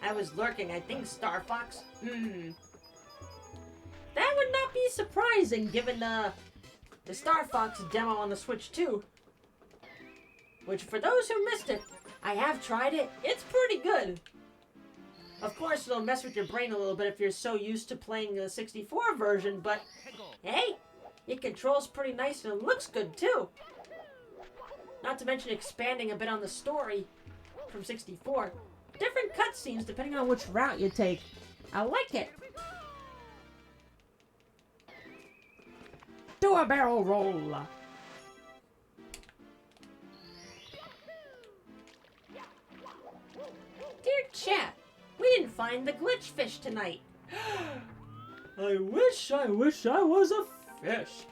I was lurking, I think, Star Fox. That would not be surprising, given the Star Fox demo on the Switch 2. Which, for those who missed it, I have tried it. It's pretty good. Of course, it'll mess with your brain a little bit if you're so used to playing the 64 version, but hey, it controls pretty nice and it looks good too. Not to mention expanding a bit on the story from 64. Different cutscenes depending on which route you take. I like it. Do a barrel roll. Dear chat, we didn't find the glitch fish tonight.
I wish I was a fish.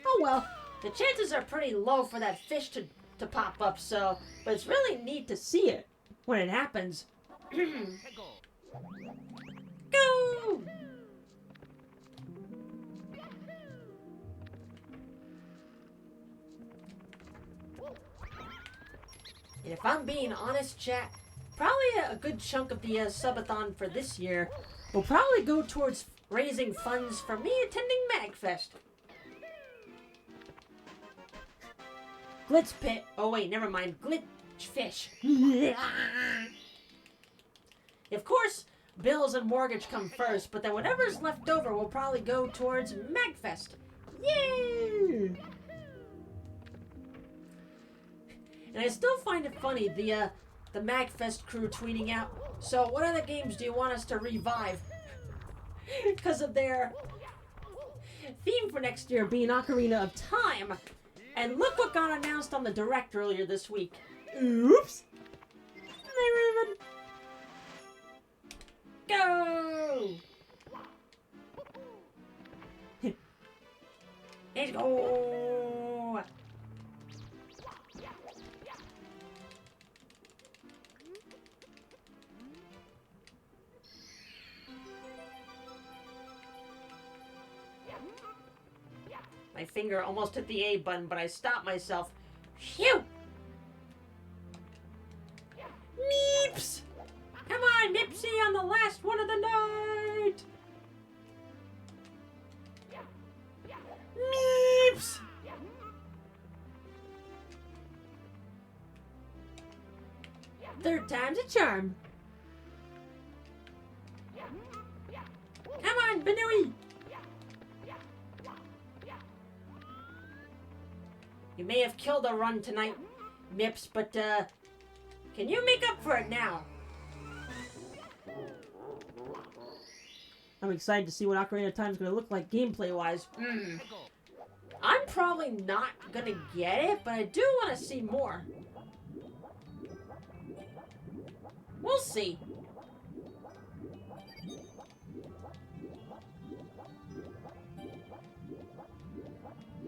Oh well, the chances are pretty low for that fish to pop up, so, but it's really neat to see it when it happens. Go! And if I'm being honest, chat, probably a good chunk of the subathon for this year will probably go towards raising funds for me attending MagFest. Glitch pit. Oh wait, never mind. Glitch fish. Of course, bills and mortgage come first, but then whatever's left over will probably go towards MagFest. Yay! And I still find it funny, the MagFest crew tweeting out, so what other games do you want us to revive? Because of their theme for next year being Ocarina of Time. And look what got announced on the Direct earlier this week. Oops! Hey, Raven! Go! Let's go! My finger almost hit the A button, but I stopped myself. Phew! Meeps! Come on, Mipsy, on the last one of the night! Meeps! Third time's a charm. Come on, Banui! You may have killed a run tonight, Mips, but, can you make up for it now? I'm excited to see what Ocarina of Time is going to look like gameplay-wise. I'm probably not going to get it, but I do want to see more. We'll see.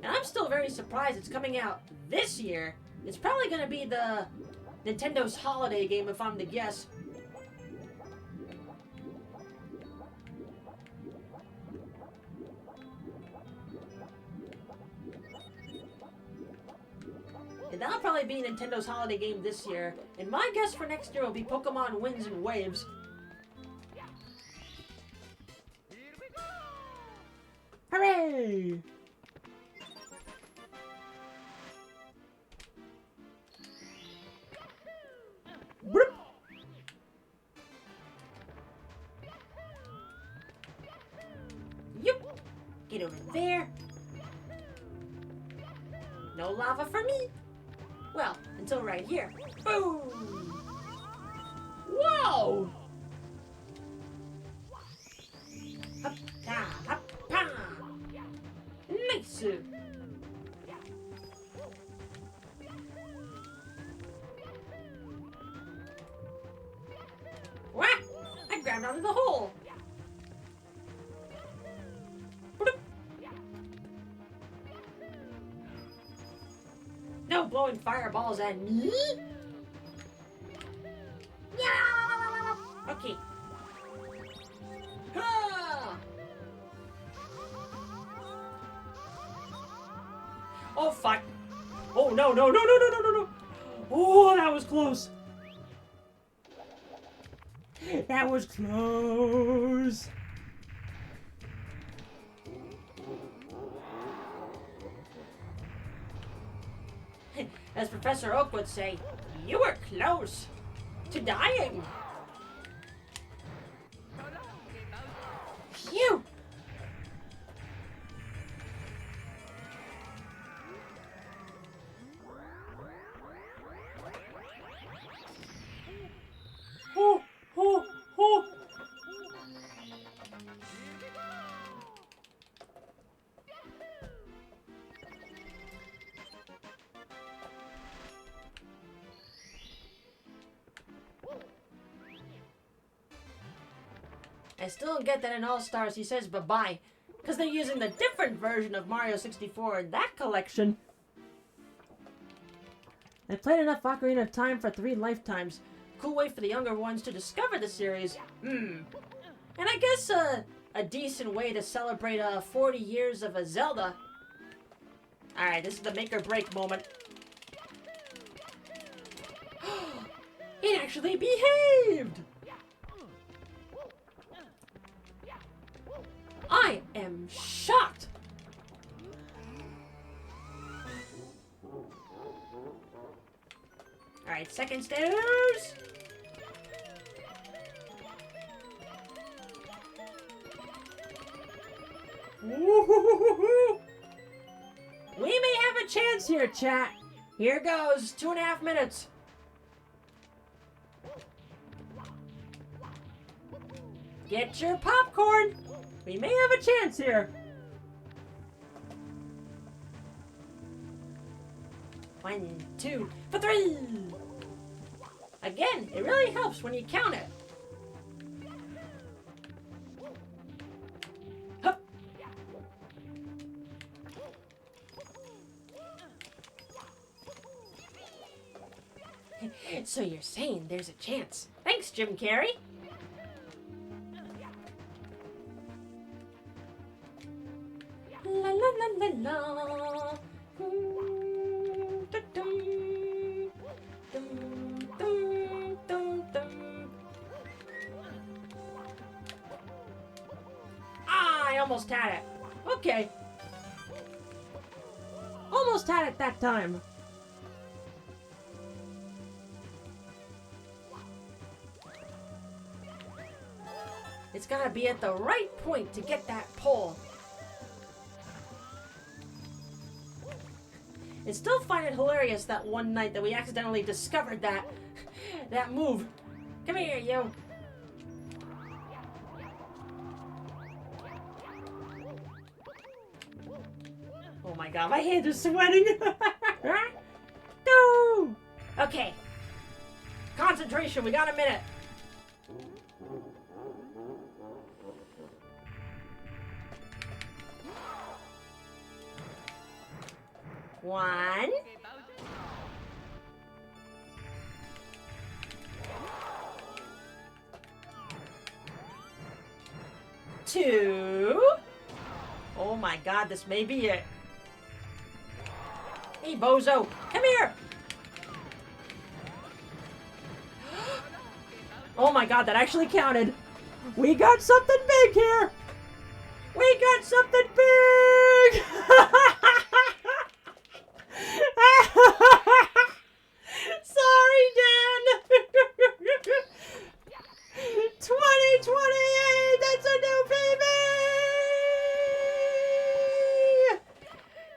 And I'm still very surprised it's coming out this year. It's probably going to be the Nintendo's holiday game, if I'm to guess. And that'll probably be Nintendo's holiday game this year. And my guess for next year will be Pokemon Winds and Waves. Hooray! Bloop. Yup! Get over there. No lava for me. Well, until right here. Boom! Whoa! Up, ta, up, pa! Nice! Wah! I grabbed onto the hole! Bloop. No blowing fireballs at me! Yeah! Okay. Ah! Oh fuck! Oh no no no no no no no no! Oh, that was close! That was close! As Professor Oak would say, you were close to dying. Phew! Oh, oh, oh. I still don't get that in All-Stars he says bye-bye, because they're using the different version of Mario 64 in that collection. I played enough Ocarina of Time for 3 lifetimes. Cool way for the younger ones to discover the series. And I guess a decent way to celebrate 40 years of a Zelda. Alright, this is the make or break moment. It actually behaved! I am shocked! Alright, second stairs! Woo-hoo-hoo-hoo-hoo. We may have a chance here, chat. Here goes, 2.5 minutes. Get your popcorn. We may have a chance here. 1, 2, 3. Again, it really helps when you count it. Hup. So you're saying there's a chance. Thanks, Jim Carrey. La la la la la. Dum, dum, dum, dum, dum. Ah, I almost had it. Okay. Almost had it that time. It's gotta be at the right point to get that pole. I still find it hilarious that one night that we accidentally discovered that move. Come here, you. Oh my god, my hands are sweating. No. Okay. Concentration, we got a minute. One. Two. Oh my god, this may be it. Hey, Bozo, come here. Oh my god, that actually counted. We got something big here. We got something big. Sorry, Dan. 2028, that's a new PB.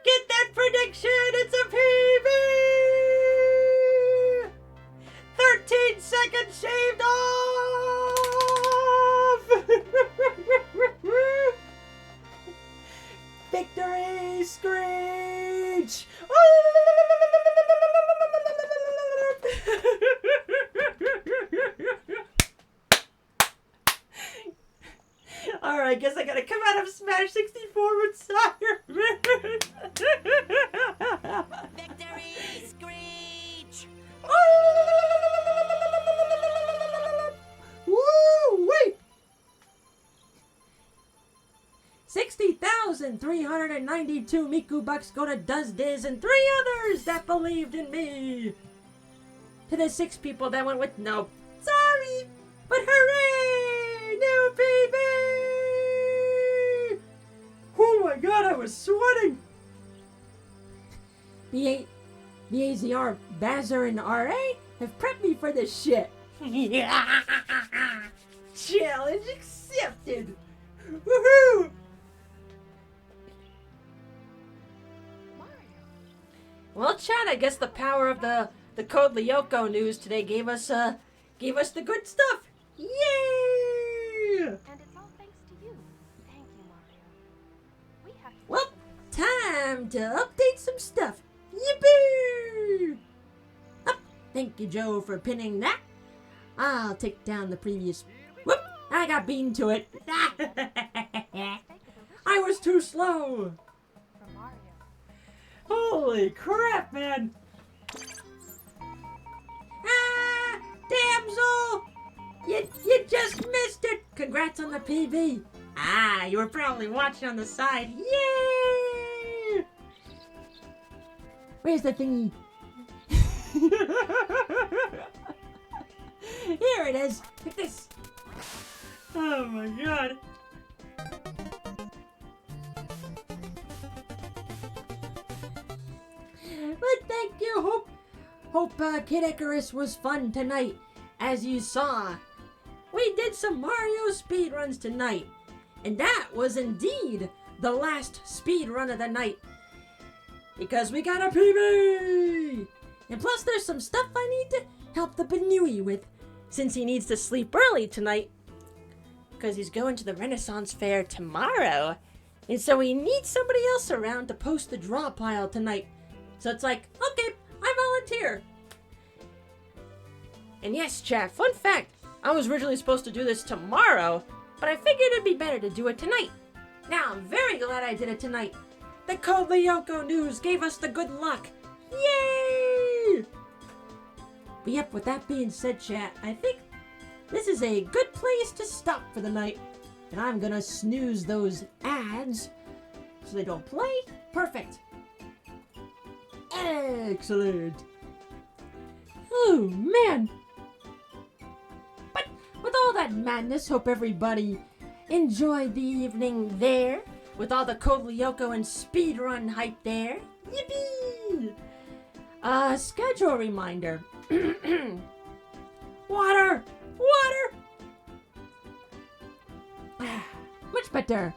Get that prediction, it's a PB. 13 seconds shaved off. Victory screech. Alright, guess I gotta come out of Smash 64 retirement.
Victory screech!
Woo! Wait! 60,392 Miku bucks go to Does Diz and 3 others that believed in me. To the 6 people that went with nope. Sorry, but hooray! New PB! Oh my god, I was sweating. BAZR, Bazzer, and RA have prepped me for this shit. Challenge accepted. Woohoo! Well, Chad, I guess the power of the Code Lyoko news today gave us the good stuff. Yay!
And it's all thanks to you. Thank you, Mario. We have to
Well, time to update some stuff. Yippee! Oh, thank you, Joe, for pinning that. I'll take down the previous. Whoop! I got beaten to it. I was too slow.
from Mario.
Holy crap, man! Ah, damsel! You just missed it! Congrats on the PB! Ah, you were probably watching on the side. Yay! Where's the thingy? Here it is! Like this! Oh my god! But thank you, Hope Kid Icarus was fun tonight. As you saw, we did some Mario speedruns tonight. And that was indeed the last speedrun of the night. Because we got a PB! And plus there's some stuff I need to help the Banui with. Since he needs to sleep early tonight. Because he's going to the Renaissance Fair tomorrow. And so we need somebody else around to post the draw pile tonight. So it's like, okay, I volunteer. And yes, chat, fun fact, I was originally supposed to do this tomorrow, but I figured it'd be better to do it tonight. Now, I'm very glad I did it tonight. The Code Lyoko news gave us the good luck. Yay! But yep, with that being said, chat, I think this is a good place to stop for the night. And I'm gonna snooze those ads so they don't play. Perfect. Excellent. Oh, man. But with all that madness, hope everybody enjoyed the evening there. With all the Code Lyoko and speedrun hype there. Yippee! Schedule reminder. Water! Water! Much better.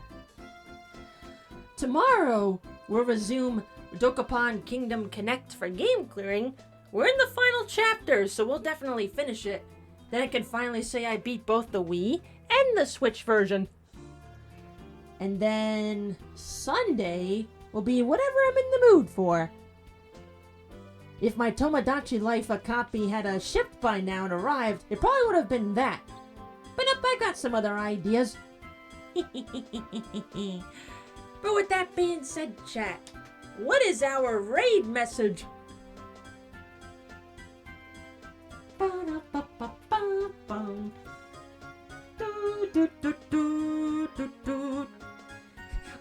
Tomorrow, we'll resume Dokapon Kingdom Connect for game clearing. We're in the final chapter, so we'll definitely finish it. Then I can finally say I beat both the Wii and the Switch version. And then Sunday, will be whatever I'm in the mood for. If my Tomodachi Life copy had shipped by now and arrived, it probably would have been that. But nope, I got some other ideas. But with that being said, chat, what is our raid message?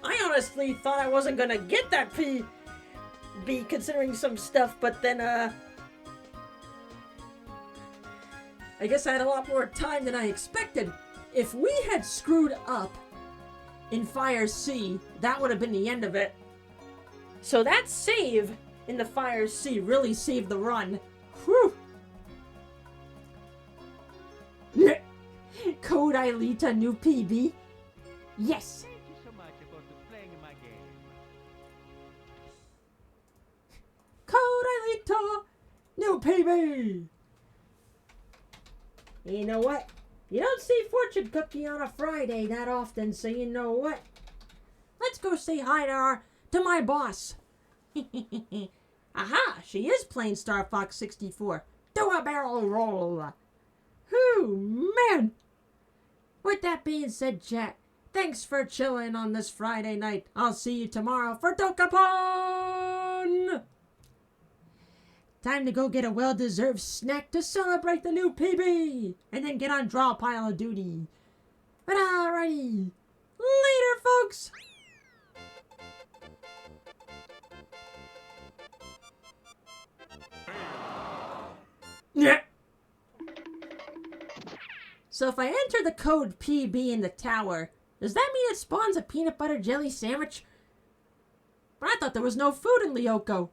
I honestly thought I wasn't gonna get that PB considering some stuff, but then I guess I had a lot more time than I expected. If we had screwed up in Fire C, that would have been the end of it. So that save in the Fire C really saved the run. Whew! Code Ilita new PB. Yes!
Thank you so much for playing my game.
Code Ilita new PB! You know what? You don't see Fortune Cookie on a Friday that often, so you know what? Let's go say hi to my boss. Aha! She is playing Star Fox 64. Do a barrel roll. Whew, man! With that being said, chat, thanks for chilling on this Friday night. I'll see you tomorrow for Dokapon! Time to go get a well-deserved snack to celebrate the new PB! And then get on draw pile of duty. But alrighty. Later, folks! Yeah. So if I enter the code PB in the tower, does that mean it spawns a peanut butter jelly sandwich? But I thought there was no food in Lyoko.